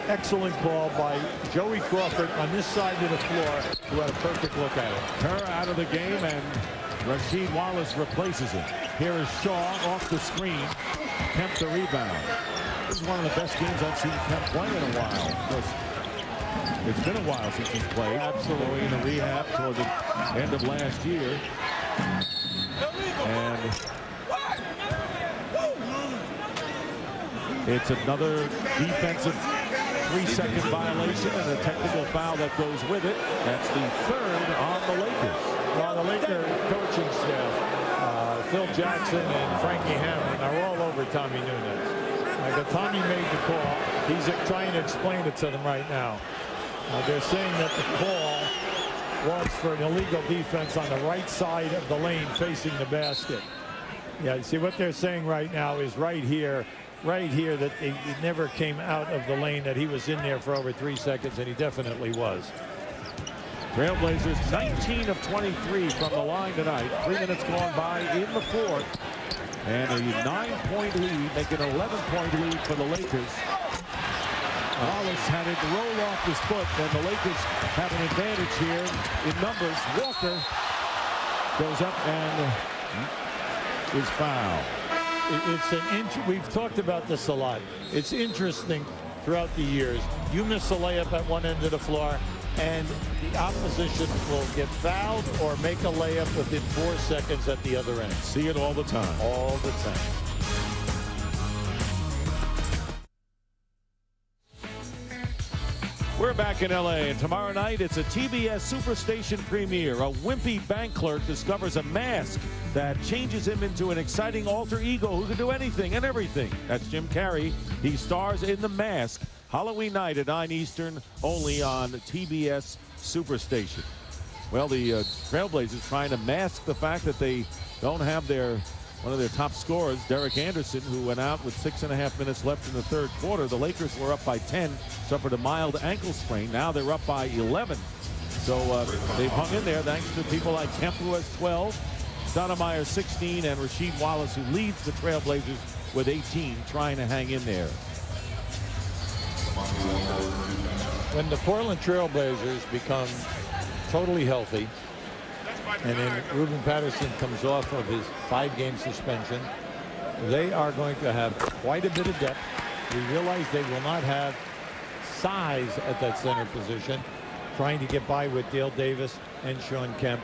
Excellent call by Joey Crawford on this side of the floor, who had a perfect look at it. Kerr out of the game, and Rasheed Wallace replaces him. Here is Shaw off the screen. Kemp the rebound. This is one of the best games I've seen Kemp play in a while. Of course, it's been a while since he's played. Absolutely. In a rehab toward the end of last year. And it's another defensive 3-second violation and a technical foul that goes with it. That's the third on the Lakers. Well, the Laker coaching staff, Phil Jackson and Frankie Hammond, are all over Tommy Nunes. Like Tommy made the call. He's trying to explain it to them right now. They're saying that the call was for an illegal defense on the right side of the lane facing the basket. Yeah, see what they're saying right now is right here that it never came out of the lane, that he was in there for over 3 seconds, and he definitely was. Trailblazers 19 of 23 from the line tonight. 3 minutes gone by in the fourth. And a 9-point lead, making an 11-point lead for the Lakers. Wallace had it roll off his foot, and the Lakers have an advantage here in numbers. Walker goes up and is fouled. We've talked about this a lot. It's interesting throughout the years. You miss a layup at one end of the floor, and the opposition will get fouled or make a layup within 4 seconds at the other end. See it all the time. All the time. We're back in LA, and tomorrow night it's a TBS Superstation premiere. A wimpy bank clerk discovers a mask that changes him into an exciting alter ego who can do anything and everything. That's Jim Carrey. He stars in The Mask, Halloween night at 9 Eastern, only on TBS Superstation. Well, the Trailblazers trying to mask the fact that they don't have one of their top scorers, Derek Anderson, who went out with 6.5 minutes left in the third quarter. The Lakers were up by 10, suffered a mild ankle sprain. Now they're up by 11. So they've hung in there thanks to people like Kemp, who has 12, Stoudamire 16, and Rasheed Wallace, who leads the Trailblazers with 18, trying to hang in there. When the Portland Trailblazers become totally healthy, and then Ruben Patterson comes off of his 5-game suspension, they are going to have quite a bit of depth. We realize they will not have size at that center position, trying to get by with Dale Davis and Shawn Kemp.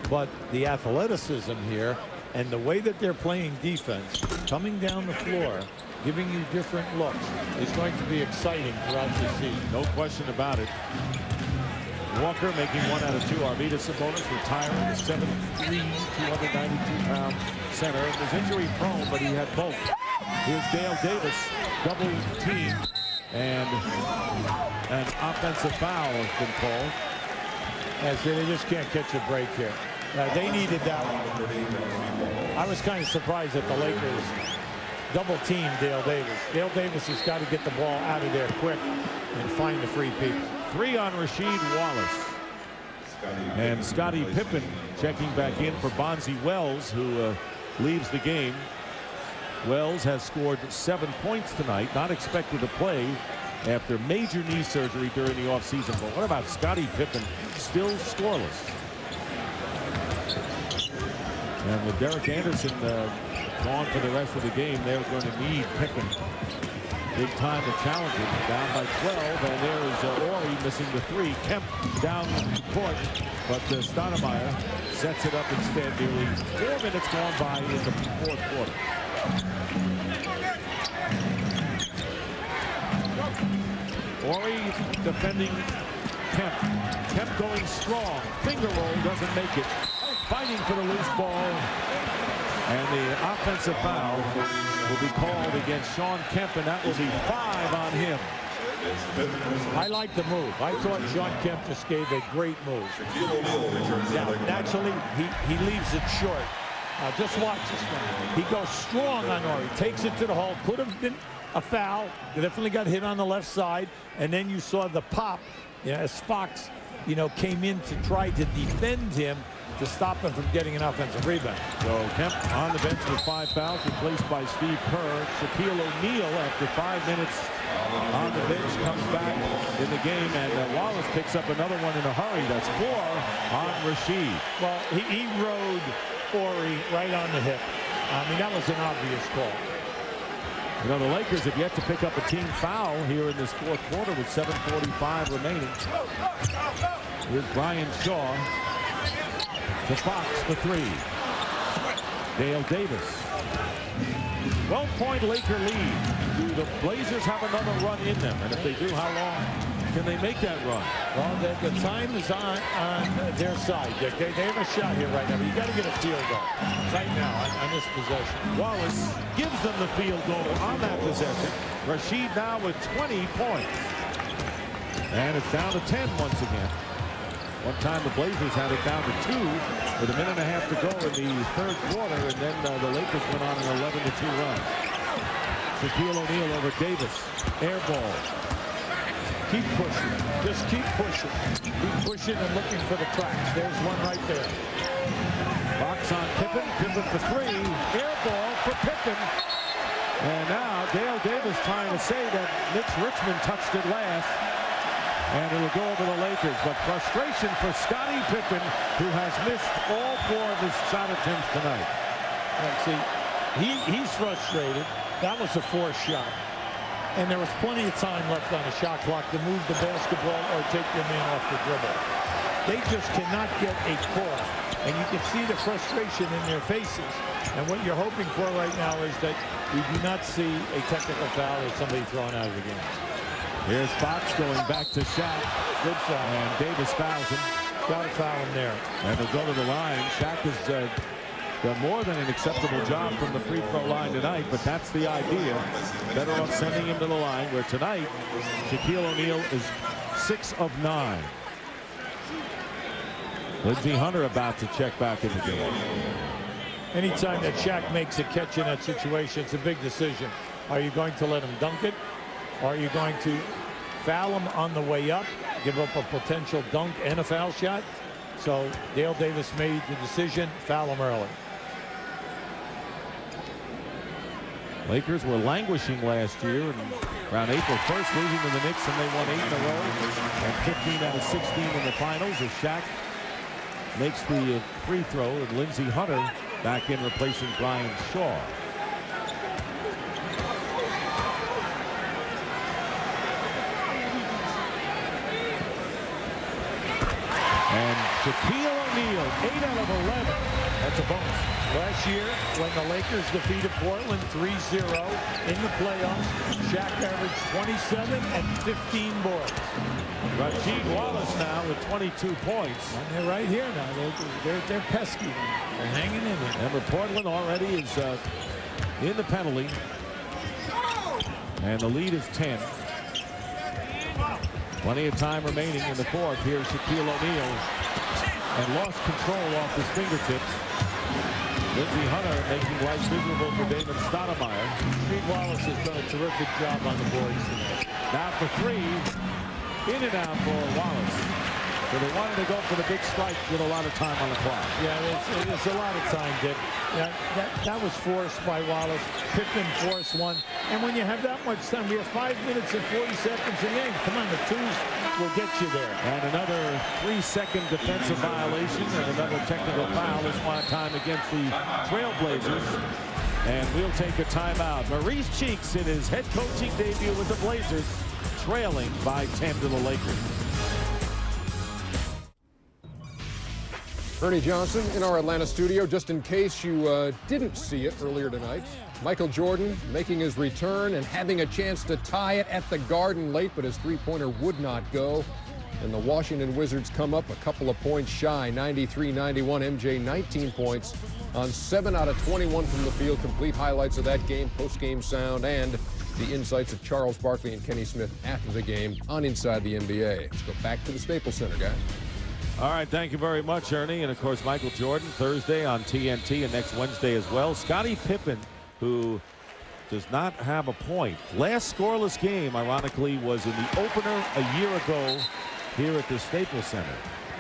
But the athleticism here and the way that they're playing defense, coming down the floor, giving you different looks, is going to be exciting throughout the season. No question about it. Walker making 1 out of 2. Arvydas Sabonis retiring, the 7'3", 292-pound center. He was injury prone, but he had both. Here's Dale Davis, double team, and an offensive foul has been called. They just can't catch a break here. They needed that one. I was kind of surprised that the Lakers double team Dale Davis. Dale Davis has got to get the ball out of there quick and find the free people. 3 on Rasheed Wallace. And Scottie Pippen checking back in for Bonzi Wells, who leaves the game. Wells has scored 7 points tonight, not expected to play after major knee surgery during the offseason. But what about Scottie Pippen, still scoreless? And with Derek Anderson gone for the rest of the game, they're going to need Pippen big time to challenge him. Down by 12, and there is Horry missing the 3. Kemp down the court, but Stoudamire sets it up instead. Nearly 4 minutes gone by in the fourth quarter. Horry defending Kemp. Kemp going strong. Finger roll, doesn't make it. Fighting for the loose ball. And the offensive foul will be called against Shawn Kemp, and that will be 5 on him. I like the move. I thought Shawn Kemp just gave a great move. Now, naturally, he leaves it short. Just watch this one. He goes strong on Horry, takes it to the hole. Could have been a foul. Definitely got hit on the left side. And then you saw the pop, as Fox, came in to try to defend him, to stop him from getting an offensive rebound. So Kemp on the bench with 5 fouls, replaced by Steve Kerr. Shaquille O'Neal, after 5 minutes on the bench, comes back in the game, and Wallace picks up another one in a hurry. That's 4 on Rasheed. Well, he rode Horry right on the hip. I mean, that was an obvious call. You know, the Lakers have yet to pick up a team foul here in this 4th quarter with 7:45 remaining. Here's Bryant Shaw to Fox for 3. Dale Davis. 12-point Laker lead. Do the Blazers have another run in them? And if they do, how long can they make that run? Well, the time is on their side. They have a shot here right now, but you got to get a field goal right now on this possession. Wallace gives them the field goal on that possession. Rasheed now with 20 points. And it's down to 10 once again. One time the Blazers had it down to 2 with a minute and a half to go in the 3rd quarter, and then the Lakers went on an 11-2 run. Shaquille O'Neal over Davis. Air ball. Keep pushing. Just keep pushing. Keep pushing and looking for the cracks. There's one right there. Fox on Pippen. Pippen for 3. Air ball for Pippen. And now Dale Davis trying to say that Mitch Richmond touched it last. And it will go over the Lakers. But frustration for Scottie Pippen, who has missed all 4 of his shot attempts tonight. See, he's frustrated. That was a forced shot. And there was plenty of time left on the shot clock to move the basketball or take your man off the dribble. They just cannot get a call. And you can see the frustration in their faces. And what you're hoping for right now is that we do not see a technical foul or somebody thrown out of the game. Here's Fox going back to Shaq. Good foul. And Davis fouls him. Got to foul him there. And they'll go to the line. Shaq has done more than an acceptable job from the free throw line tonight, but that's the idea. Better off sending him to the line, where tonight Shaquille O'Neal is 6 of 9. Lindsey Hunter about to check back in the game. Anytime that Shaq makes a catch in that situation, it's a big decision. Are you going to let him dunk it? Or are you going to foul him on the way up, give up a potential dunk and a foul shot? So Dale Davis made the decision, foul him early. Lakers were languishing last year, and around April 1st, losing to the Knicks, and they won 8 in a row, and 15 out of 16 in the finals, as Shaq makes the free throw, and Lindsey Hunter back in replacing Bryant Shaw. And Shaquille O'Neal, 8 out of 11. That's a bonus. Last year, when the Lakers defeated Portland 3-0 in the playoffs, Shaq averaged 27 and 15 boards. Rasheed Wallace now with 22 points. And they're right here now. They're pesky. They're hanging in there. Remember, Portland already is in the penalty. And the lead is 10. Plenty of time remaining in the 4th. Here's Shaquille O'Neal. And lost control off his fingertips. Lindsey Hunter making life miserable for Damon Stoudamire. Rasheed Wallace has done a terrific job on the boards tonight. Now for 3. In and out for Wallace. So they wanted to go for the big strike with a lot of time on the clock. Yeah, there's a lot of time, Dick. Yeah, that was forced by Wallace. Pippen forced one. And when you have that much time, we have 5 minutes and 40 seconds in the game. Come on, the 2s will get you there. And another 3-second defensive violation and another technical foul this one time against the Trailblazers. And we'll take a timeout. Maurice Cheeks in his head coaching debut with the Blazers, trailing by 10 to the Lakers. Ernie Johnson in our Atlanta studio. Just in case you didn't see it earlier tonight, Michael Jordan making his return and having a chance to tie it at the Garden late, but his three-pointer would not go. And the Washington Wizards come up a couple of points shy, 93-91. MJ 19 points on 7 out of 21 from the field. Complete highlights of that game, post-game sound, and the insights of Charles Barkley and Kenny Smith after the game on Inside the NBA. Let's go back to the Staples Center, guys. All right, thank you very much, Ernie. And, of course, Michael Jordan Thursday on TNT and next Wednesday as well. Scottie Pippen, who does not have a point. Last scoreless game, ironically, was in the opener a year ago here at the Staples Center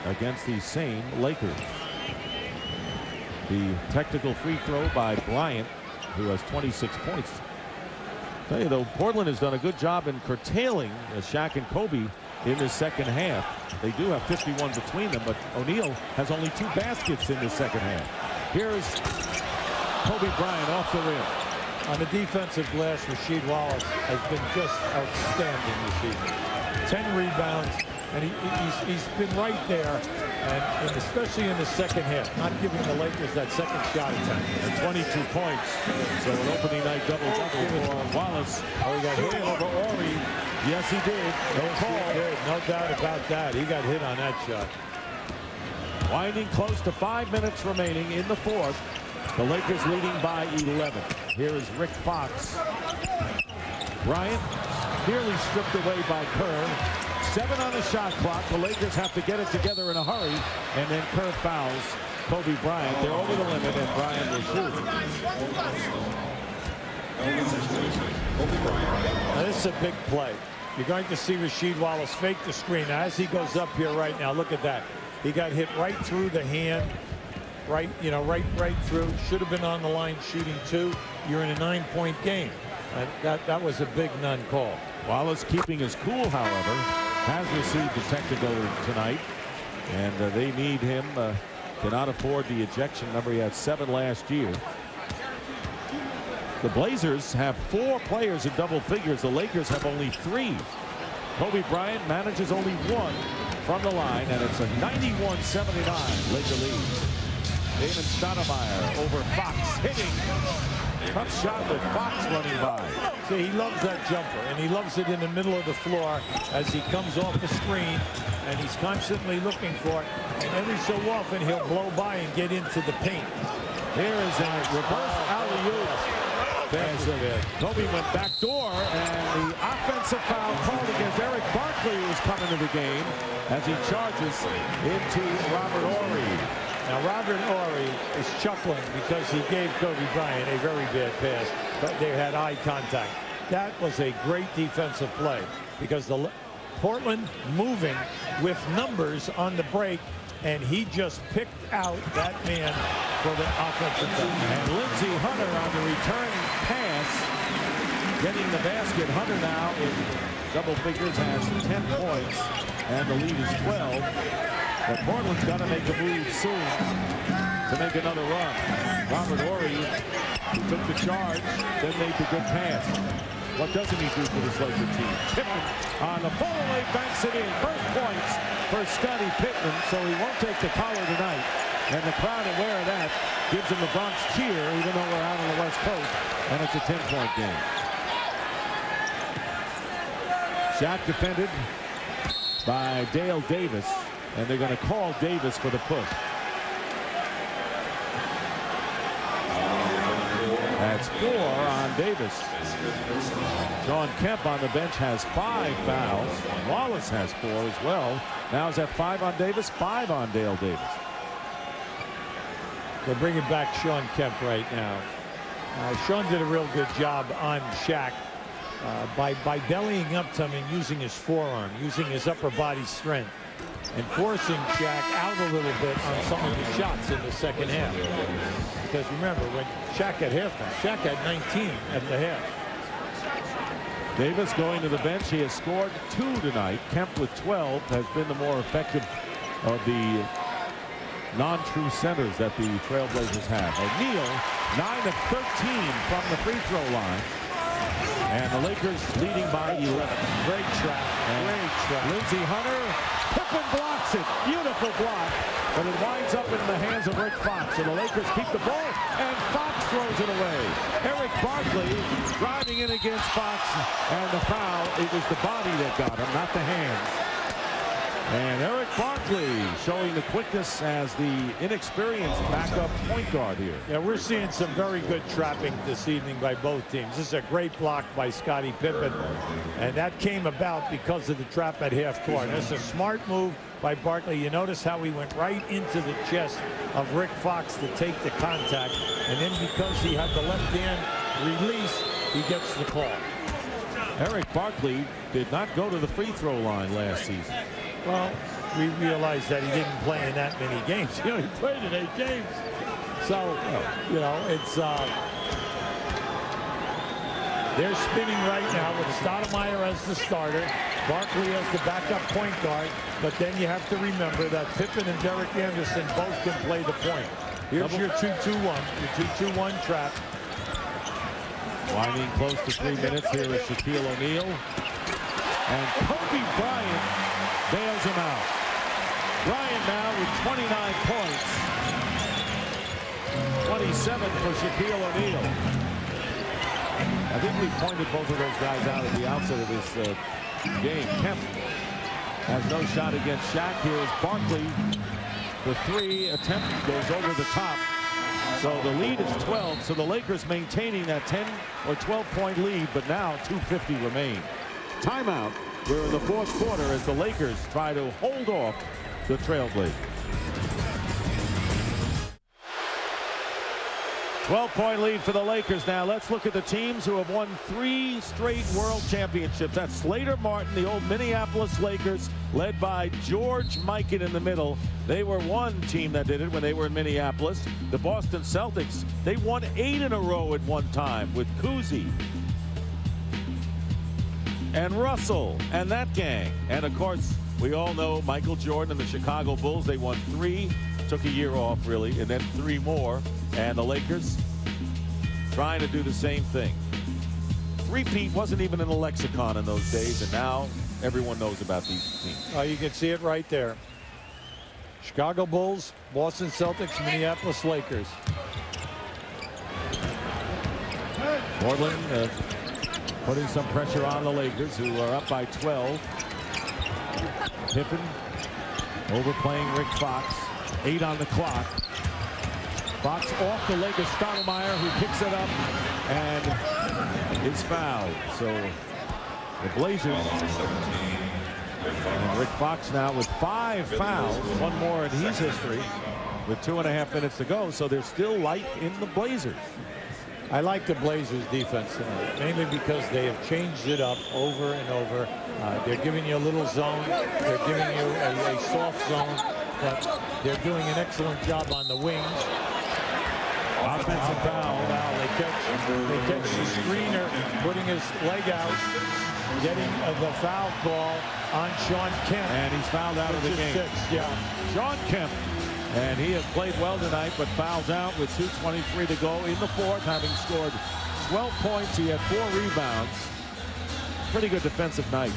against these same Lakers. The technical free throw by Bryant, who has 26 points. Tell you though, Portland has done a good job in curtailing Shaq and Kobe in the second half. They do have 51 between them, but O'Neal has only 2 baskets in the second half. Here's Kobe Bryant off the rim. On the defensive glass, Rasheed Wallace has been just outstanding this season. 10 rebounds, and he's been right there, and especially in the second half, not giving the Lakers that second shot attempt. And 22 points. So an opening night double-double for Wallace. Oh, he got hit over Horry. Yes, he did. No call. He did. No doubt about that. He got hit on that shot. Winding close to 5 minutes remaining in the fourth. The Lakers leading by 11. Here is Rick Fox. Bryant nearly stripped away by Kerr. 7 on the shot clock. The Lakers have to get it together in a hurry. And then Kerr fouls Kobe Bryant. They're over the limit, and Bryant will shoot. Now, this is a big play. You're going to see Rasheed Wallace fake the screen. Now, as he goes up here right now, look at that. He got hit right through the hand. Right through. Should have been on the line shooting 2. You're in a 9-point game. That was a big non-call. Wallace keeping his cool, however, has received a technical tonight, and they need him. Cannot afford the ejection. Remember, he had 7 last year. The Blazers have 4 players in double figures. The Lakers have only 3. Kobe Bryant manages only 1 from the line, and it's a 91-79 Laker lead. Damon Stoudamire over Fox, hitting. Tough shot with Fox running by. See, he loves that jumper, and he loves it in the middle of the floor as he comes off the screen, and he's constantly looking for it. And every so often, he'll blow by and get into the paint. Here is a reverse alley-oop. Kobe went back door, and the offensive foul called against Eric Barkley, who was coming to the game, as he charges into Robert Horry. Now, Robert Horry is chuckling because he gave Kobe Bryant a very bad pass, but they had eye contact. That was a great defensive play because the Portland moving with numbers on the break, and he just picked out that man for the offensive foul. And Lindsey Hunter on the return pass, getting the basket. Hunter now in double figures, has 10 points, and the lead is 12. But Portland's got to make a move soon to make another run. Robert Horry, who took the charge, then made the good pass. What doesn't he do for this Laker team? Pippen on the fall-away, banks it in. First points for Scottie Pippen, so he won't take the collar tonight. And the crowd aware of that gives him the Bronx cheer, even though we're out on the West Coast, and it's a 10-point game. Shaq defended by Dale Davis, and they're going to call Davis for the push. That's 4 on Davis. Sean Kemp on the bench has 5 fouls. Wallace has 4 as well. Now is that 5 on Davis? 5 on Dale Davis. They're bringing back Sean Kemp right now. Sean did a real good job on Shaq by bellying up to him and using his forearm, using his upper body strength, and forcing Shaq out a little bit on some of the shots in the second half. Because remember, when Shaq had halftime, Shaq had 19 at the half. Davis going to the bench. He has scored 2 tonight. Kemp with 12 has been the more effective of the non-true centers that the Trailblazers have. O'Neal 9 of 13 from the free throw line. And the Lakers leading by 11. Great trap. Great trap. Lindsey Hunter. Pippen blocks it. Beautiful block. But it winds up in the hands of Rick Fox. And the Lakers keep the ball. And Fox throws it away. Eric Barkley driving in against Fox. And the foul, it was the body that got him, not the hands. And Eric Barkley showing the quickness as the inexperienced backup point guard here. Yeah, we're seeing some very good trapping this evening by both teams. This is a great block by Scottie Pippen, and that came about because of the trap at half court. That's a smart move by Barkley. You notice how he went right into the chest of Rick Fox to take the contact, and then because he had the left hand release, he gets the call. Eric Barkley did not go to the free throw line last season. Well, we realized that he didn't play in that many games. He only played in 8 games. So, you know, it's they're spinning right now with Stoudamire as the starter, Barkley as the backup point guard, but then you have to remember that Pippen and Derek Anderson both can play the point. Here's your 2-2-1, your 2-2-1 trap. Winding close to 3 minutes. Here is Shaquille O'Neal. And Kobe Bryant bails him out. Bryant now with 29 points. 27 for Shaquille O'Neal. I think we pointed both of those guys out at the outset of this game. Kemp has no shot against Shaq. Here's Barkley. The 3 attempt goes over the top. So the lead is 12. So the Lakers maintaining that 10 or 12-point lead, but now 2:50 remain. Timeout. We're in the 4th quarter as the Lakers try to hold off the Trailblazers. 12-point lead for the Lakers now. Let's look at the teams who have won 3 straight world championships. That's Slater Martin, the old Minneapolis Lakers, led by George Mikan in the middle. They were one team that did it when they were in Minneapolis. The Boston Celtics, they won 8 in a row at one time with Cousy and Russell and that gang. And of course, we all know Michael Jordan and the Chicago Bulls. They won 3, took a year off really, and then 3 more. And the Lakers trying to do the same thing. Three-peat wasn't even in the lexicon in those days, and now everyone knows about these teams. You can see it right there. Chicago Bulls, Boston Celtics, Minneapolis Lakers. Portland putting some pressure on the Lakers, who are up by 12. Pippen overplaying Rick Fox. 8 on the clock. Fox off the Lakers. Stoudamire, who picks it up and is fouled. So the Blazers and Rick Fox now with 5 fouls, 1 more in his history, with 2.5 minutes to go. So there's still life in the Blazers. I like the Blazers defense tonight, mainly because they have changed it up over and over. They're giving you a little zone. They're giving you a soft zone, but they're doing an excellent job on the wings. Offensive foul. They catch the screener, putting his leg out, getting the foul call on Shawn Kemp. And he's fouled out of the game. Shawn Kemp. And he has played well tonight, but fouls out with 2:23 to go in the 4th, having scored 12 points. He had 4 rebounds. Pretty good defensive night.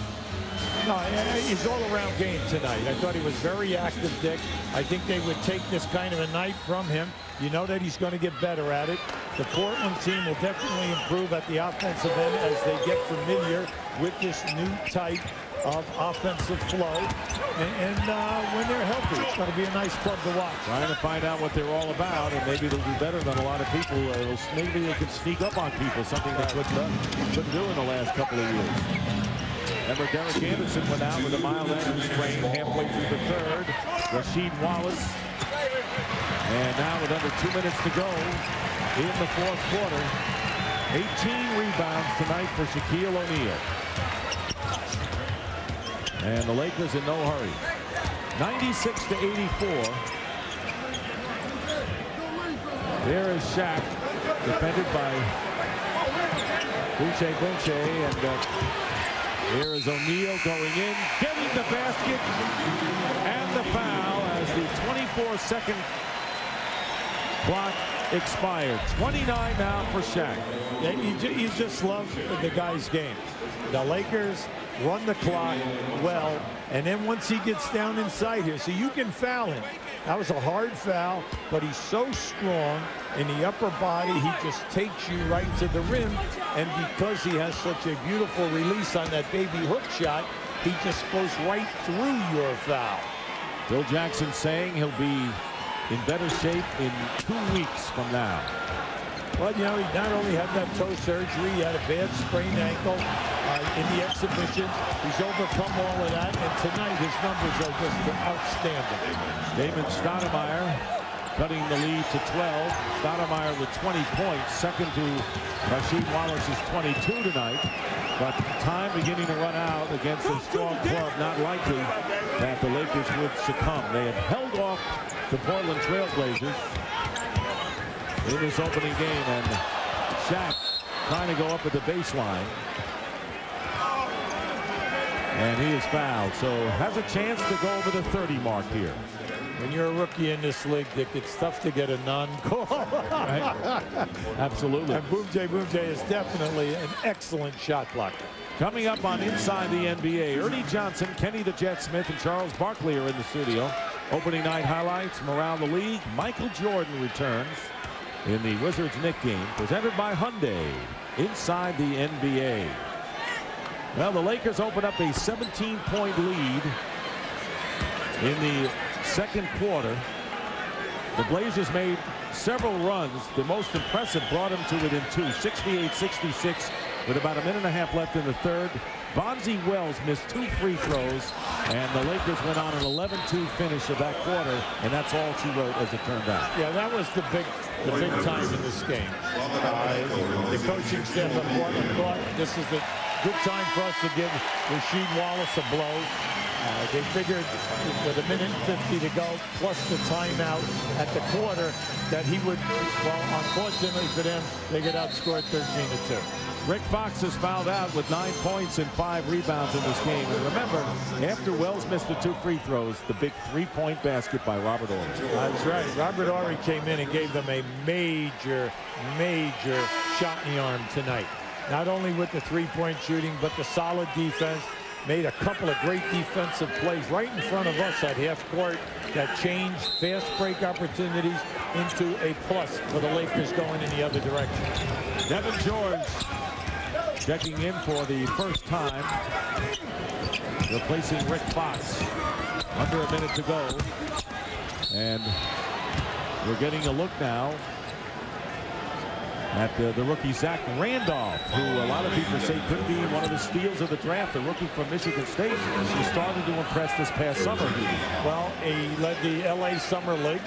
No, he's all-around game tonight. I thought he was very active, Dick. I think they would take this kind of a night from him. You know that he's going to get better at it. The Portland team will definitely improve at the offensive end as they get familiar with this new type of offensive flow. And when they're healthy, it's going to be a nice club to watch. Trying to find out what they're all about, and maybe they'll do better than a lot of people. Maybe they can sneak up on people, something they couldn't do in the last couple of years. Remember, Derek Anderson went out with a mild ankle sprain halfway through the 3rd. Rasheed Wallace. And now with under 2 minutes to go in the 4th quarter, 18 rebounds tonight for Shaquille O'Neal. And the Lakers in no hurry. 96-84. There is Shaq, defended by Boucher, and here is O'Neal going in, getting the basket, and the foul as the 24-second clock expired. 29 now for Shaq. You just love the guy's game. The Lakers run the clock well, and then once he gets down inside here, so you can foul him. That was a hard foul, but he's so strong in the upper body, he just takes you right to the rim, and because he has such a beautiful release on that baby hook shot, he just goes right through your foul. Phil Jackson saying he'll be in better shape in 2 weeks from now. Well, you know, he not only had that toe surgery, he had a bad sprained ankle in the exhibition. He's overcome all of that, and tonight his numbers are just outstanding. Damon Stoudamire cutting the lead to 12. Stoudamire with 20 points, second to Rasheed Wallace's 22 tonight. But time beginning to run out against a strong club, not likely that the Lakers would succumb. They had held off the Portland Trailblazers. in this opening game, and Shaq trying to go up at the baseline. And he is fouled, so has a chance to go over the 30 mark here. When you're a rookie in this league, Dick, it's tough to get a non-call. Right? Absolutely. And Boom J is definitely an excellent shot blocker. Coming up on Inside the NBA, Ernie Johnson, Kenny the Jet Smith, and Charles Barkley are in the studio. Opening night highlights from around the league. Michael Jordan returns in the Wizards-Knicks game, presented by Hyundai. Inside the NBA. Well, the Lakers open up a 17-point lead in the second quarter. The Blazers made several runs. The most impressive brought them to within 2, 68-66, with about a minute and a half left in the third. Bonzi Wells missed 2 free throws, and the Lakers went on an 11-2 finish of that quarter, and that's all she wrote as it turned out. Yeah, that was the big time in this game. The coaching staff of Portland thought this is a good time for us to give Rasheed Wallace a blow. They figured with a minute and 50 to go, plus the timeout at the quarter, that he would, well, unfortunately for them, they get outscored 13-2. Rick Fox is fouled out with 9 points and 5 rebounds in this game. And remember, after Wells missed the 2 free throws, the big 3-point basket by Robert Horry. That's right. Robert Horry came in and gave them a major shot in the arm tonight. Not only with the 3-point shooting, but the solid defense. Made a couple of great defensive plays right in front of us at half court that changed fast break opportunities into a plus for the Lakers going in the other direction. Devin George checking in for the first time, replacing Rick Fox. Under a minute to go, and we're getting a look now at the rookie Zach Randolph, who a lot of people say could be one of the steals of the draft. The rookie from Michigan State. He started to impress this past summer. Well, he led the LA Summer League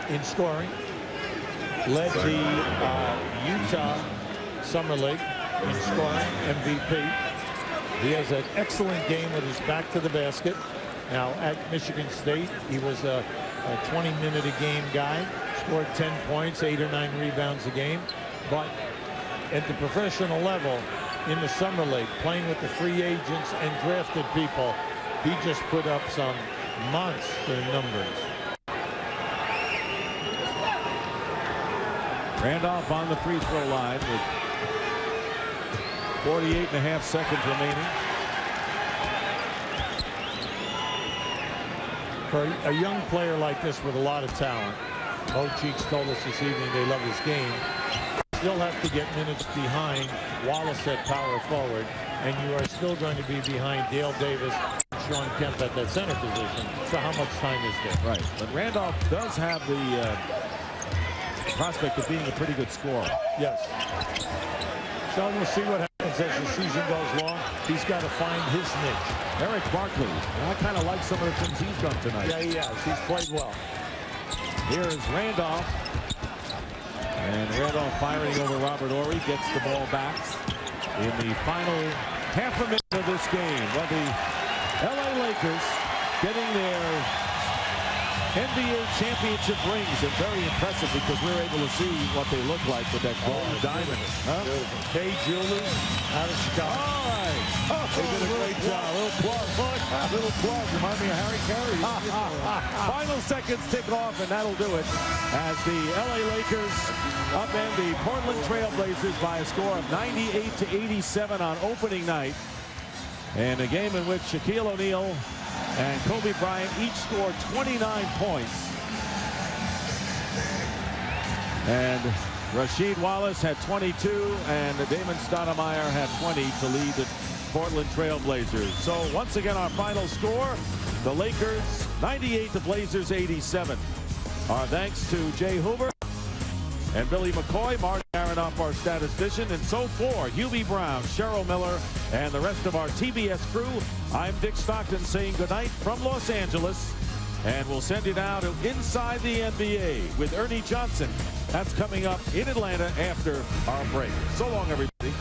in scoring, led the Utah Summer League in scoring, MVP. He has an excellent game with his back to the basket. Now at Michigan State, he was a 20-minute-a-game guy. Scored 10 points, 8 or 9 rebounds a game. But at the professional level, in the Summer League, playing with the free agents and drafted people, he just put up some monster numbers. Randolph on the free throw line with 48.5 seconds remaining. For a young player like this with a lot of talent, Mo Cheeks told us this evening they love his game. Still have to get minutes behind Wallace at power forward, and you are still going to be behind Dale Davis, Sean Kemp at that center position. So how much time is there? Right, but Randolph does have the prospect of being a pretty good scorer. Yes. So we'll see what happens as the season goes long. He's got to find his niche. Eric Barkley, I kind of like some of the things he's done tonight. Yeah, he has. He's played well. Here is Randolph. And Randolph firing over Robert Horry, gets the ball back in the final half a minute of this game. Well, the LA Lakers getting their NBA championship rings, and very impressive because we're able to see what they look like with that gold diamond. Huh? Kay Jewelers out of Chicago. All right. They did a great job. A little plug. Little plug. Remind me of Harry Carey. Final seconds tick off, and that'll do it as the LA Lakers upend the Portland Trail Blazers by a score of 98-87 on opening night. And a game in which Shaquille O'Neal and Kobe Bryant each scored 29 points. And Rasheed Wallace had 22, and Damon Stoudamire had 20 to lead the Portland Trail Blazers. So once again, our final score, the Lakers 98, the Blazers 87. Our thanks to Jay Hoover and Billy McCoy, Mark Aronoff, our statistician, and so for Hubie Brown, Cheryl Miller, and the rest of our TBS crew, I'm Dick Stockton saying goodnight from Los Angeles, and we'll send you now to Inside the NBA with Ernie Johnson. That's coming up in Atlanta after our break. So long, everybody.